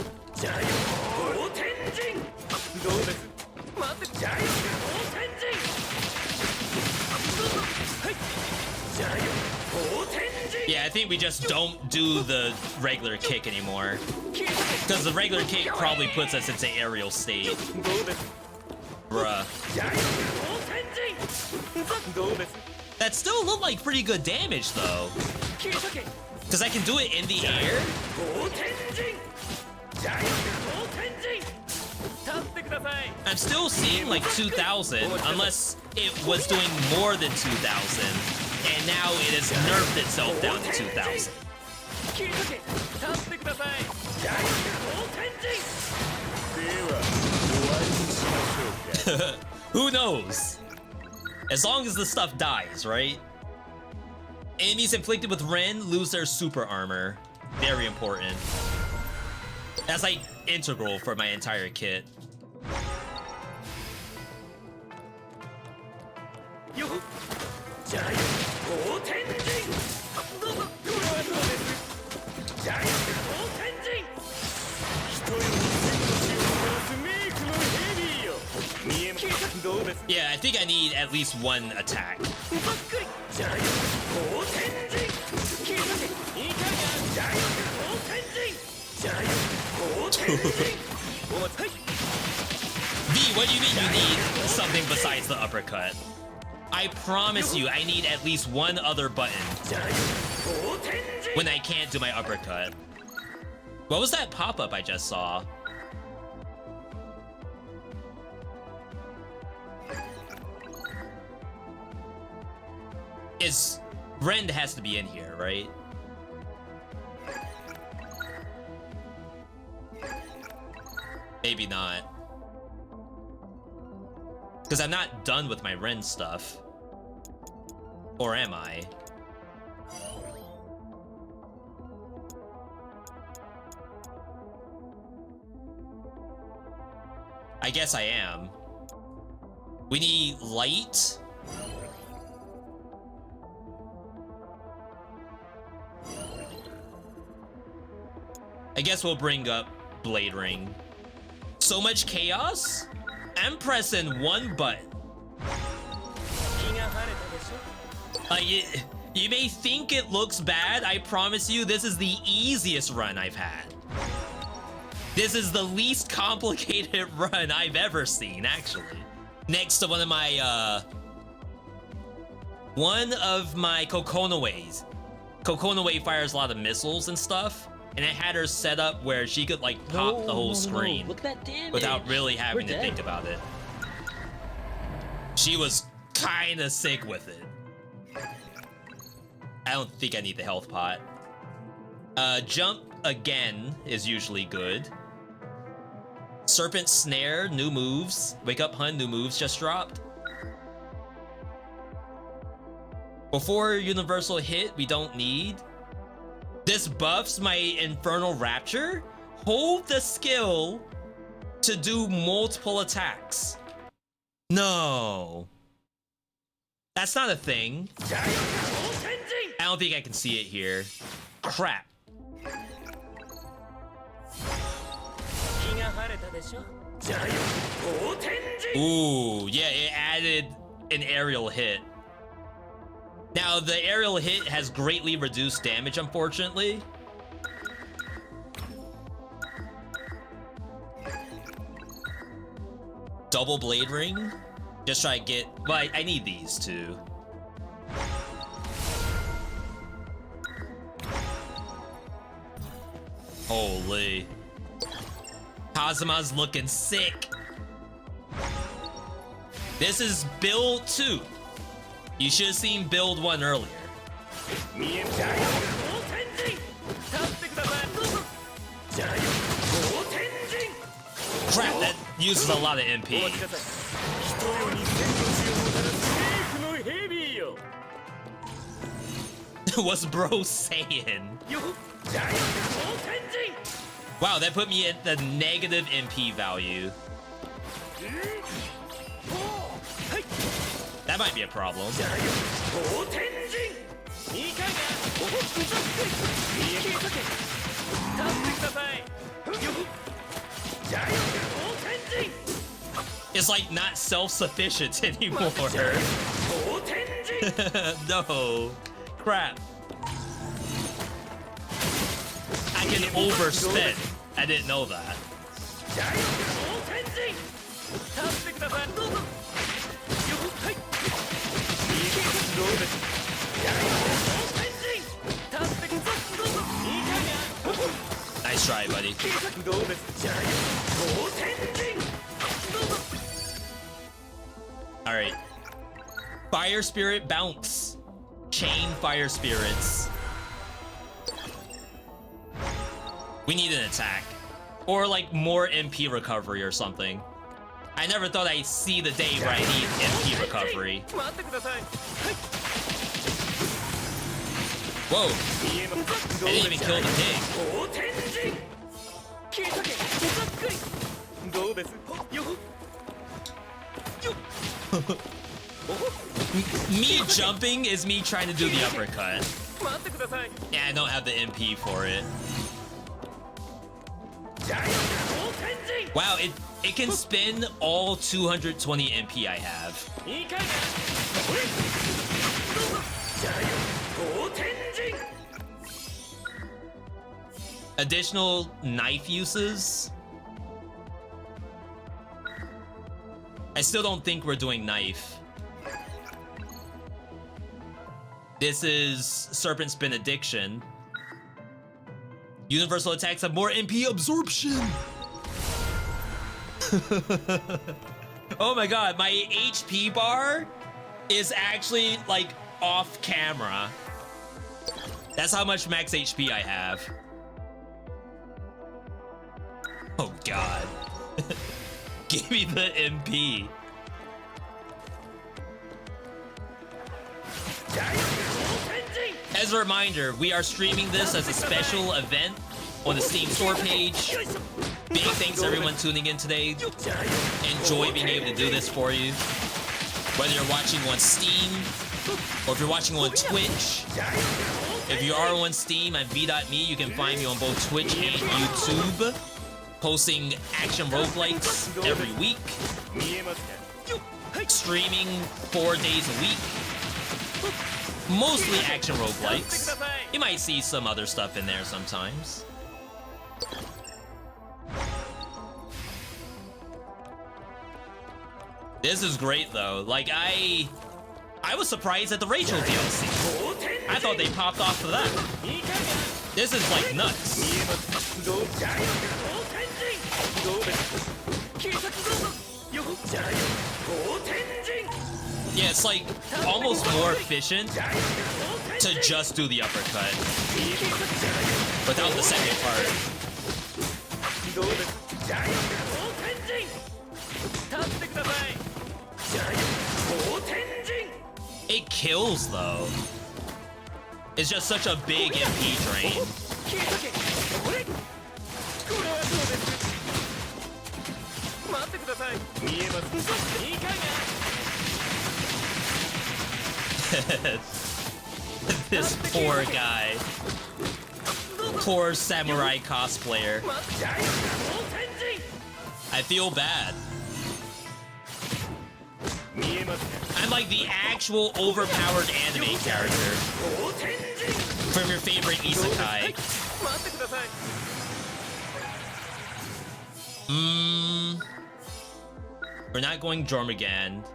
Yeah, I think we just don't do the regular kick anymore. Because the regular kick probably puts us into aerial state. Bruh. That still looked like pretty good damage, though. Because I can do it in the air. I'm still seeing like 2,000, unless it was doing more than 2,000. And now it has nerfed itself down to 2,000. Who knows? As long as the stuff dies, right? Enemies inflicted with Ren lose their super armor. Very important. That's like integral for my entire kit. Yeah, I think I need at least one attack. V, what do you mean you need something besides the uppercut? I promise you, I need at least one other button when I can't do my uppercut. What was that pop-up I just saw? Rend has to be in here, right? Maybe not. Because I'm not done with my Ren stuff. Or am I? I guess I am. We need light. I guess we'll bring up Blade Ring. So much chaos? I'm pressing one button. You may think it looks bad. I promise you, this is the easiest run I've had. This is the least complicated run I've ever seen, actually. Next to one of my Kokonoways. Kokonoway fires a lot of missiles and stuff, and it had her set up where she could like pop the whole screen Look at that damage. without really having We're to think about it. She was kind of sick with it. I don't think I need the health pot. Jump again is usually good. Serpent Snare, new moves. Wake Up Hun, new moves just dropped. Before Universal Hit, we don't need. This buffs my Infernal Rapture. Hold the skill to do multiple attacks. No. That's not a thing. I don't think I can see it here. Crap. Ooh, yeah, it added an aerial hit. Now, the aerial hit has greatly reduced damage, unfortunately. Double Blade Ring. Just try to get... Well, I need these too. Holy. Kazuma's looking sick. This is build 2. You should have seen build 1 earlier. Crap, that uses a lot of MP. What's bro saying? Wow, that put me at the negative MP value. That might be a problem. It's like not self-sufficient anymore. No. Crap. I can overspend. I didn't know that. Nice try, buddy. Alright. Fire Spirit bounce. Chain Fire Spirits. We need an attack. Or like more MP recovery or something. I never thought I'd see the day where I need MP recovery. Whoa! I didn't even kill the pig. Me jumping is me trying to do the uppercut. Yeah, I don't have the MP for it. Wow, it can spin all 220 MP I have. Additional knife uses. I still don't think we're doing knife. This is Serpent's Benediction. Universal attacks have more MP absorption. Oh my god, my HP bar is actually like off camera. That's how much max HP I have. Oh god. Give me the MP. As a reminder, we are streaming this as a special event on the Steam store page. Big thanks to everyone tuning in today. Enjoy being able to do this for you. Whether you're watching on Steam or if you're watching on Twitch. If you are on Steam at V.me, you can find me on both Twitch and YouTube, posting action roguelikes every week, streaming 4 days a week, mostly action roguelikes. You might see some other stuff in there sometimes. This is great though. Like I was surprised at the Rachel DLC. I thought they popped off for that. This is like nuts. Yeah, it's like almost more efficient to just do the uppercut without the second part. It kills though. It's just such a big MP drain. This poor guy. Poor samurai cosplayer. I feel bad. I'm like the actual overpowered anime character from your favorite isekai. We're not going Jormungand.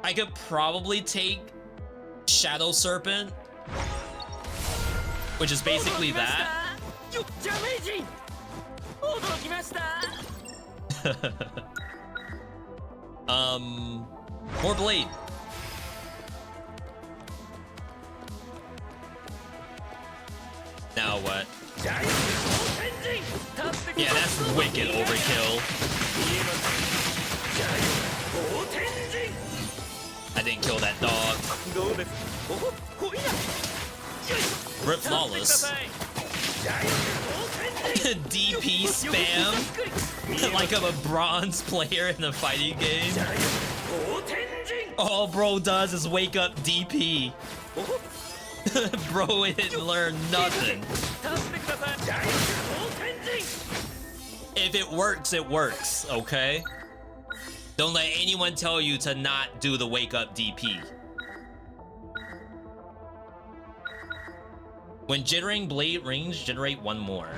I could probably take Shadow Serpent, which is basically that. More blade. Now what? Yeah, that's wicked overkill. I didn't kill that dog. Rip flawless. DP spam. Like I'm a bronze player in a fighting game. All bro does is wake up DP. Bro didn't learn nothing. If it works, it works, okay? Don't let anyone tell you to not do the wake up DP. When jittering blade rings, generate one more.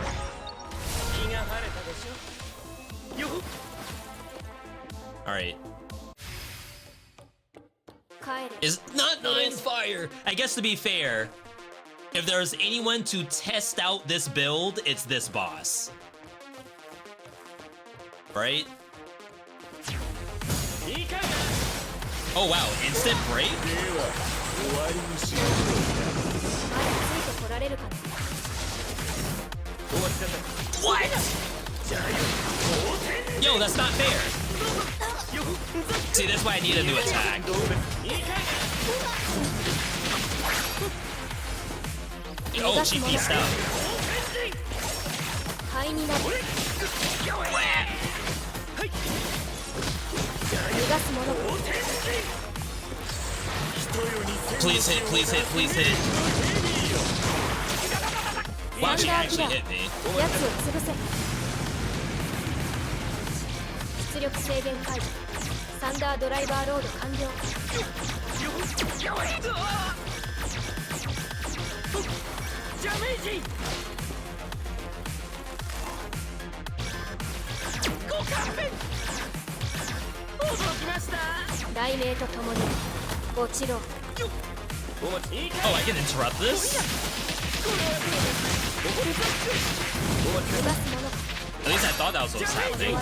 Alright. Is not Nine's fire. I guess to be fair, if there's anyone to test out this build, it's this boss. Right? Oh wow, instant break? What? Yo, that's not fair. See, that's why I need a new attack. Oh, she pieced out. Please hit, please hit, please hit. Wow, she actually hit me. Oh, I can interrupt this? At least I thought that was what was happening.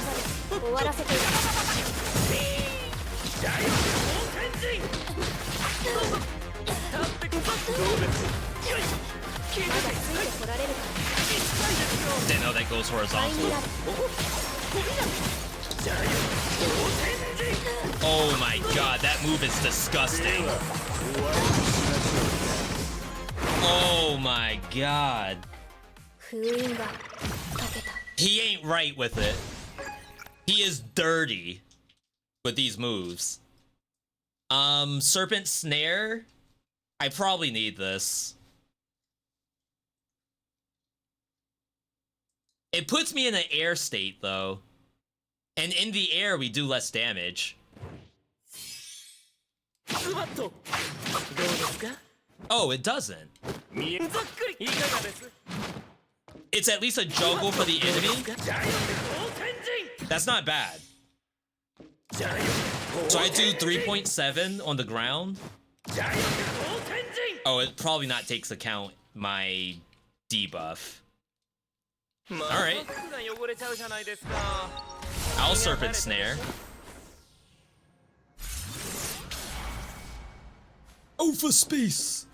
Didn't know that goes horizontal. Oh my god, that move is disgusting. Oh my god. 封印がかけた He ain't right with it. He is dirty with these moves. Serpent Snare? I probably need this. It puts me in an air state, though. And in the air, we do less damage. Oh, it doesn't. It's at least a juggle for the enemy. That's not bad. So I do 3.7 on the ground. Oh, it probably not takes account my debuff. Alright. I'll Serpent Snare. Oh, for space!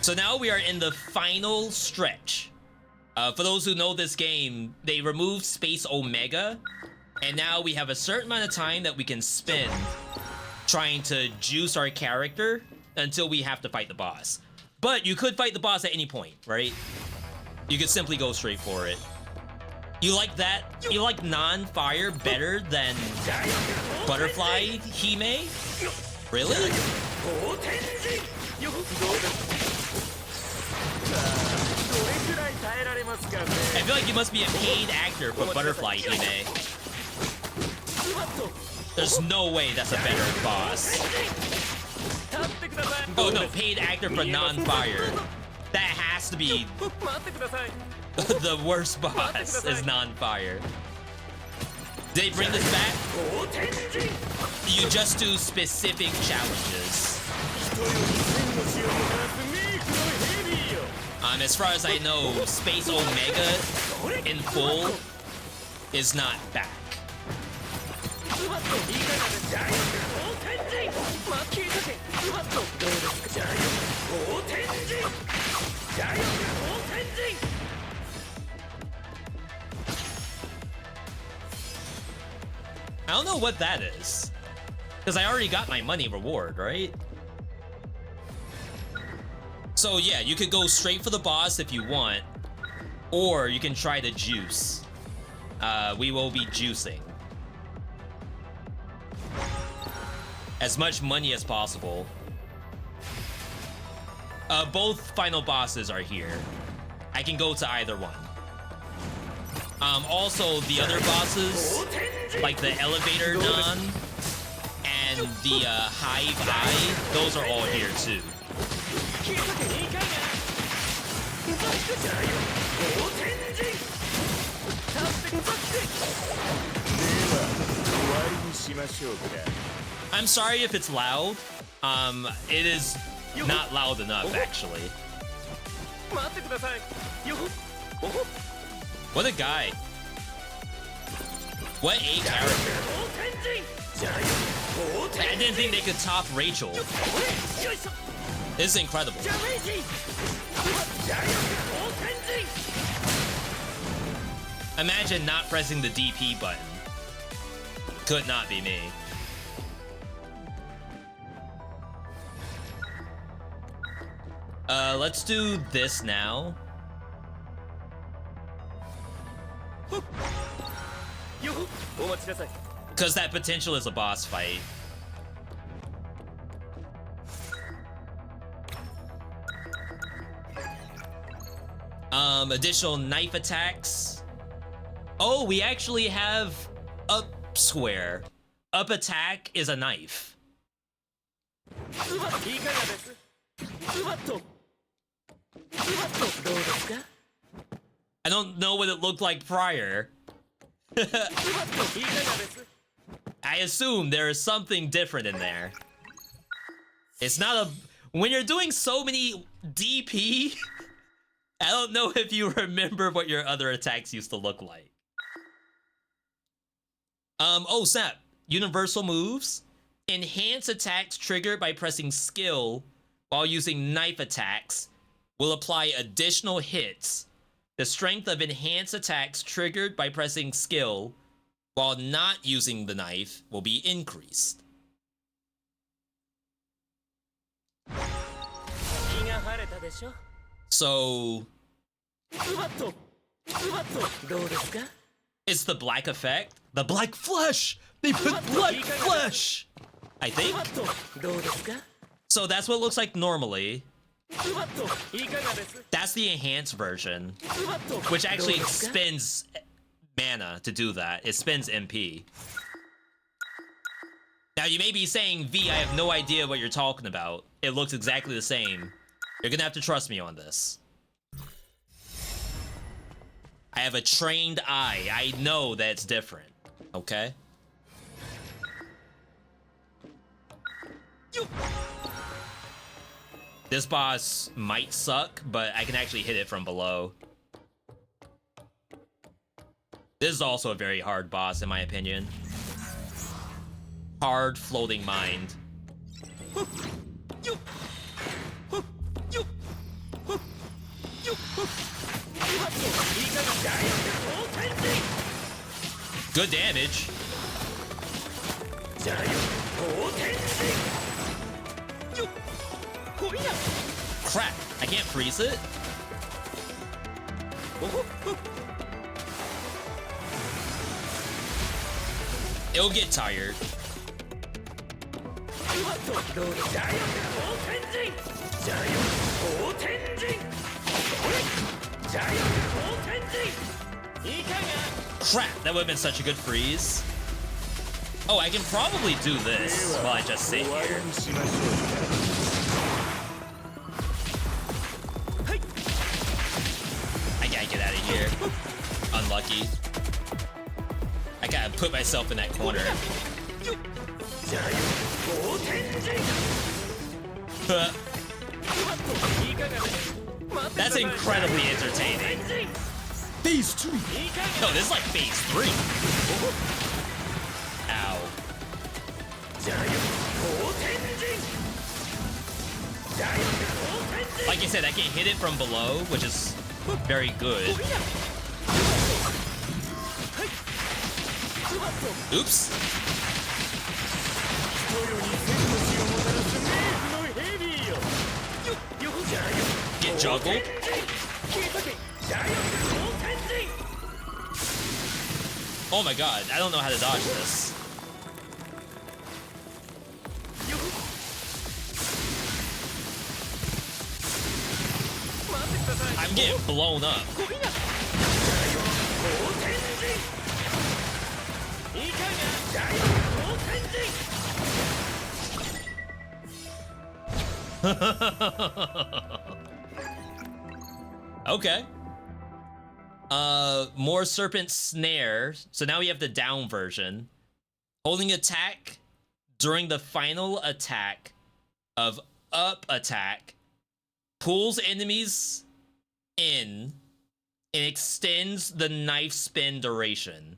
So now we are in the final stretch. For those who know this game, they removed Space Omega, and now we have a certain amount of time that we can spend trying to juice our character until we have to fight the boss. But you could fight the boss at any point, right? You could simply go straight for it. You like that? You like non-fire better than Butterfly Hime? Really? I feel like you must be a paid actor for Butterfly Hime. There's no way that's a better boss. Oh no, paid actor for non-fire. That has to be the worst boss is non-fire. Did they bring this back? You just do specific challenges. As far as I know, Space Omega in full is not back. I don't know what that is, because I already got my money reward, right? So yeah, you could go straight for the boss if you want, or you can try to juice. We will be juicing as much money as possible. Both final bosses are here. I can go to either one. Also, the other bosses, like the Elevator Nun and the Hive Eye, those are all here too. I'm sorry if it's loud. It is not loud enough, actually. What a guy. What a character. I didn't think they could top Rachel. This is incredible. Imagine not pressing the DP button. Could not be me. Let's do this now. Because that potential is a boss fight. Additional knife attacks. Oh, we actually have up square. Up attack is a knife. I don't know what it looked like prior. I assume there is something different in there. It's not a... When you're doing so many DP, I don't know if you remember what your other attacks used to look like. Oh snap. Universal moves. Enhance attacks triggered by pressing skill while using knife attacks will apply additional hits. The strength of enhanced attacks triggered by pressing skill while not using the knife will be increased. 気が晴れたでしょ So ズバッとどうですか it's the black effect? The black flesh! They put black flesh! I think? どうですか So that's what it looks like normally. ズバッといかがです That's the enhanced version, ズバッと which actually どうですか spends mana to do that. It spends MP. Now you may be saying, V, I have no idea what you're talking about. It looks exactly the same. You're gonna have to trust me on this. I have a trained eye. I know that it's different. Okay? This boss might suck, but I can actually hit it from below. This is also a very hard boss, in my opinion. Hard floating mind. Good damage. Crap, I can't freeze it. It'll get tired. Crap, that would have been such a good freeze. Oh, I can probably do this while I just sit here. I gotta get out of here. Unlucky. I gotta put myself in that corner. That's incredibly entertaining. Phase 2. No, this is like phase 3. Ow. Like I said, I can hit it from below, which is very good. Oops. Get juggled. Oh my god, I don't know how to dodge this. I'm getting blown up. Okay. More serpent snare. So now we have the down version. Holding attack during the final attack of up attack pulls enemies in and extends the knife spin duration.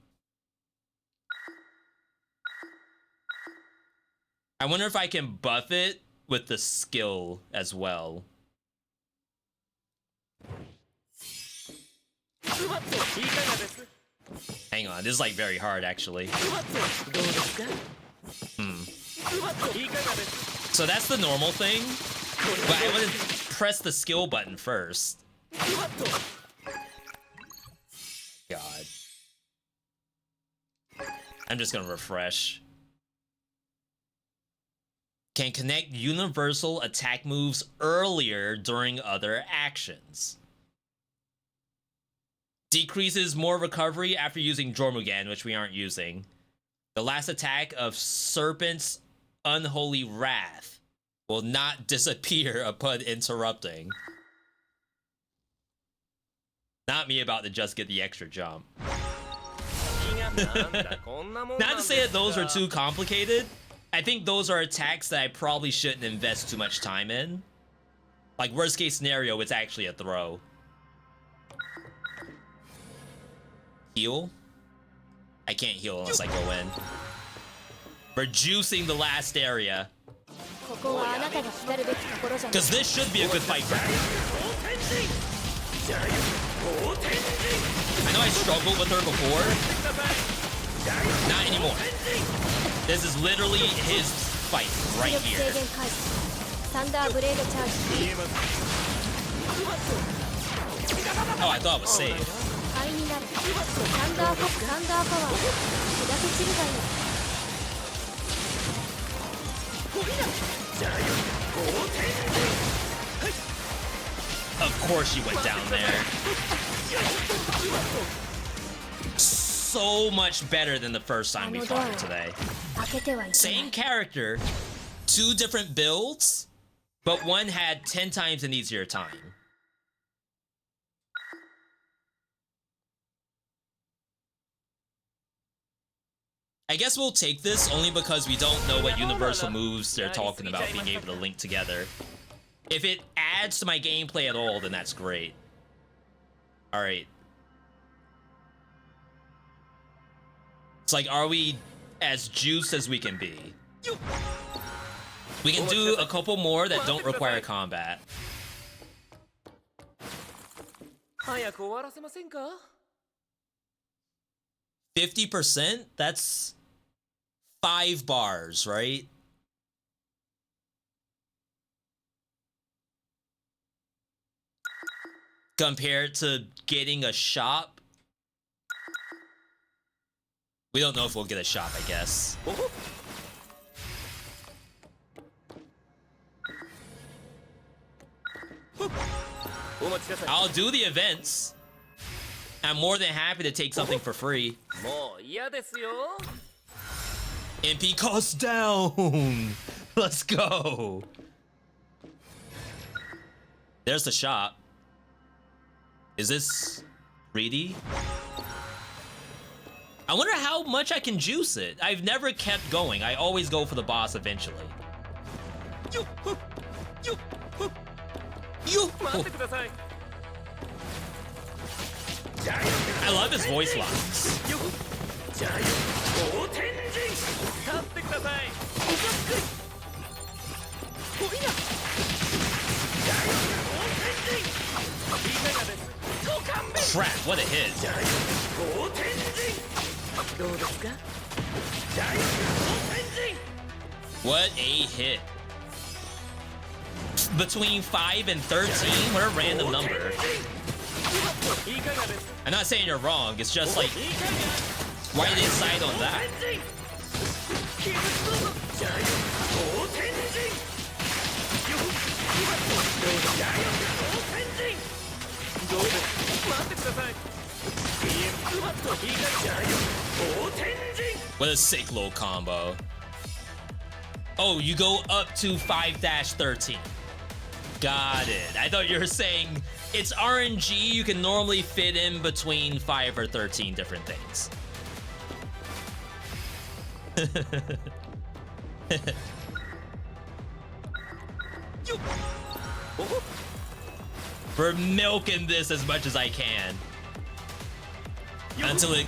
I wonder if I can buff it with the skill as well. Hang on, this is like very hard actually. So that's the normal thing, but I want to press the skill button first. God. I'm just gonna refresh. Can connect universal attack moves earlier during other actions. Decreases more recovery after using Jormungand, which we aren't using. The last attack of Serpent's Unholy Wrath will not disappear upon interrupting. Not me about to just get the extra jump. Not to say that those are too complicated. I think those are attacks that I probably shouldn't invest too much time in. Like, worst case scenario, it's actually a throw. Heal? I can't heal unless I go in. Reducing the last area. Because this should be a good fight for me. I know I struggled with her before, Not anymore. This is literally his fight right 制 here. 限開始サンダーブレードチャージ Oh, I thought it was saved. 灰になるサンダーパワー砕け散るがいい Of course you went down there. So much better than the first time we fought him today. 開けてはいけない Same character, 2 different builds, but one had 10 times an easier time. I guess we'll take this only because we don't know what universal moves they're talking about being able to link together. If it adds to my gameplay at all, then that's great. Alright. It's like, are we as juiced as we can be? We can do a couple more that don't require combat. 早く終わらせませんか 50%? That's 5 bars, right? Compared to getting a shop. We don't know if we'll get a shop, I guess. I'll do the events. I'm more than happy to take something for free. もう嫌ですよ MP costs down. Let's go. There's the shop. Is this greedy? I wonder how much I can juice it. I've never kept going. I always go for the boss eventually. You. 待ってください I love his voice lines. ジャイアン大天神立ってくださいざっくりほいなジャイアン大天神いかがですご勘弁 Crap, what a hit. ジャイアン大天神どうですかジャイアン大天神 What a hit. Between 5 and 13? What a random number. I'm not saying you're wrong, it's just like, why did they decide on that? What a sick little combo. Oh, you go up to 5-13. Got it. I thought you were saying it's RNG, you can normally fit in between 5 or 13 different things. We're milking this as much as I can. Until it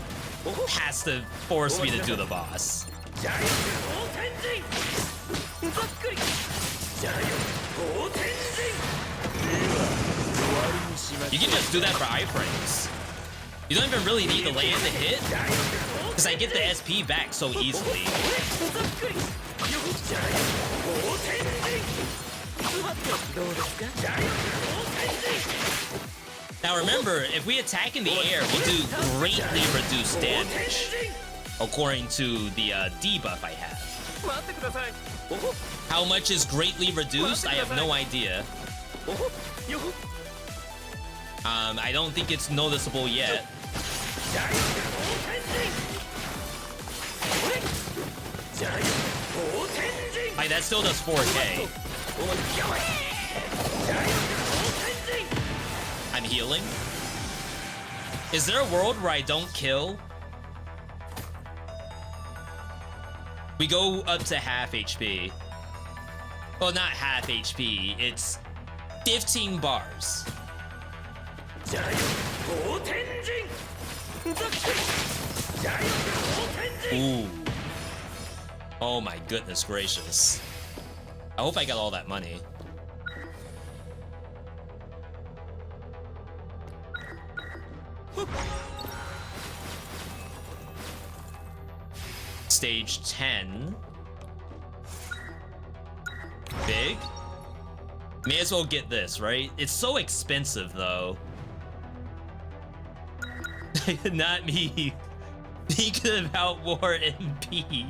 has to force me to do the boss. You can just do that for iframes. You don't even really need to land the hit, because I get the SP back so easily. Now remember, if we attack in the air, we'll do greatly reduced damage, according to the debuff I have. How much is greatly reduced? I have no idea. I don't think it's noticeable yet. Like, that still does 4K. I'm healing. Is there a world where I don't kill? We go up to half HP. Well, not half HP, it's 15 bars. Ooh. Oh my goodness gracious. I hope I got all that money. stage 10. Big? May as well get this, right? It's so expensive, though. Not me. Thinking about more MP.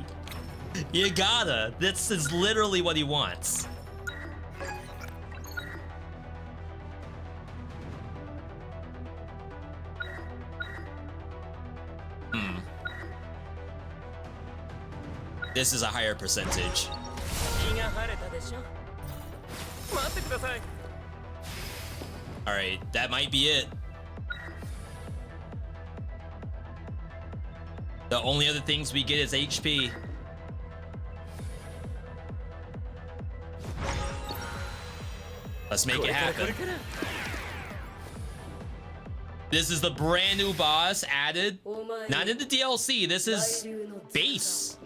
You gotta. This is literally what he wants. This is a higher percentage. Alright, that might be it. The only other things we get is HP. Let's make it happen. This is the brand new boss added. Not in the DLC, this is base.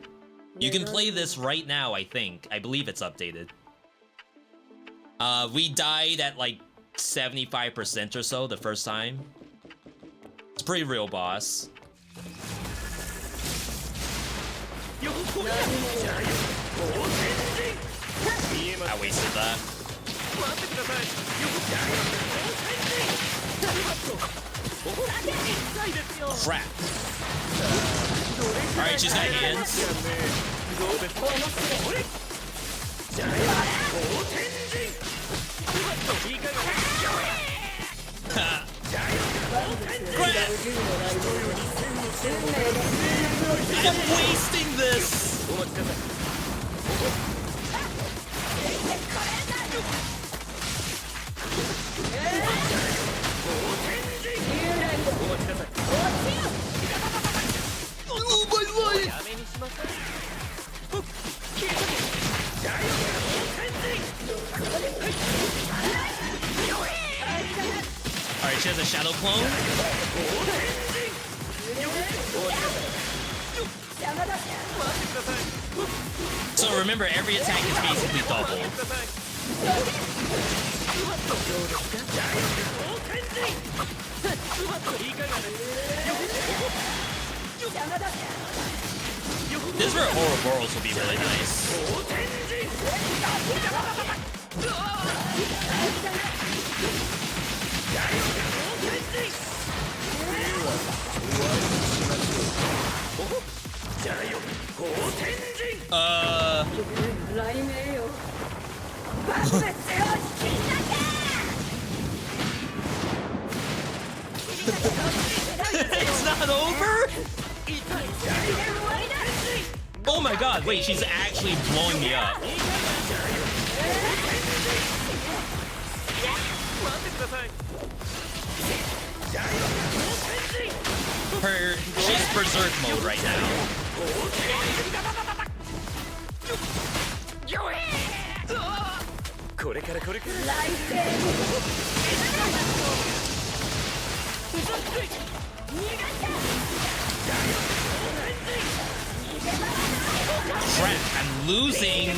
You can play this right now, I think. I believe it's updated. We died at like 75% or so the first time. It's a pretty real boss. I wasted that. Crap. Alright, she's got hands. I'm wasting this. Oh my life! Alright, she has a shadow clone. So remember, every attack is basically double. This is where Ouroboros will be really nice. It's not over? Oh my god, wait, she's actually blowing me up. She's berserk mode right now. Crap, I'm losing.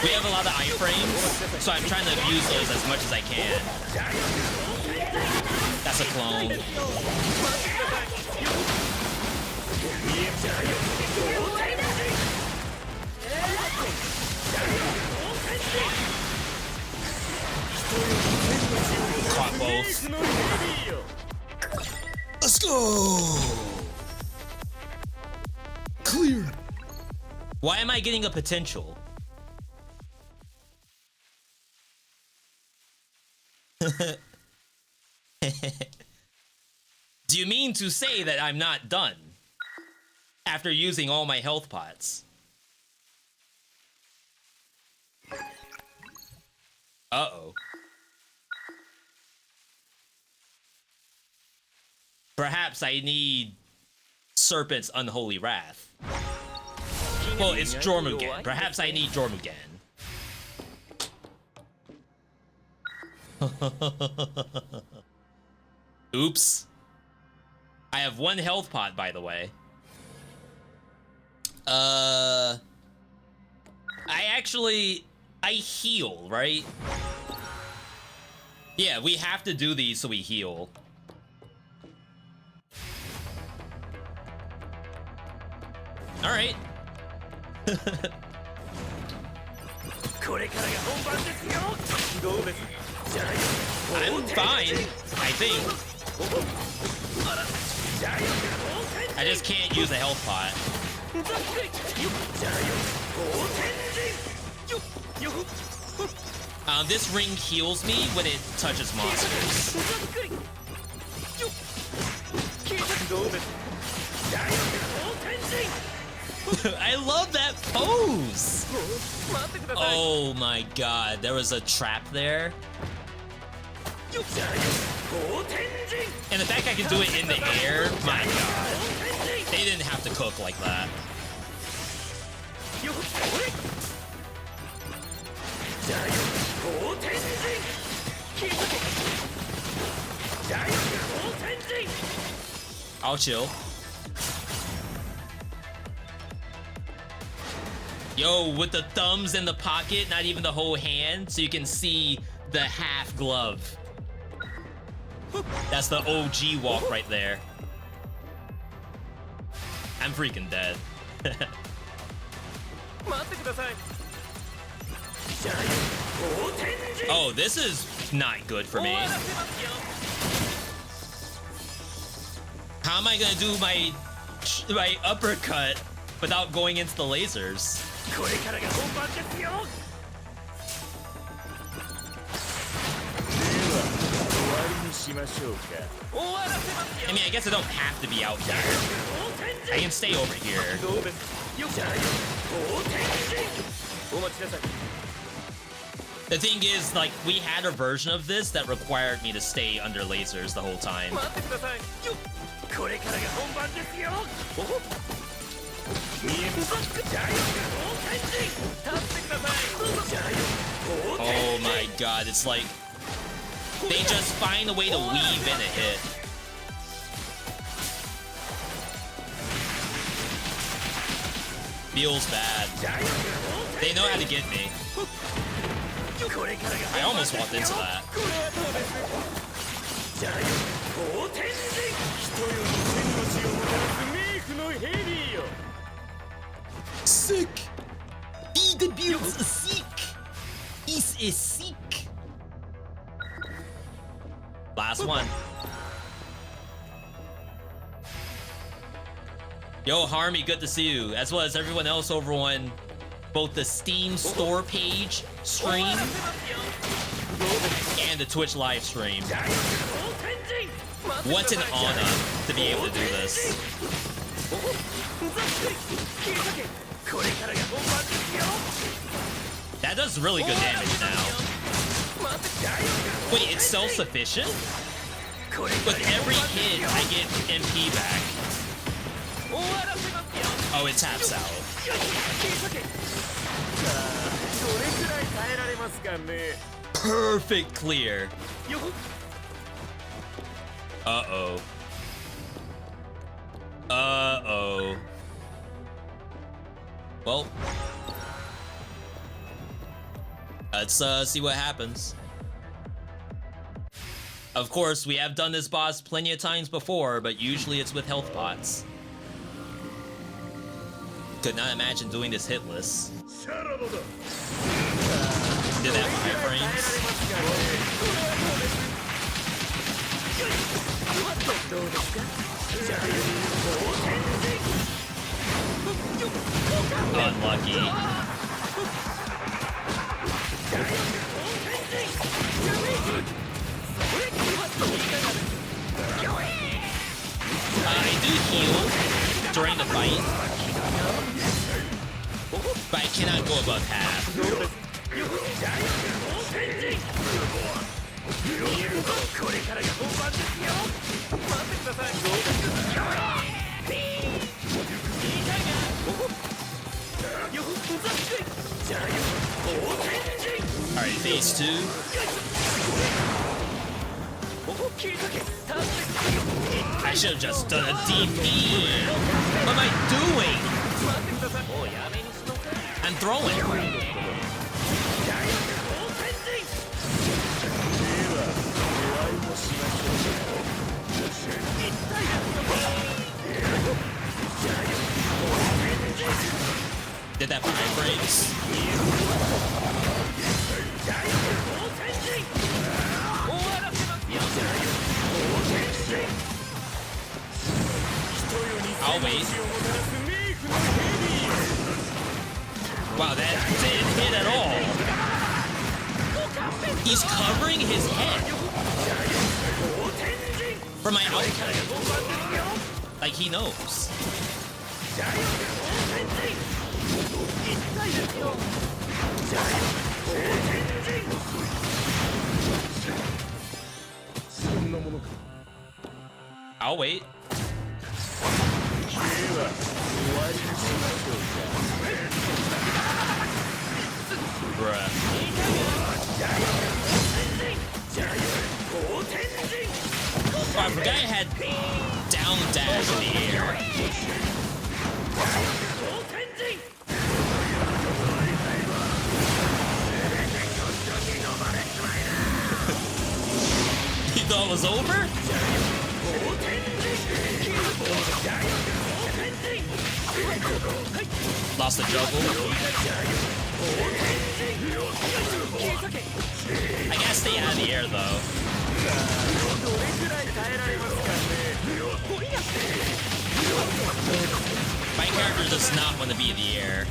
We have a lot of iframes, so I'm trying to abuse those as much as I can. That's a clone. Caught both. Let's go! Clear. Why am I getting a potential? Do you mean to say that I'm not done after using all my health pots? Uh-oh. Perhaps I need Serpent's Unholy Wrath. Well, it's Jormungand. Perhaps I need Jormungand. Oops. I have one health pot, by the way. I heal, right? Yeah, we have to do these so we heal. All right. I'm fine, I think. I just can't use a health pot. This ring heals me when it touches monsters. I love that pose! Oh my god, there was a trap there. And the fact I can do it in the air, my god. They didn't have to cook like that. I'll chill. Yo, with the thumbs in the pocket, not even the whole hand, so you can see the half glove. That's the OG walk right there. I'm freaking dead. Oh, this is not good for me. How am I gonna do my uppercut without going into the lasers? I mean, I guess I don't have to be out here. I can stay over here. The thing is, like, we had a version of this that required me to stay under lasers the whole time. Oh my god, it's like they just find a way to weave in a hit. Feels bad. They know how to get me. I almost walked into that. Sick! VeeDotVod is sick! Is sick! Last one. Yo, Harmy, good to see you, as well as everyone else over on both the Steam store page stream and the Twitch live stream. What an honor to be able to do this. That does really good damage now. Wait, it's self-sufficient? With every hit, I get MP back. Oh, it taps out. Perfect clear. Uh-oh. Uh-oh. Well, let's see what happens. Of course, we have done this boss plenty of times before, but usually it's with health pots. Could not imagine doing this hitless. Did that 5 frames? Unlucky. I do heal during the fight, but I cannot go above half. Alright, phase 2. I should have just done a DP. What am I doing? I'm throwing. Did that 5 frames? I'll wait. Wow, that didn't hit at all. He's covering his head for my outcome. Like he knows. I'll wait. Bruh. Oh, I forgot I had down dash in the air. You thought it was over? Lost the juggle. I gotta stay out of the air though. My character does not want to be in the air.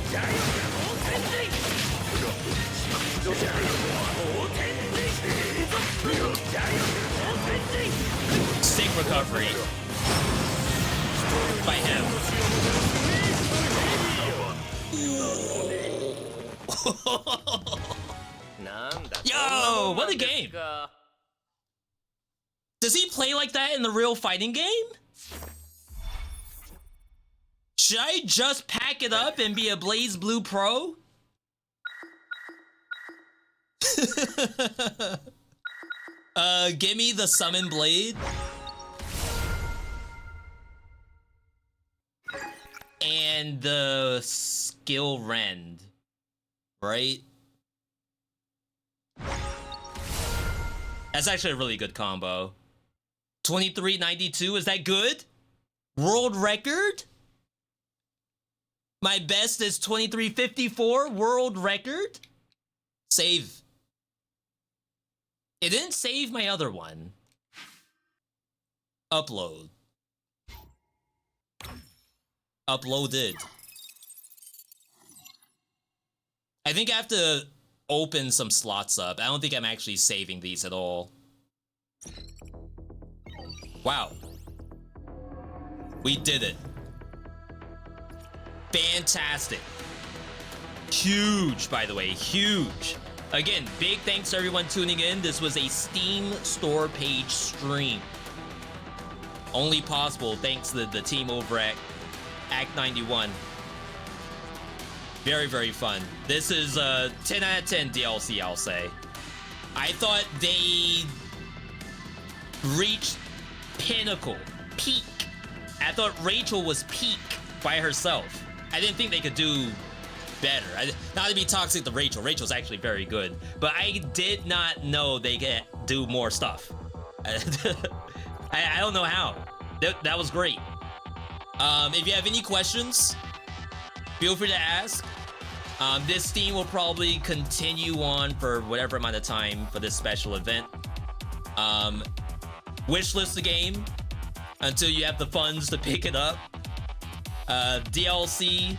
Stick recovery by him. Yo, what a game! Does he play like that in the real fighting game? Should I just pack it up and be a BlazBlue pro? Give me the summon blade. And the skill rend, right? That's actually a really good combo. 2392, is that good? World record? My best is 2354, world record? Save. It didn't save my other one. Upload. Uploaded. I think I have to open some slots up. I don't think I'm actually saving these at all. Wow. We did it. Fantastic. Huge, by the way, huge. Again, big thanks to everyone tuning in. This was a Steam store page stream. Only possible thanks to the team over at Act 91. Very, very fun. This is a 10 out of 10 DLC, I'll say. I thought they reached pinnacle, peak. I thought Rachel was peak by herself. I didn't think they could do better. Not to be toxic to Rachel. Rachel's actually very good. But I did not know they could do more stuff. I don't know how. That was great. If you have any questions, feel free to ask. This Steam will probably continue on for whatever amount of time for this special event. Wishlist the game until you have the funds to pick it up. DLC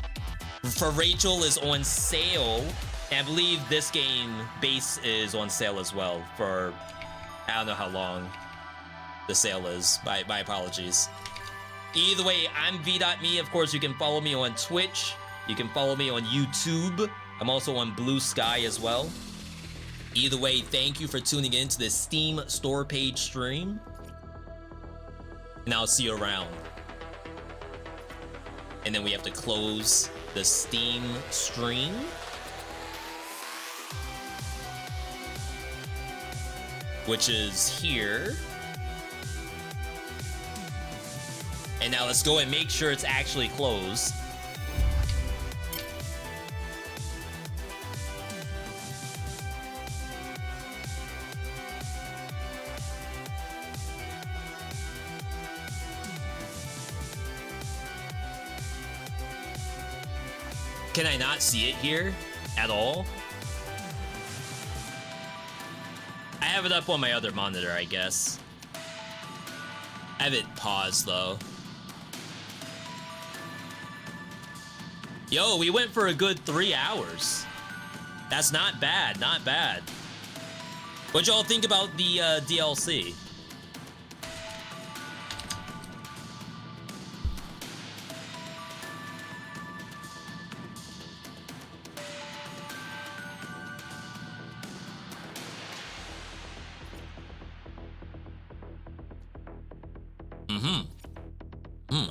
for Rachel is on sale. And I believe this game base is on sale as well for, I don't know how long the sale is. My apologies. Either way, I'm V.Me. Of course, you can follow me on Twitch. You can follow me on YouTube. I'm also on Blue Sky as well. Either way, thank you for tuning in to this Steam store page stream. And I'll see you around. And then we have to close the Steam stream. Which is here. And now let's go and make sure it's actually closed. Can I not see it here at all? I have it up on my other monitor, I guess. I have it paused, though. Yo, we went for a good 3 hours. That's not bad, not bad. What y'all think about the DLC?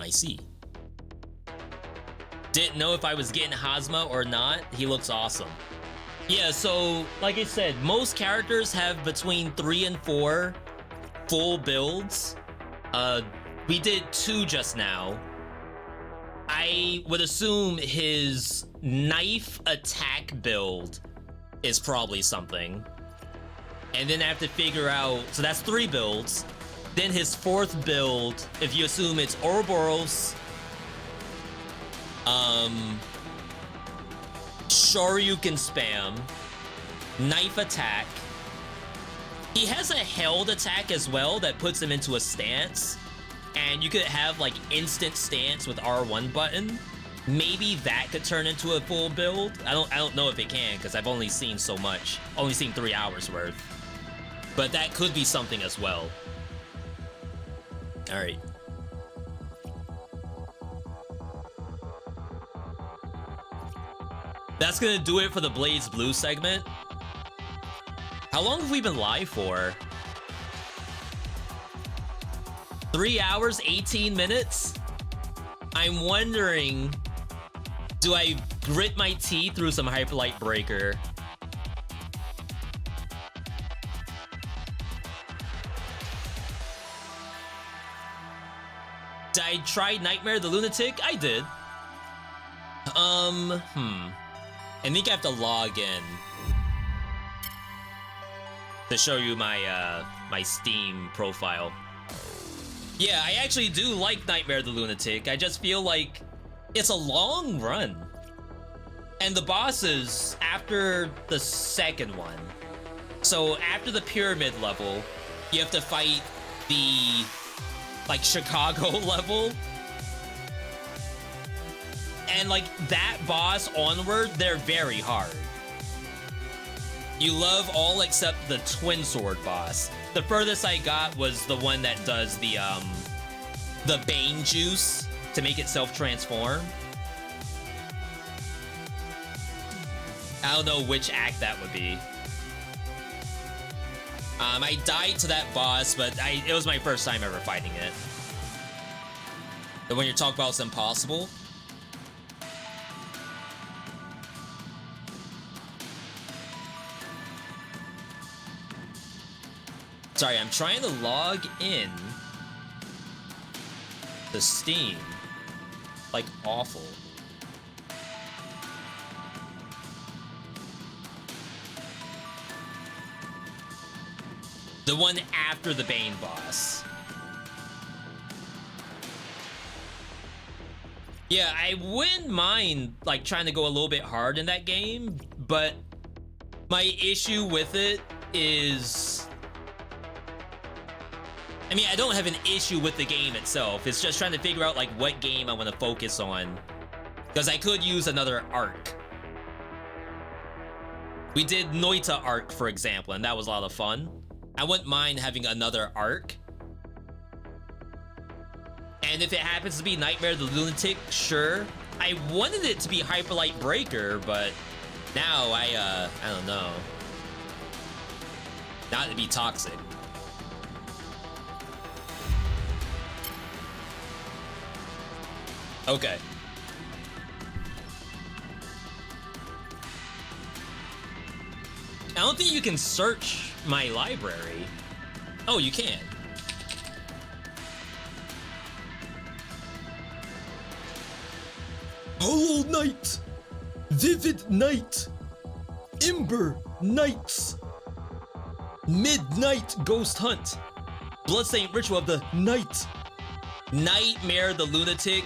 I see. Didn't know if I was getting Hazma or not. He looks awesome. Yeah, so like I said, most characters have between 3 and 4 full builds. We did 2 just now. I would assume his knife attack build is probably something. And then I have to figure out, so that's 3 builds. Then his 4th build, if you assume it's Ouroboros, Shoryuken spam, knife attack. He has a held attack as well that puts him into a stance, and you could have like instant stance with R1 button. Maybe that could turn into a full build. I don't know if it can, because I've only seen so much. Only seen 3 hours worth. But that could be something as well. All right. That's gonna do it for the BlazBlue segment. How long have we been live for? 3 hours, 18 minutes? I'm wondering, do I grit my teeth through some Hyperlight Breaker? Did I try Nightmare the Lunatic? I did. I think I have to log in to show you my my Steam profile. Yeah, I actually do like Nightmare the Lunatic. I just feel like it's a long run. And the bosses after the second one. So after the pyramid level, you have to fight the like Chicago level. And like that boss onward, they're very hard. You love all except the twin sword boss. The furthest I got was the one that does the Bane juice to make itself transform. I don't know which act that would be. I died to that boss, but it was my first time ever fighting it. And when you're talking about it's impossible. Sorry, I'm trying to log in to Steam. Like, awful. The one after the Bane boss. Yeah, I wouldn't mind, like, trying to go a little bit hard in that game, but my issue with it is... I mean, I don't have an issue with the game itself. It's just trying to figure out, like, what game I want to focus on. Because I could use another arc. We did Noita arc, for example, and that was a lot of fun. I wouldn't mind having another arc. And if it happens to be Nightmare the Lunatic, sure. I wanted it to be Hyperlight Breaker, but now I don't know. Not to be toxic. Okay. I don't think you can search my library. Oh, you can. Hollow Knight, Vivid Night, Ember Knights, Midnight Ghost Hunt, Bloodstained Ritual of the Night, Nightmare the Lunatic,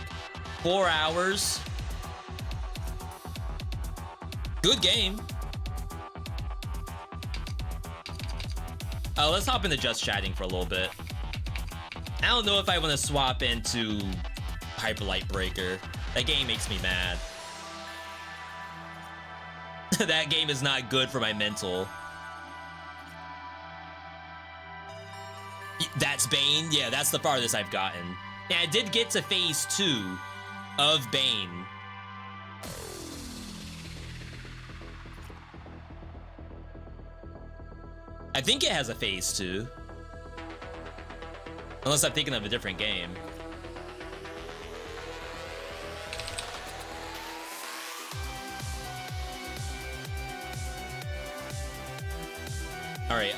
4 hours. Good game. Let's hop into just chatting for a little bit. I don't know if I want to swap into Hyperlight Breaker. That game makes me mad. That game is not good for my mental. That's Bane? Yeah, that's the farthest I've gotten. Yeah, I did get to phase 2 of Bane. I think it has a phase 2. Unless I'm thinking of a different game. Alright,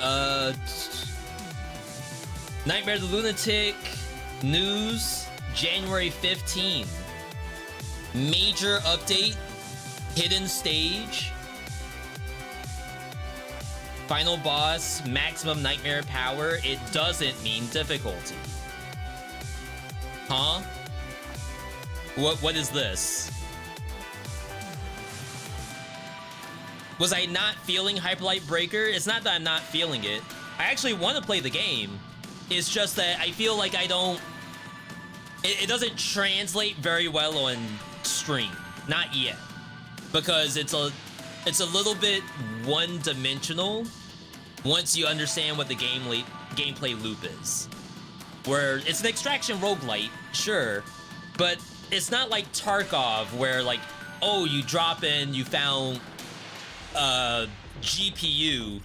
Nightmare the Lunatic news, January 15. Major update, hidden stage. Final boss, maximum nightmare power. It doesn't mean difficulty. Huh? What is this? Was I not feeling Hyperlight Breaker? It's not that I'm not feeling it. I actually want to play the game. It's just that I feel like I don't... It doesn't translate very well on stream. Not yet. Because it's a little bit one-dimensional once you understand what the gameplay loop is. Where it's an extraction roguelite, sure, but it's not like Tarkov where like, oh, you drop in, you found a GPU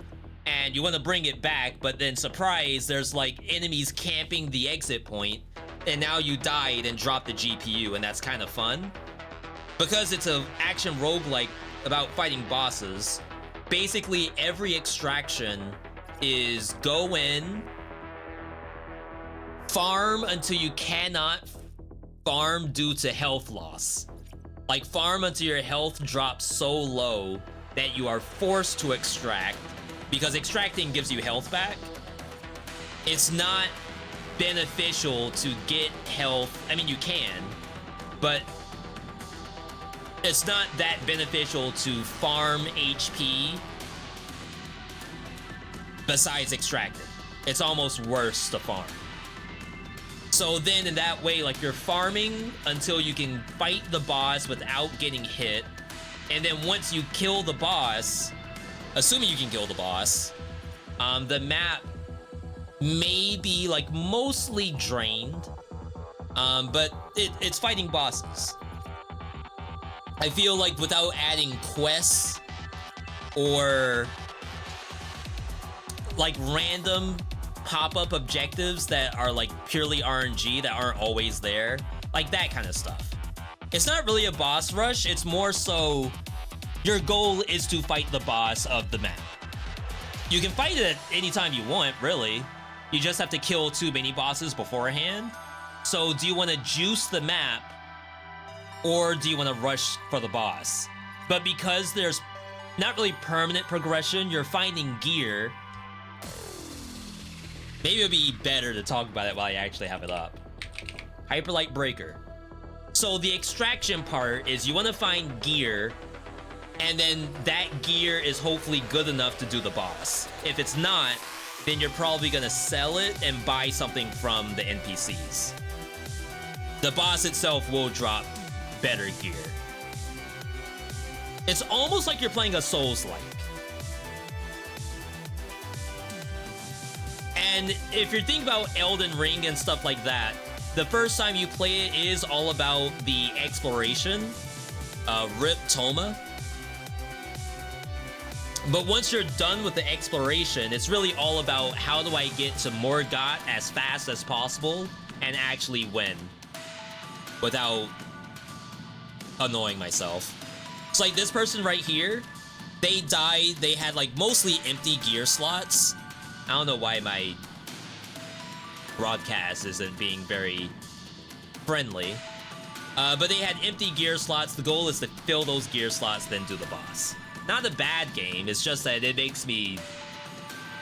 and you want to bring it back, but then surprise, there's like enemies camping the exit point and now you died and dropped the GPU, and that's kind of fun. Because it's an action roguelike about fighting bosses, basically every extraction is go in, farm until you cannot farm due to health loss. Like farm until your health drops so low that you are forced to extract, because extracting gives you health back. It's not beneficial to get health. I mean, you can, but it's not that beneficial to farm HP besides extracting. It's almost worse to farm. So then in that way, like you're farming until you can fight the boss without getting hit. And then once you kill the boss, assuming you can kill the boss, the map may be like mostly drained, but it's fighting bosses. I feel like without adding quests or like random pop-up objectives that are like purely RNG that aren't always there, like that kind of stuff. It's not really a boss rush, it's more so your goal is to fight the boss of the map. You can fight it at any time you want, really. You just have to kill 2 mini bosses beforehand. So do you want to juice the map, or do you want to rush for the boss? But because there's not really permanent progression, you're finding gear. Maybe it would be better to talk about it while I actually have it up. Hyperlight Breaker. So the extraction part is you want to find gear, and then that gear is hopefully good enough to do the boss. If it's not, then you're probably gonna sell it and buy something from the NPCs. The boss itself will drop better gear. It's almost like you're playing a Souls-like. And if you're thinking about Elden Ring and stuff like that, the first time you play it is all about the exploration, Rip Toma. But once you're done with the exploration, it's really all about how do I get to Morgott as fast as possible and actually win without annoying myself. It's like this person right here, they died, they had like mostly empty gear slots. I don't know why my broadcast isn't being very friendly. But they had empty gear slots. The goal is to fill those gear slots, then do the boss. Not a bad game, it's just that it makes me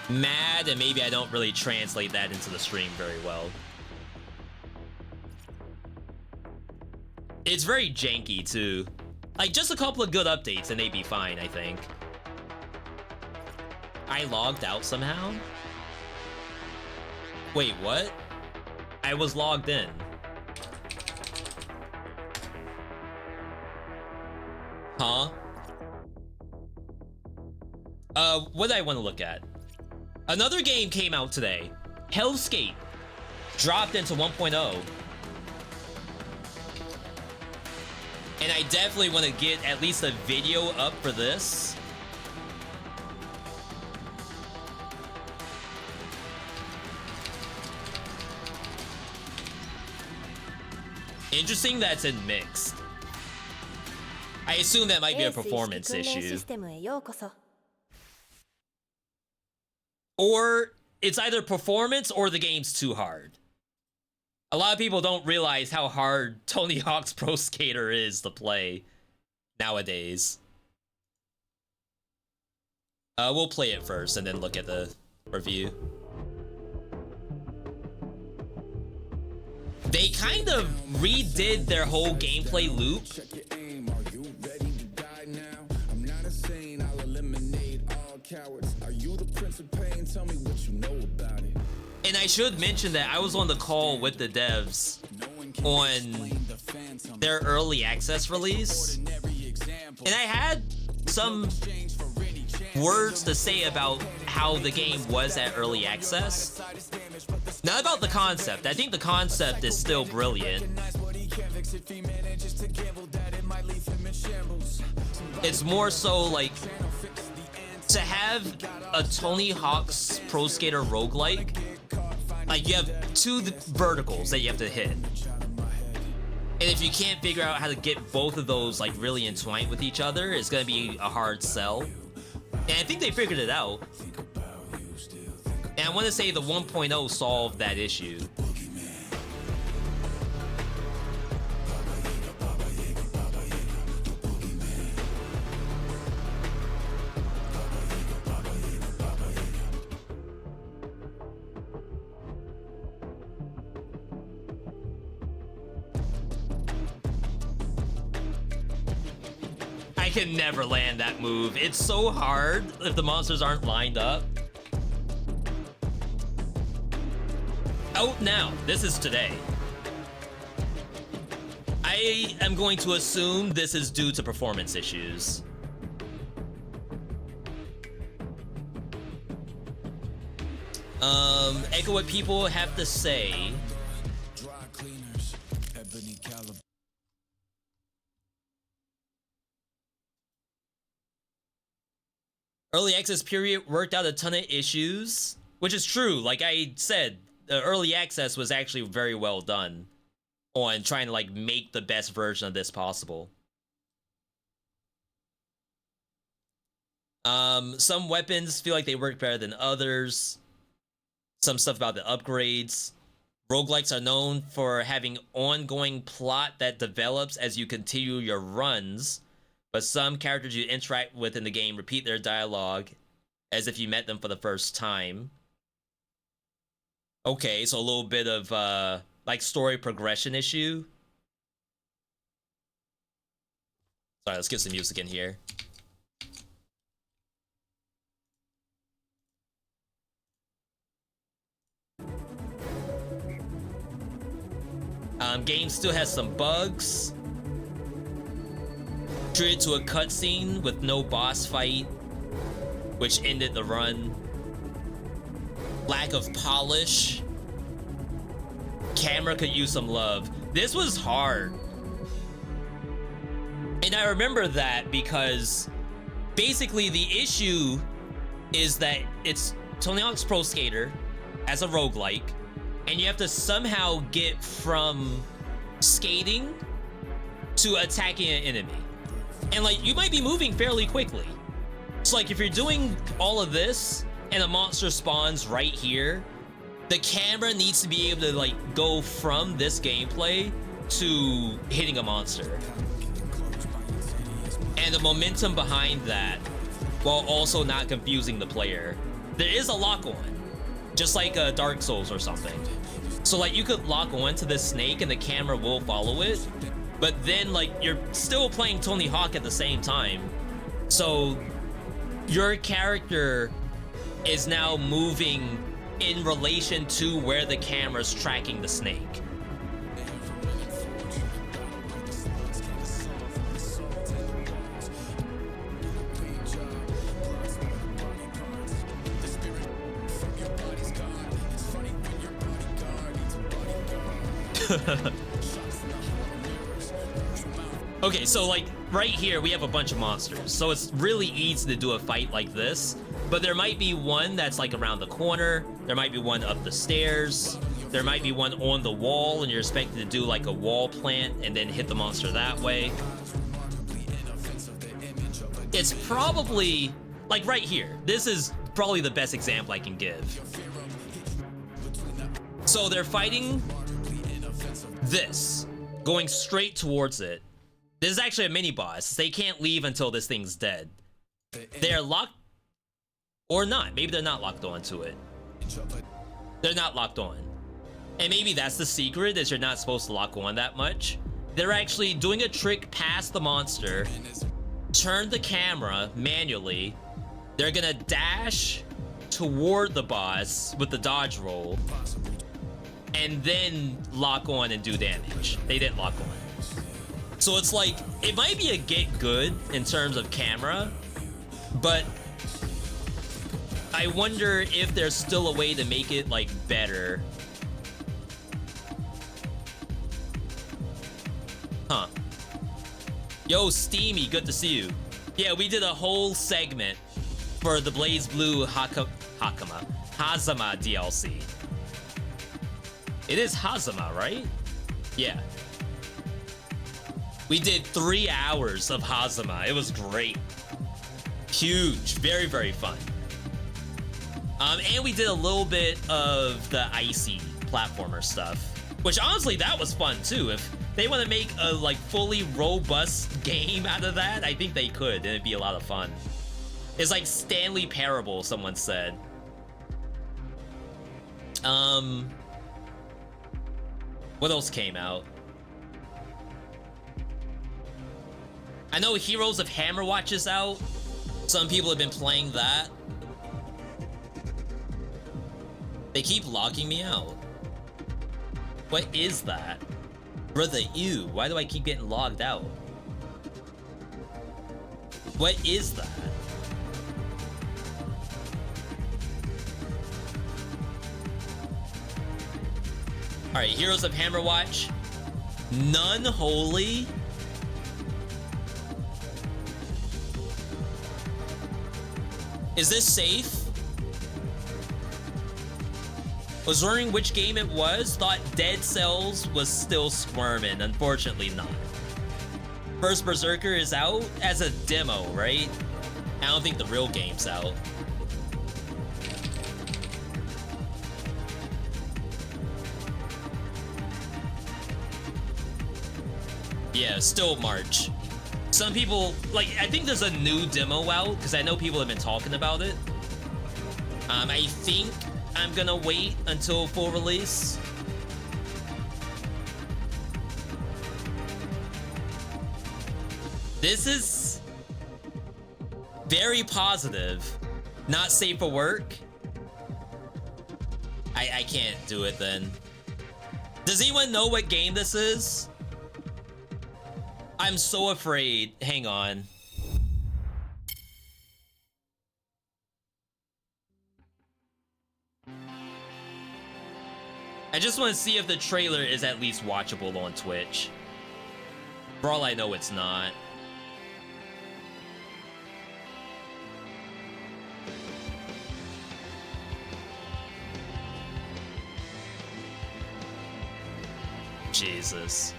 mad, and maybe I don't really translate that into the stream very well. It's very janky too. Like, just a couple of good updates and they'd be fine, I think. I logged out somehow? Wait, what? I was logged in. Huh? What did I want to look at? Another game came out today. Hellscape dropped into 1.0. And I definitely want to get at least a video up for this. Interesting that's in mixed. I assume that might be a performance issue. Or it's either performance or the game's too hard. A lot of people don't realize how hard Tony Hawk's Pro Skater is to play nowadays. We'll play it first and then look at the review. They kind of redid their whole gameplay loop. And I should mention that I was on the call with the devs on their early access release, and I had some words to say about how the game was at early access. Not about the concept. I think the concept is still brilliant. It's more so like to have a Tony Hawk's Pro Skater roguelike. Like, you have two verticals that you have to hit. And if you can't figure out how to get both of those, like, really entwined with each other, it's gonna be a hard sell. And I think they figured it out. And I want to say the 1.0 solved that issue. I can never land that move. It's so hard if the monsters aren't lined up. Out now. This is today. I am going to assume this is due to performance issues. Echo what people have to say. Early access period worked out a ton of issues, which is true. Like I said, the early access was actually very well done on trying to like make the best version of this possible. Some weapons feel like they work better than others. Some stuff about the upgrades. Roguelikes are known for having ongoing plot that develops as you continue your runs, but some characters you interact with in the game repeat their dialogue as if you met them for the first time. Okay, so a little bit of like story progression issue. Sorry, let's get some music in here. Game still has some bugs. Treated to a cutscene with no boss fight, which ended the run. Lack of polish. Camera could use some love. This was hard. And I remember that because basically the issue is that it's Tony Hawk's Pro Skater as a roguelike, and you have to somehow get from skating to attacking an enemy. And like, you might be moving fairly quickly. So like, if you're doing all of this and a monster spawns right here, the camera needs to be able to like go from this gameplay to hitting a monster. And the momentum behind that, while also not confusing the player. There is a lock on, just like Dark Souls or something. So like, you could lock on to this snake and the camera will follow it, but then like you're still playing Tony Hawk at the same time. So your character is now moving in relation to where the camera's tracking the snake. Okay, so like right here we have a bunch of monsters, so it's really easy to do a fight like this, but there might be one that's like around the corner, there might be one up the stairs, there might be one on the wall and you're expected to do like a wall plant and then hit the monster that way. It's probably like right here, this is probably the best example I can give. So they're fighting this, going straight towards it. This is actually a mini boss. They can't leave until this thing's dead. They're locked, or not. Maybe they're not locked on to it. They're not locked on. And maybe that's the secret, is you're not supposed to lock on that much. They're actually doing a trick past the monster, turn the camera manually. They're gonna dash toward the boss with the dodge roll, and then lock on and do damage. They didn't lock on. So it's like, it might be a get good in terms of camera, but I wonder if there's still a way to make it like better. Huh. Yo, Steamy, good to see you. Yeah, we did a whole segment for the BlazBlue Hazama DLC. It is Hazama, right? Yeah. We did 3 hours of Hazama. It was great. Huge. Very, very fun. And we did a little bit of the icy platformer stuff, which honestly, that was fun too. If they want to make a like fully robust game out of that, I think they could, and it'd be a lot of fun. It's like Stanley Parable, someone said. What else came out? I know Heroes of Hammerwatch is out. Some people have been playing that. They keep locking me out. What is that? Brother, ew, why do I keep getting logged out? What is that? Alright, Heroes of Hammerwatch. None holy. Is this safe? Was wondering which game it was. Thought Dead Cells was still squirming. Unfortunately not. First Berserker is out as a demo, right? I don't think the real game's out. Yeah, still March. Some people, like, I think there's a new demo out, because I know people have been talking about it. I think I'm gonna wait until full release. This is very positive. Not safe for work. I can't do it then. Does anyone know what game this is? I'm so afraid. Hang on. I just want to see if the trailer is at least watchable on Twitch. For all I know, it's not. Jesus.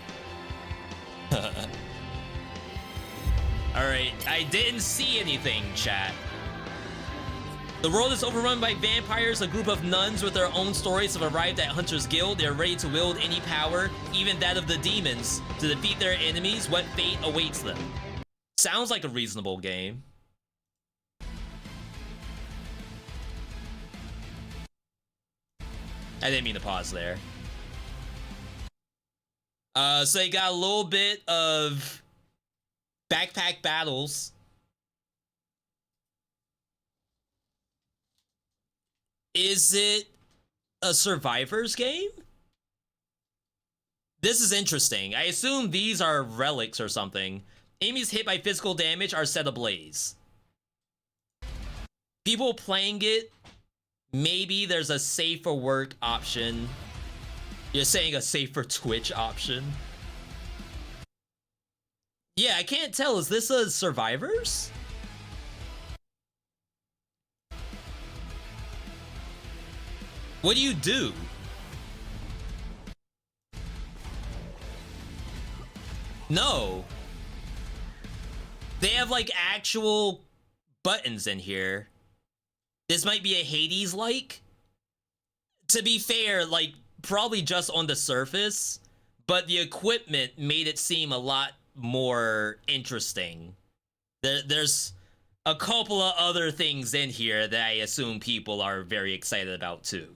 Alright, I didn't see anything, chat. The world is overrun by vampires. A group of nuns with their own stories have arrived at Hunter's Guild. They are ready to wield any power, even that of the demons, to defeat their enemies. What fate awaits them? Sounds like a reasonable game. I didn't mean to pause there. So they got a little bit of backpack battles. Is it a survivors game? This is interesting. I assume these are relics or something. Enemies hit by physical damage are set ablaze. People playing it, maybe there's a safer work option. You're saying a safer Twitch option? Yeah, I can't tell. Is this a survivors? What do you do? No. They have like actual buttons in here. This might be a Hades-like. To be fair, like probably just on the surface, but the equipment made it seem a lot more interesting. There's a couple of other things in here that I assume people are very excited about too.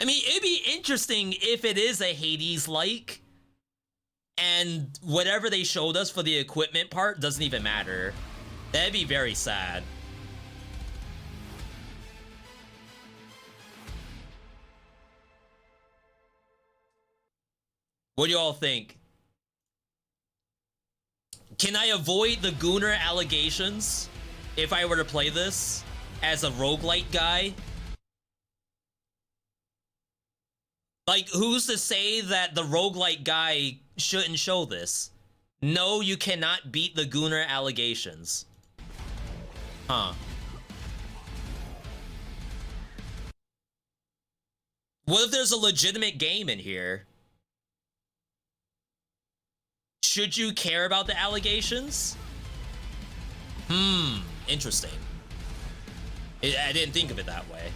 I mean, it'd be interesting if it is a Hades-like, and whatever they showed us for the equipment part doesn't even matter. That'd be very sad. What do y'all think? Can I avoid the Gooner allegations if I were to play this as a roguelite guy? Like, who's to say that the roguelite guy shouldn't show this? No, you cannot beat the Gooner allegations. Huh. What if there's a legitimate game in here? Should you care about the allegations? Interesting. I didn't think of it that way.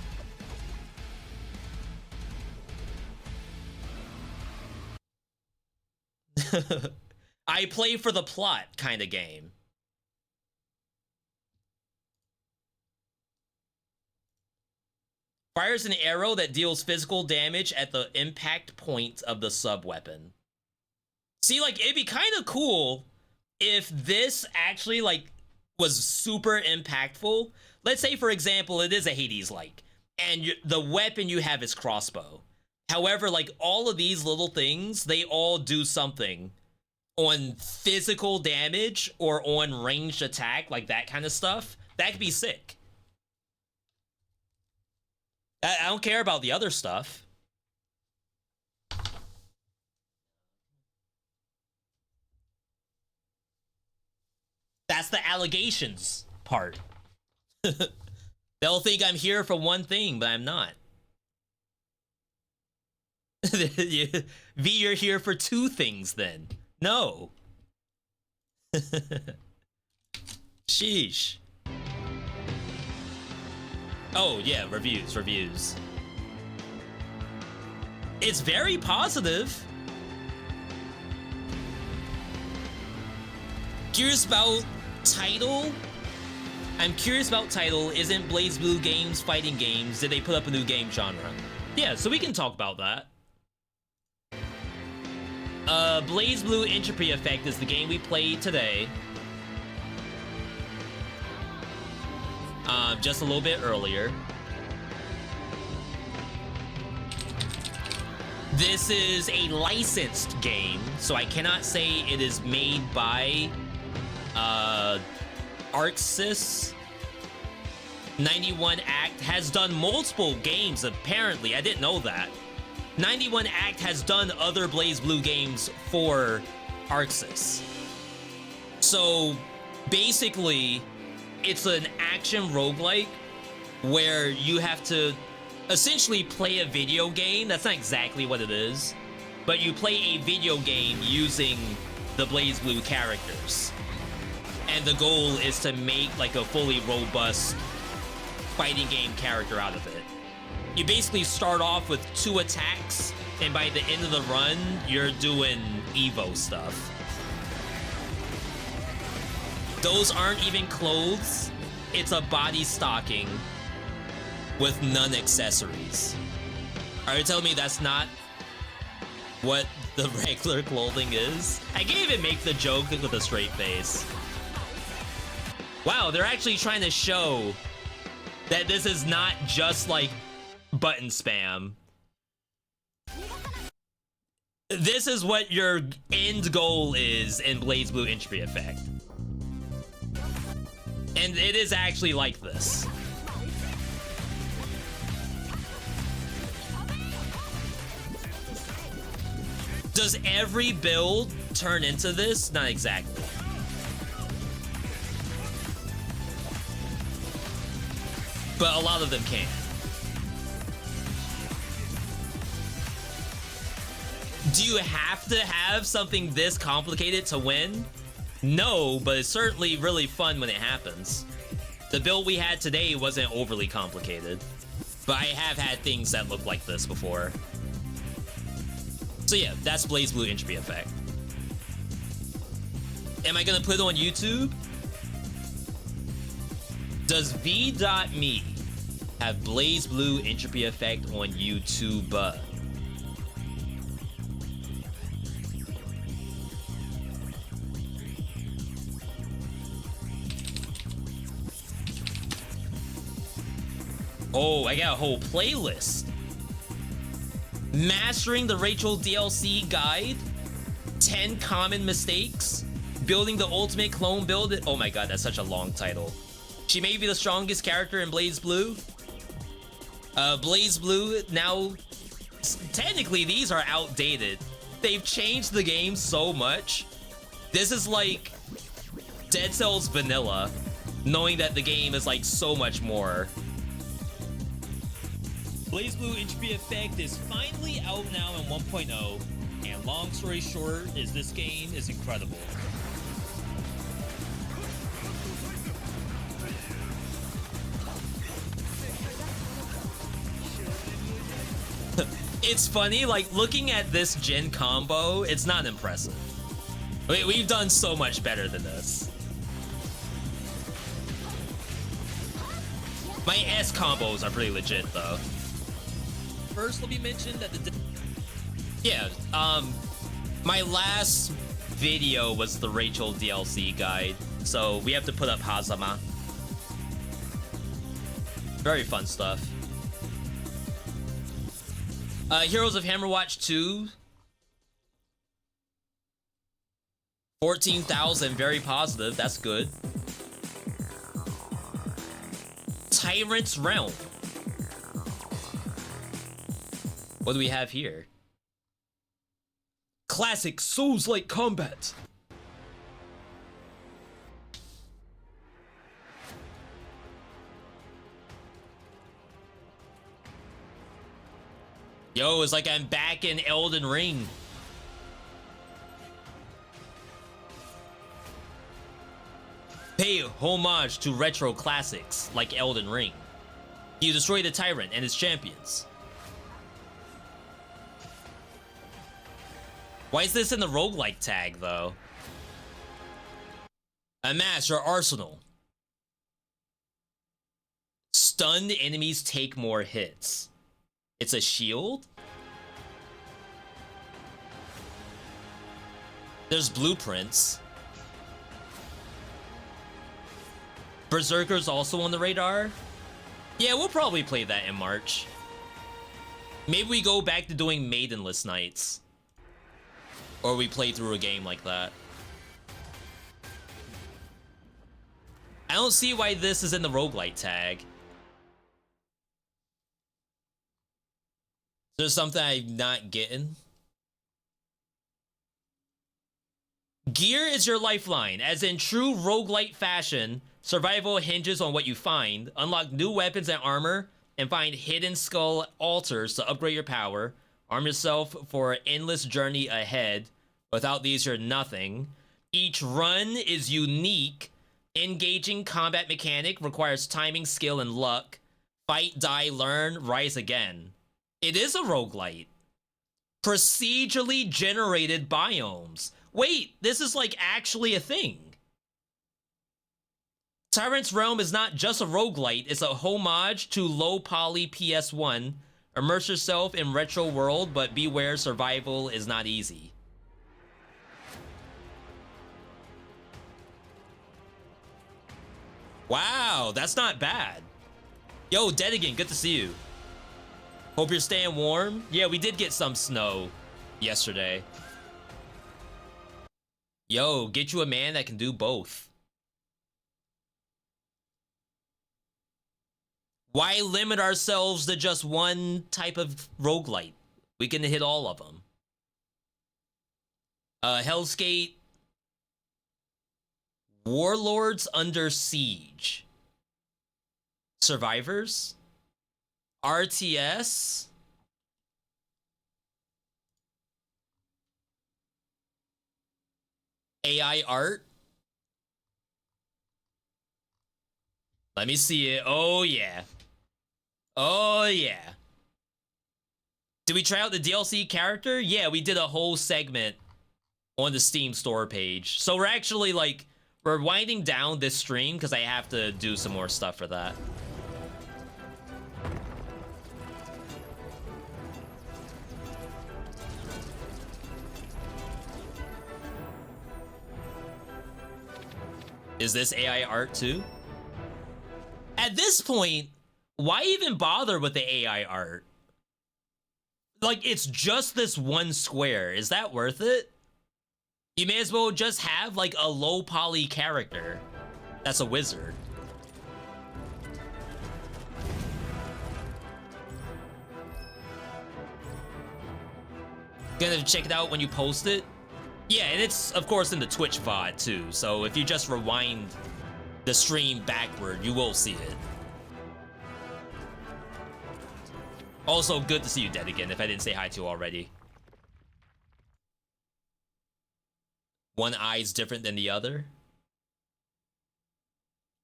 I play for the plot kind of game. Fires an arrow that deals physical damage at the impact point of the sub-weapon. See, like, it'd be kind of cool if this actually, like, was super impactful. Let's say, for example, it is a Hades-like, and the weapon you have is crossbow. However, like, all of these little things, they all do something on physical damage or on ranged attack, like that kind of stuff. That could be sick. I don't care about the other stuff. That's the allegations part. They'll think I'm here for one thing, but I'm not. V, you're here for two things then. No. Sheesh. Oh, yeah, reviews. It's very positive. Curious about title? I'm curious about title. Isn't BlazBlue games fighting games? Did they put up a new game genre? Yeah, so we can talk about that. BlazBlue Entropy Effect is the game we played today. Just a little bit earlier. This is a licensed game, so I cannot say it is made by ArcSys. 91 Act has done multiple games, apparently. I didn't know that. 91 Act has done other BlazBlue games for ArcSys. So, basically, it's an action roguelike where you have to essentially play a video game. That's not exactly what it is, but you play a video game using the BlazBlue characters. And the goal is to make like a fully robust fighting game character out of it. You basically start off with 2 attacks, and by the end of the run, you're doing Evo stuff. Those aren't even clothes. it's a body stocking with none accessories. Are you telling me that's not what the regular clothing is? I can't even make the joke with a straight face. Wow, they're actually trying to show that this is not just like button spam. This is what your end goal is in BlazBlue Entropy Effect. And it is actually like this. Does every build turn into this? Not exactly. But a lot of them can. Do you have to have something this complicated to win? No, but it's certainly really fun when it happens. The build we had today wasn't overly complicated, but I have had things that look like this before. So yeah, that's BlazBlue Entropy Effect. Am I gonna put it on YouTube? Does V.me have BlazBlue Entropy Effect on YouTube? Oh, I got a whole playlist. Mastering the Rachel DLC guide, 10 common mistakes, building the ultimate clone build. Oh my god, that's such a long title. She may be the strongest character in BlazBlue. BlazBlue, now, technically these are outdated. They've changed the game so much. This is like Dead Cells vanilla, knowing that the game is like so much more. BlazBlue Entropy Effect is finally out now in 1.0, and long story short is this game is incredible. It's funny, like, looking at this gen combo, it's not impressive. We've done so much better than this. My S combos are pretty legit, though. First, let me mention that my last video was the Rachel DLC guide, so we have to put up Hazama. Very fun stuff. Heroes of Hammerwatch 2. 14,000, very positive, that's good. Tyrant's Realm. What do we have here? Classic Souls-like combat. Yo, it's like I'm back in Elden Ring. Pay homage to retro classics like Elden Ring. You destroy the tyrant and his champions. Why is this in the roguelike tag, though? Amass your arsenal. Stunned enemies take more hits. It's a shield? There's blueprints. Berserker's also on the radar. Yeah, we'll probably play that in March. Maybe we go back to doing Maidenless Nights. Or we play through a game like that. I don't see why this is in the roguelite tag. There's something I'm not getting. Gear is your lifeline. As in true roguelite fashion, survival hinges on what you find. Unlock new weapons and armor, and find hidden skull altars to upgrade your power. Arm yourself for an endless journey ahead. Without these, you're nothing. Each run is unique. Engaging combat mechanic requires timing, skill, and luck. Fight, die, learn, rise again. It is a roguelite. Procedurally generated biomes. Wait, this is like actually a thing. Tyrant's Realm is not just a roguelite, it's a homage to low poly PS1. Immerse yourself in retro world, but beware, survival is not easy. Wow, that's not bad. Yo, Dedigan, good to see you. Hope you're staying warm. Yeah, we did get some snow yesterday. Yo, get you a man that can do both. Why limit ourselves to just one type of roguelite? We can hit all of them. Hell's Gate. Warlords Under Siege. Survivors. RTS. AI art. Let me see it. Oh, yeah. Oh, yeah. Did we try out the DLC character? Yeah, we did a whole segment on the Steam store page. So we're actually, like, we're winding down this stream because I have to do some more stuff for that. Is this AI art too? At this point, why even bother with the AI art? Like, it's just this one square. Is that worth it? You may as well just have, like, a low poly character that's a wizard. Gonna check it out when you post it? Yeah, and it's, of course, in the Twitch VOD, too. So if you just rewind the stream backward, you will see it. Also, good to see you dead again, if I didn't say hi to you already. One eye's different than the other.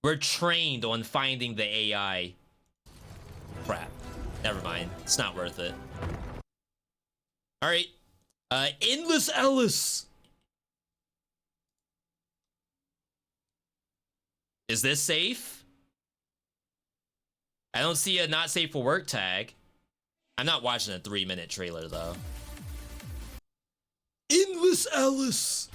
We're trained on finding the AI. Crap. Never mind. It's not worth it. Alright. Endless Ellis! Is this safe? I don't see a not safe for work tag. I'm not watching a 3-minute trailer, though. Endless Ellis!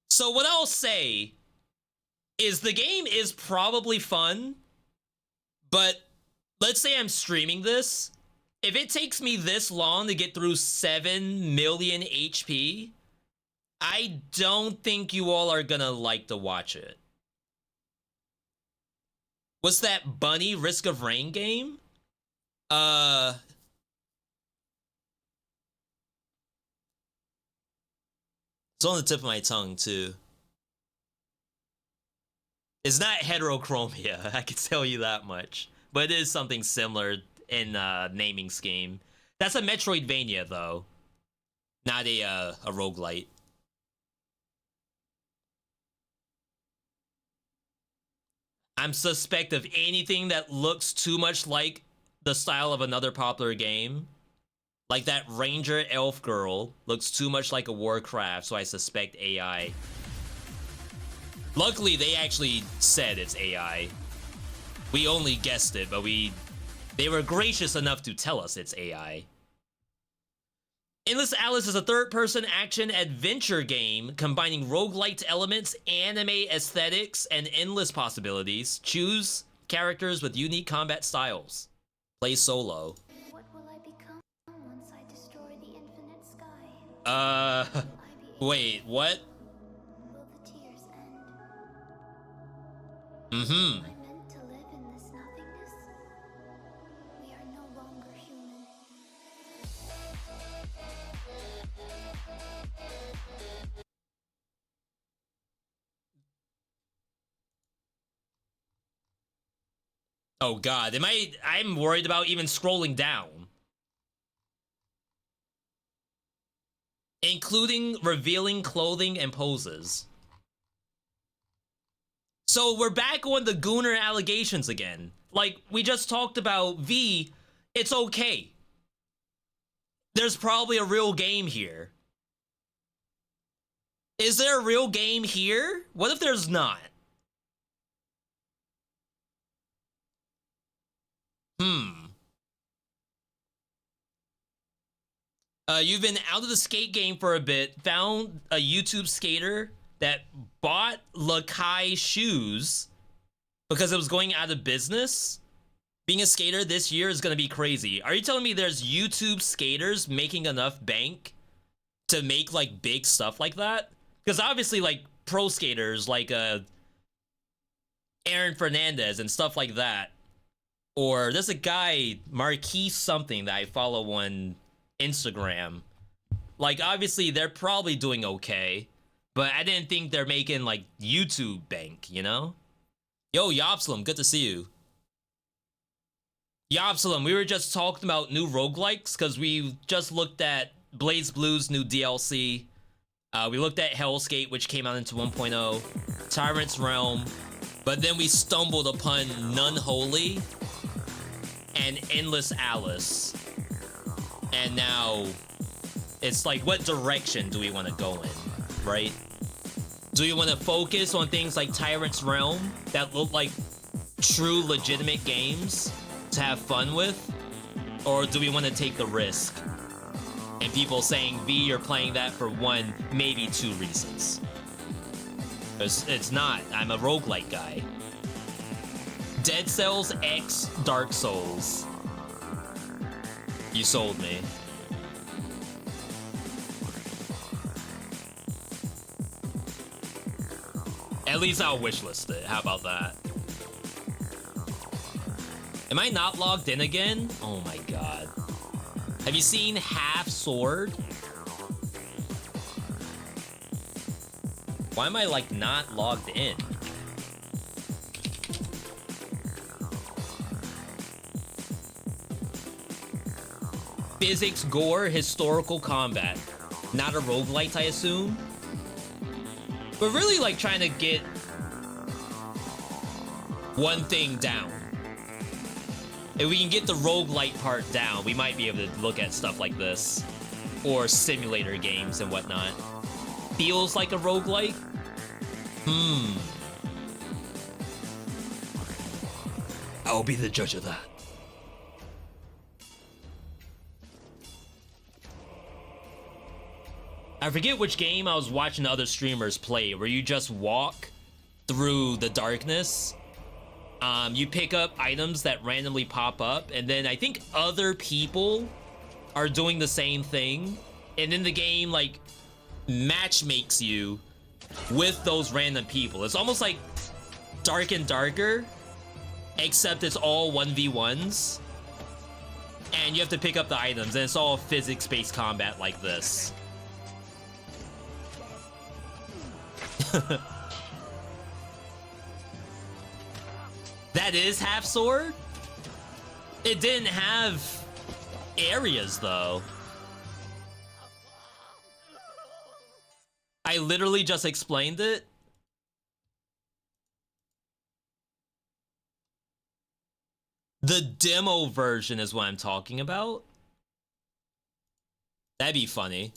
So what I'll say is the game is probably fun, but let's say I'm streaming this. If it takes me this long to get through 7 million HP, I don't think you all are gonna like to watch it. What's that Bunny Risk of Rain game? It's on the tip of my tongue, too. It's not heterochromia, I can tell you that much. But it is something similar in naming scheme. That's a Metroidvania, though. Not a roguelite. I'm suspect of anything that looks too much like the style of another popular game. Like that Ranger Elf Girl looks too much like a Warcraft, so I suspect AI. Luckily, they actually said it's AI. We only guessed it, but they were gracious enough to tell us it's AI. Endless Alice is a third-person action-adventure game combining roguelite elements, anime aesthetics, and endless possibilities. Choose characters with unique combat styles. Play solo. What will I become once I destroy the infinite sky? Wait, what? Will the tears end? Mm-hmm. Am I meant to live in this nothingness? We are no longer human. Oh god, I'm worried about even scrolling down. Including revealing clothing and poses. So we're back on the Gooner allegations again. Like, we just talked about V, it's okay. There's probably a real game here. Is there a real game here? What if there's not? You've been out of the skate game for a bit, found a YouTube skater that bought Lakai shoes because it was going out of business. Being a skater this year is going to be crazy. Are you telling me there's YouTube skaters making enough bank to make, like, big stuff like that? Because obviously, like, pro skaters like Aaron Fernandez and stuff like that. Or there's a guy, Marquis something, that I follow on Instagram. Like, obviously, they're probably doing okay. But I didn't think they're making, like, YouTube bank, you know? Yo, Yopsilum, good to see you. Yopsilum, we were just talking about new roguelikes because we just looked at BlazBlue's new DLC. We looked at Hellskate, which came out into 1.0, Tyrant's Realm, but then we stumbled upon None Holy and Endless Alice. And now it's like, what direction do we want to go in, right? Do we want to focus on things like Tyrant's Realm that look like true legitimate games to have fun with? Or do we want to take the risk? And people saying, V, you're playing that for one, maybe two reasons. It's not. I'm a roguelike guy. Dead Cells X Dark Souls. You sold me. At least I'll wishlist it. How about that? Am I not logged in again? Oh my god. Have you seen Half Sword? Why am I, like, not logged in? Physics, gore, historical combat. Not a roguelite, I assume? We're really, like, trying to get one thing down. If we can get the roguelite part down, we might be able to look at stuff like this. Or simulator games and whatnot. Feels like a roguelite? I'll be the judge of that. I forget which game I was watching other streamers play, where you just walk through the darkness. You pick up items that randomly pop up, and then I think other people are doing the same thing. And then the game, like, match makes you with those random people. It's almost like Dark and Darker, except it's all 1v1s. And you have to pick up the items, and it's all physics-based combat like this. That is Half Sword? It didn't have areas, though. I literally just explained it. The demo version is what I'm talking about. That'd be funny.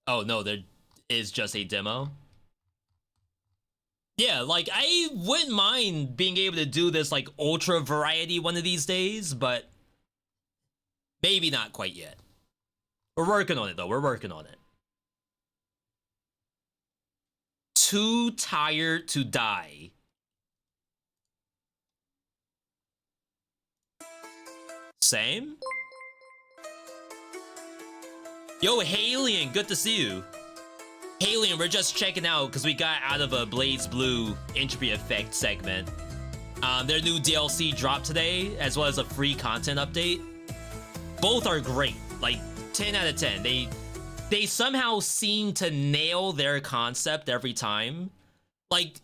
Oh, no, there is just a demo. Yeah, like, I wouldn't mind being able to do this, like, ultra variety one of these days, but maybe not quite yet. We're working on it, though. We're working on it. Too tired to die. Same? Yo, Halion, good to see you. Halion, we're just checking out because we got out of a BlazBlue Entropy Effect segment. Their new DLC dropped today, as well as a free content update. Both are great, like 10 out of 10. They they somehow seem to nail their concept every time. Like,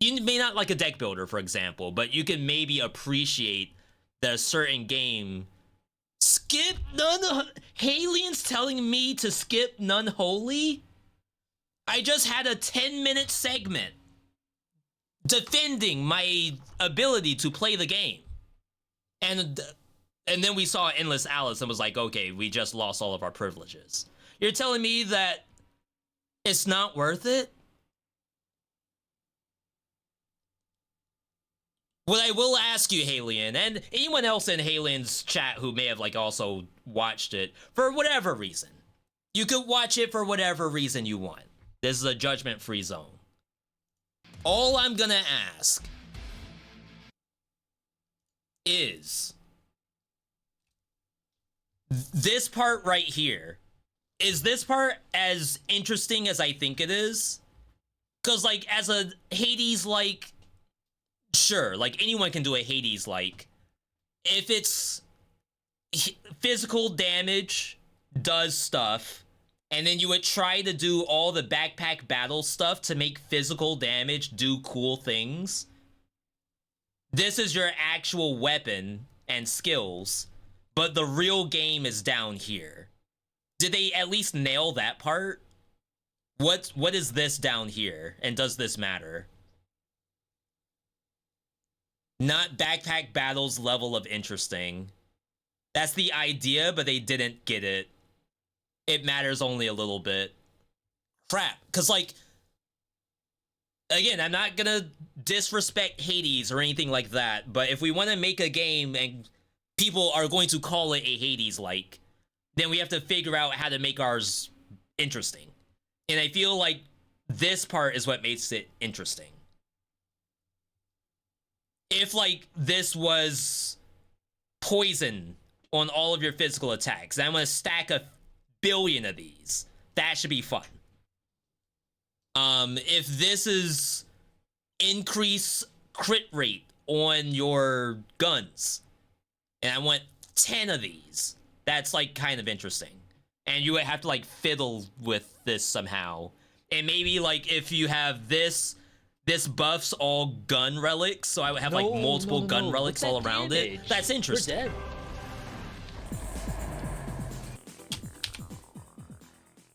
you may not like a deck builder, for example, but you can maybe appreciate that a certain game skip none. Halien's telling me to skip none holy. I just had a 10-minute segment defending my ability to play the game, and then we saw Endless Alice and was like, okay, we just lost all of our privileges. You're telling me that it's not worth it? What I will ask you, Halien, and anyone else in Halien's chat who may have like also watched it for whatever reason, you could watch it for whatever reason you want. This is a judgment-free zone. All I'm gonna ask is this part right here. Is this part as interesting as I think it is? Because, like, as a Hades-like, sure, like, anyone can do a Hades-like. If it's physical damage, does stuff, and then you would try to do all the backpack battle stuff to make physical damage do cool things. This is your actual weapon and skills, but the real game is down here. Did they at least nail that part? What is this down here, and does this matter? Not backpack battles level of interesting. That's the idea, but they didn't get it. It matters only a little bit. Crap, because like, again, I'm not gonna disrespect Hades or anything like that, but if we want to make a game and people are going to call it a Hades-like, then we have to figure out how to make ours interesting. And I feel like this part is what makes it interesting. If, like, this was poison on all of your physical attacks, and I'm going to stack 1 billion of these, that should be fun. If this is increase crit rate on your guns, and I want 10 of these, that's, like, kind of interesting. And you would have to, like, fiddle with this somehow. And maybe, like, if you have this buffs all gun relics, so I would have, like, multiple gun relics all around it. That's interesting. We're dead.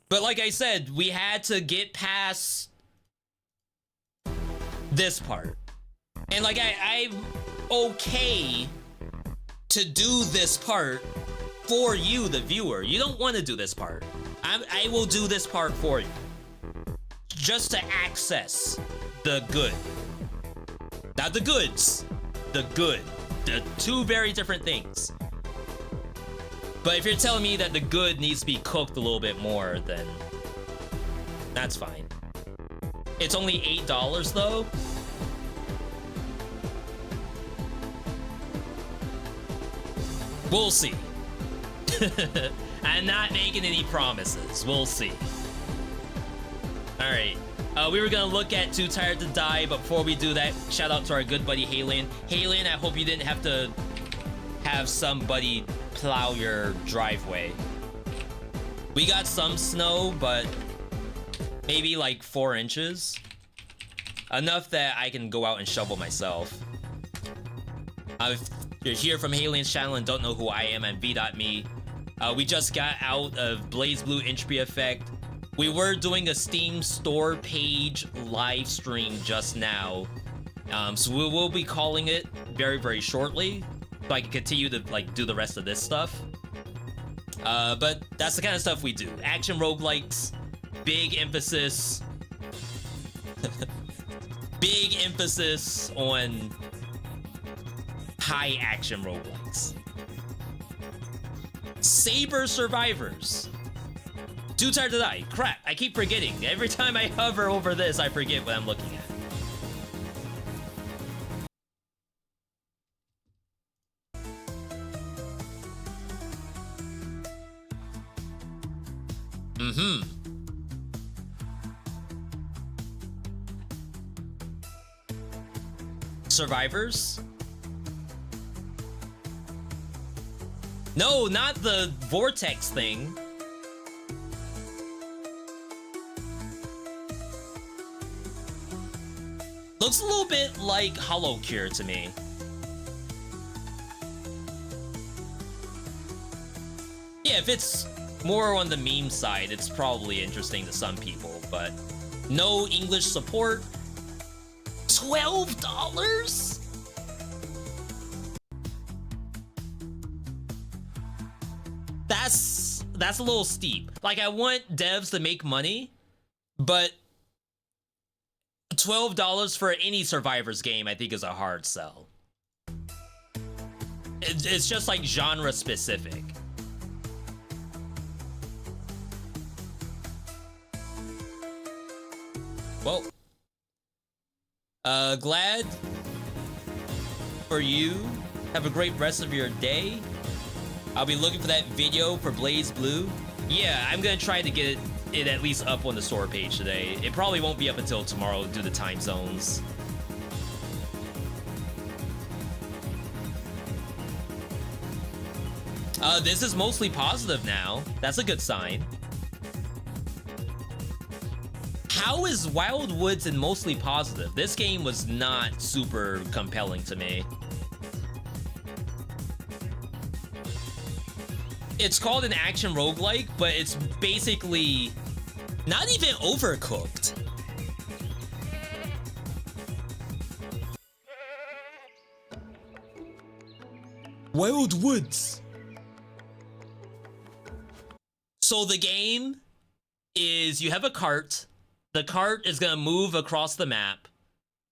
But like I said, we had to get past this part. And, like, I'm okay to do this part for you, the viewer. You don't want to do this part. I will do this part for you. Just to access the good. Not the goods. The good. The two very different things. But if you're telling me that the good needs to be cooked a little bit more, then that's fine. It's only $8 though. We'll see. I'm not making any promises. We'll see. Alright. We were gonna look at Too Tired to Die, but before we do that, shout out to our good buddy Halien. Halien, I hope you didn't have to have somebody plow your driveway. We got some snow, but maybe like 4 inches. Enough that I can go out and shovel myself. If you're here from Halien's channel and don't know who I am, I'm V.me. We just got out of BlazBlue Entropy Effect. We were doing a Steam store page live stream just now. So we will be calling it very, very shortly, so I can continue to like do the rest of this stuff. But that's the kind of stuff we do. Action roguelikes, big emphasis. Big emphasis on high action roguelikes. Saber Survivors. Too Tired to Die. Crap, I keep forgetting. Every time I hover over this, I forget what I'm looking at. Survivors? No, not the vortex thing. Looks a little bit like Hollow Cure to me. Yeah, if it's more on the meme side, it's probably interesting to some people, but no English support. $12? That's a little steep. Like, I want devs to make money, but $12 for any Survivors game, I think, is a hard sell. It's just like genre specific. Well, glad for you. Have a great rest of your day. I'll be looking for that video for BlazBlue. Yeah, I'm gonna try to get it at least up on the store page today. It probably won't be up until tomorrow due to time zones. This is mostly positive now. That's a good sign. How is Wild Woods and mostly positive? This game was not super compelling to me. It's called an action roguelike, but it's basically not even overcooked. Wild Woods. So the game is you have a cart. The cart is gonna move across the map,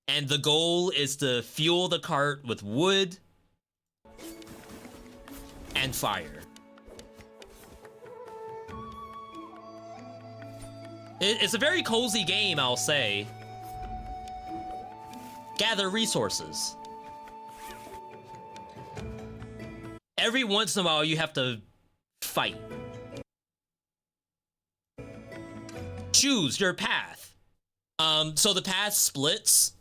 and the goal is to fuel the cart with wood and fire. It's a very cozy game, I'll say. Gather resources. Every once in a while, you have to fight. Choose your path. So the path splits.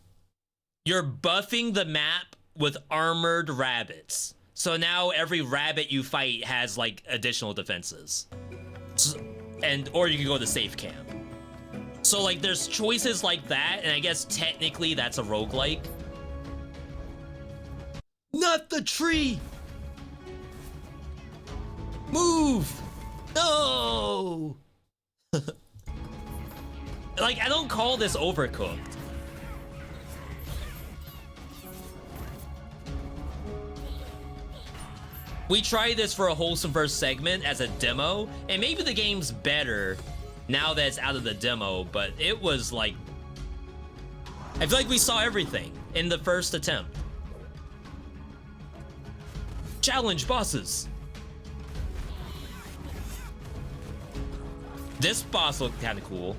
You're buffing the map with armored rabbits. So now every rabbit you fight has like additional defenses. Or you can go to safe camp. So like there's choices like that, and I guess technically that's a roguelike. Not the tree! Move! No! Like, I don't call this overcooked. We tried this for a Wholesome Verse segment as a demo, and maybe the game's better now that it's out of the demo, but it was like... I feel like we saw everything in the first attempt. Challenge bosses. This boss looked kind of cool.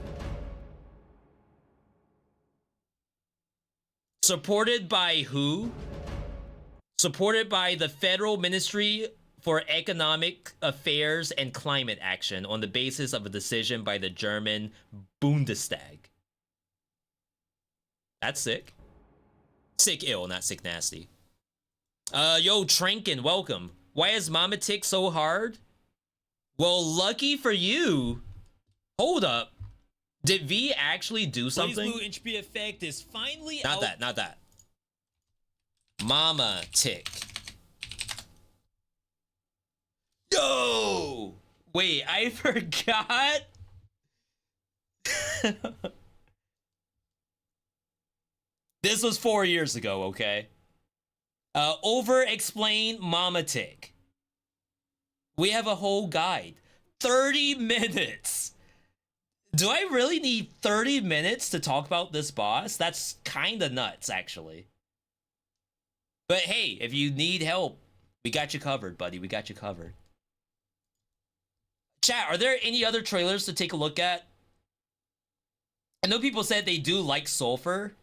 Supported by who? Supported by the Federal Ministry for Economic Affairs and Climate Action on the basis of a decision by the German Bundestag. That's sick. Sick ill, not sick nasty. Yo, Trankin, welcome. Why is Mama Tick so hard? Well, lucky for you. Hold up. Did V actually do something? BlazBlue Entropy effect is finally Not out. that, not that. Mama Tick. Yo! Wait, I forgot. This was 4 years ago, okay? Over-explain Mama Tick. We have a whole guide. 30 minutes. Do I really need 30 minutes to talk about this boss? That's kind of nuts, actually. But hey, if you need help, we got you covered, buddy. We got you covered. Chat, are there any other trailers to take a look at? I know people said they do like Sulfur.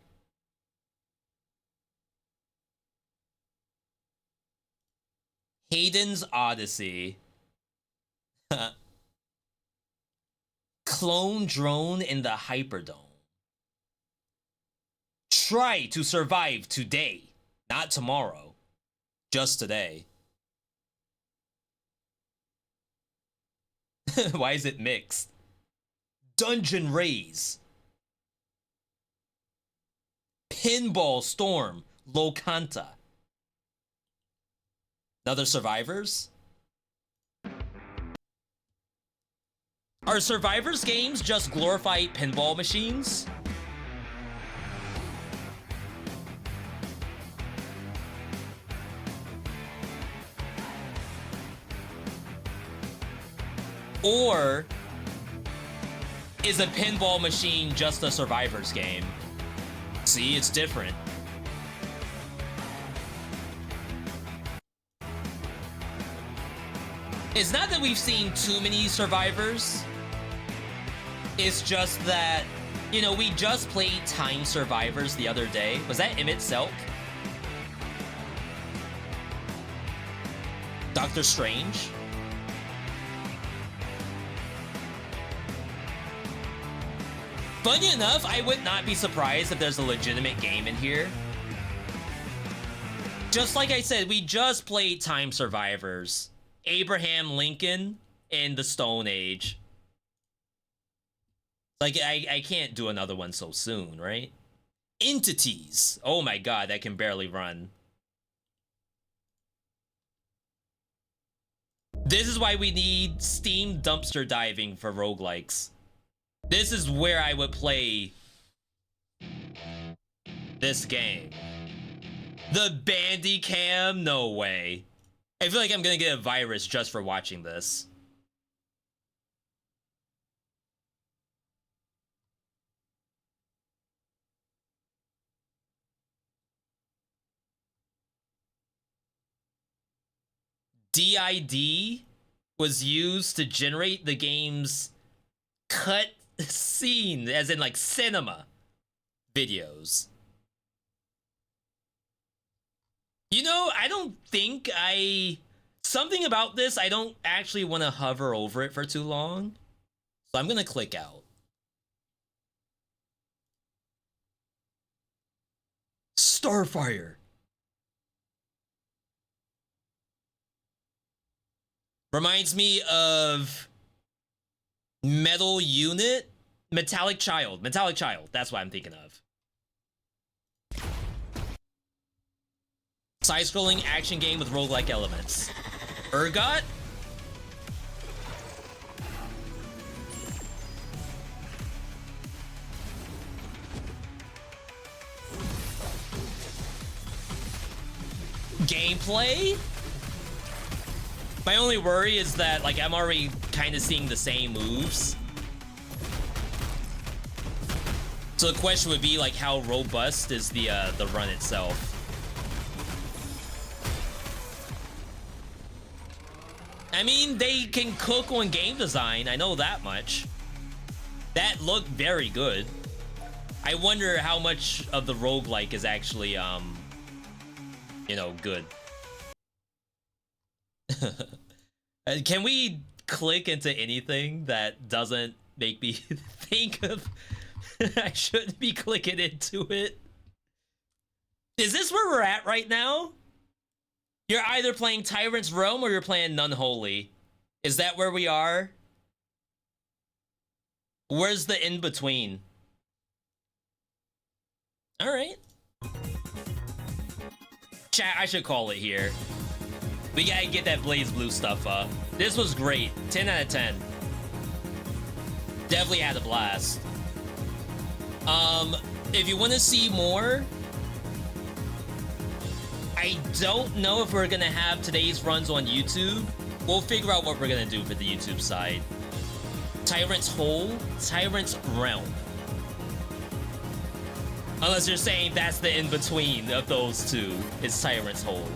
Hayden's Odyssey. Clone drone in the Hyperdome. Try to survive today, not tomorrow. Just today. Why is it mixed? Dungeon Raise. Pinball Storm Locanta. Another Survivors? Are Survivors games just glorified pinball machines? Or is a pinball machine just a Survivors game? See, it's different. It's not that we've seen too many Survivors. It's just that, you know, we just played Time Survivors the other day. Was that Emmett Selk? Doctor Strange? Funny enough, I would not be surprised if there's a legitimate game in here. Just like I said, we just played Time Survivors. Abraham Lincoln in the Stone Age. Like, I can't do another one so soon, right? Entities. Oh my god, that can barely run. This is why we need Steam dumpster diving for roguelikes. This is where I would play this game. The Bandicam? No way. I feel like I'm gonna get a virus just for watching this. DID was used to generate the game's cut scene, as in like cinema videos. You know, I don't think something about this, I don't actually want to hover over it for too long. So I'm gonna click out. Starfire. Reminds me of Metal Unit? Metallic Child. Metallic Child. That's what I'm thinking of. Side-scrolling action game with roguelike elements. Urgot? Gameplay? My only worry is that, like, I'm already kind of seeing the same moves. So the question would be, like, how robust is the run itself? I mean, they can cook on game design. I know that much. That looked very good. I wonder how much of the roguelike is actually, you know, good. Can we click into anything that doesn't make me think of I shouldn't be clicking into it? Is this where we're at right now? You're either playing Tyrant's Realm or you're playing Unholy. Is that where we are? Where's the in-between? Alright. Chat, I should call it here. We gotta get that BlazBlue stuff up. This was great. 10 out of 10. Definitely had a blast. If you want to see more, I don't know if we're gonna have today's runs on YouTube. We'll figure out what we're gonna do for the YouTube side. Tyrant's Hole, Tyrant's Realm. Unless you're saying that's the in-between of those two. It's Tyrant's Hole.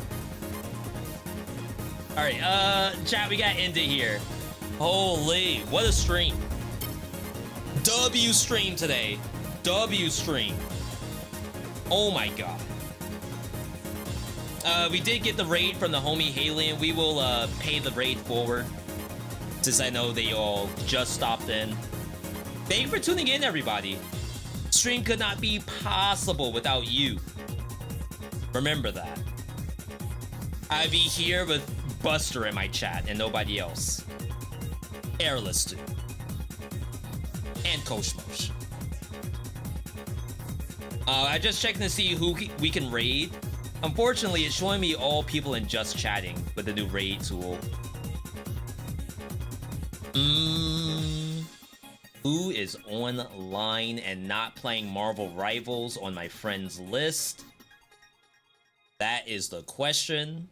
Alright, chat, we gotta end it here. Holy, what a stream. W stream today. W stream. Oh my god. We did get the raid from the homie Halion. We will pay the raid forward, since I know they all just stopped in. Thank you for tuning in, everybody. Stream could not be possible without you. Remember that. I'd be here with Buster in my chat and nobody else. Airless too. And Coach Mosh. I just checking to see who we can raid. Unfortunately, it's showing me all people in just chatting with the new raid tool. Who is online and not playing Marvel Rivals on my friends list? That is the question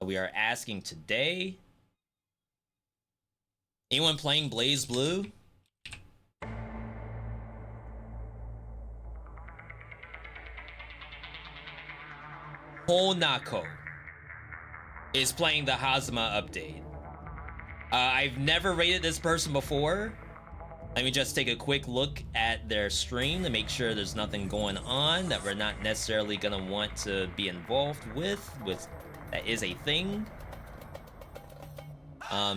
that we are asking today. Anyone playing BlazBlue? Honako is playing the Hazama update. I've never rated this person before. Let me just take a quick look at their stream to make sure there's nothing going on that we're not necessarily gonna want to be involved with that is a thing.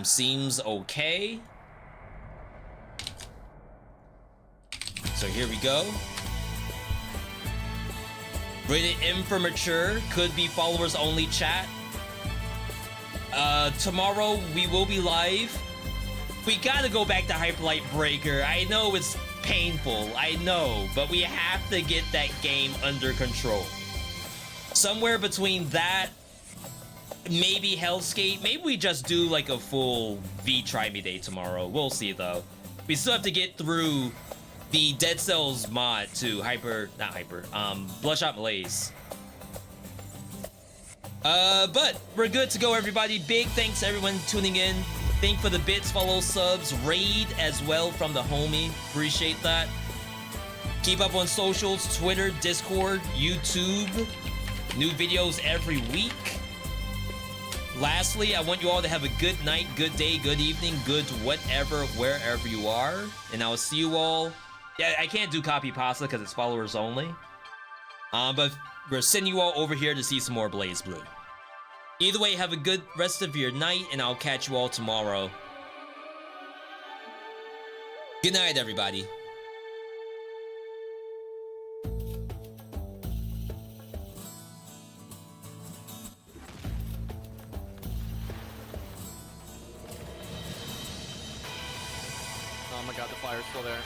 Seems okay. So here we go. Rated M for mature, could be followers only chat. Tomorrow we will be live. We gotta go back to Hyperlight Breaker. I know it's painful, I know, but we have to get that game under control. Somewhere between that, maybe Hellscape, maybe we just do like a full Try Me Day tomorrow. We'll see though. We still have to get through the Dead Cells mod to Bloodshot Malaise. But we're good to go, everybody. Big thanks to everyone tuning in. Thank for the bits, follow, subs, raid as well from the homie. Appreciate that. Keep up on socials, Twitter, Discord, YouTube. New videos every week. Lastly, I want you all to have a good night, good day, good evening, good whatever, wherever you are. And I'll see you all. Yeah, I can't do copy pasta because it's followers only. But we're sending you all over here to see some more BlazBlue. Either way, have a good rest of your night, and I'll catch you all tomorrow. Good night, everybody. Oh my god, the fire's still there.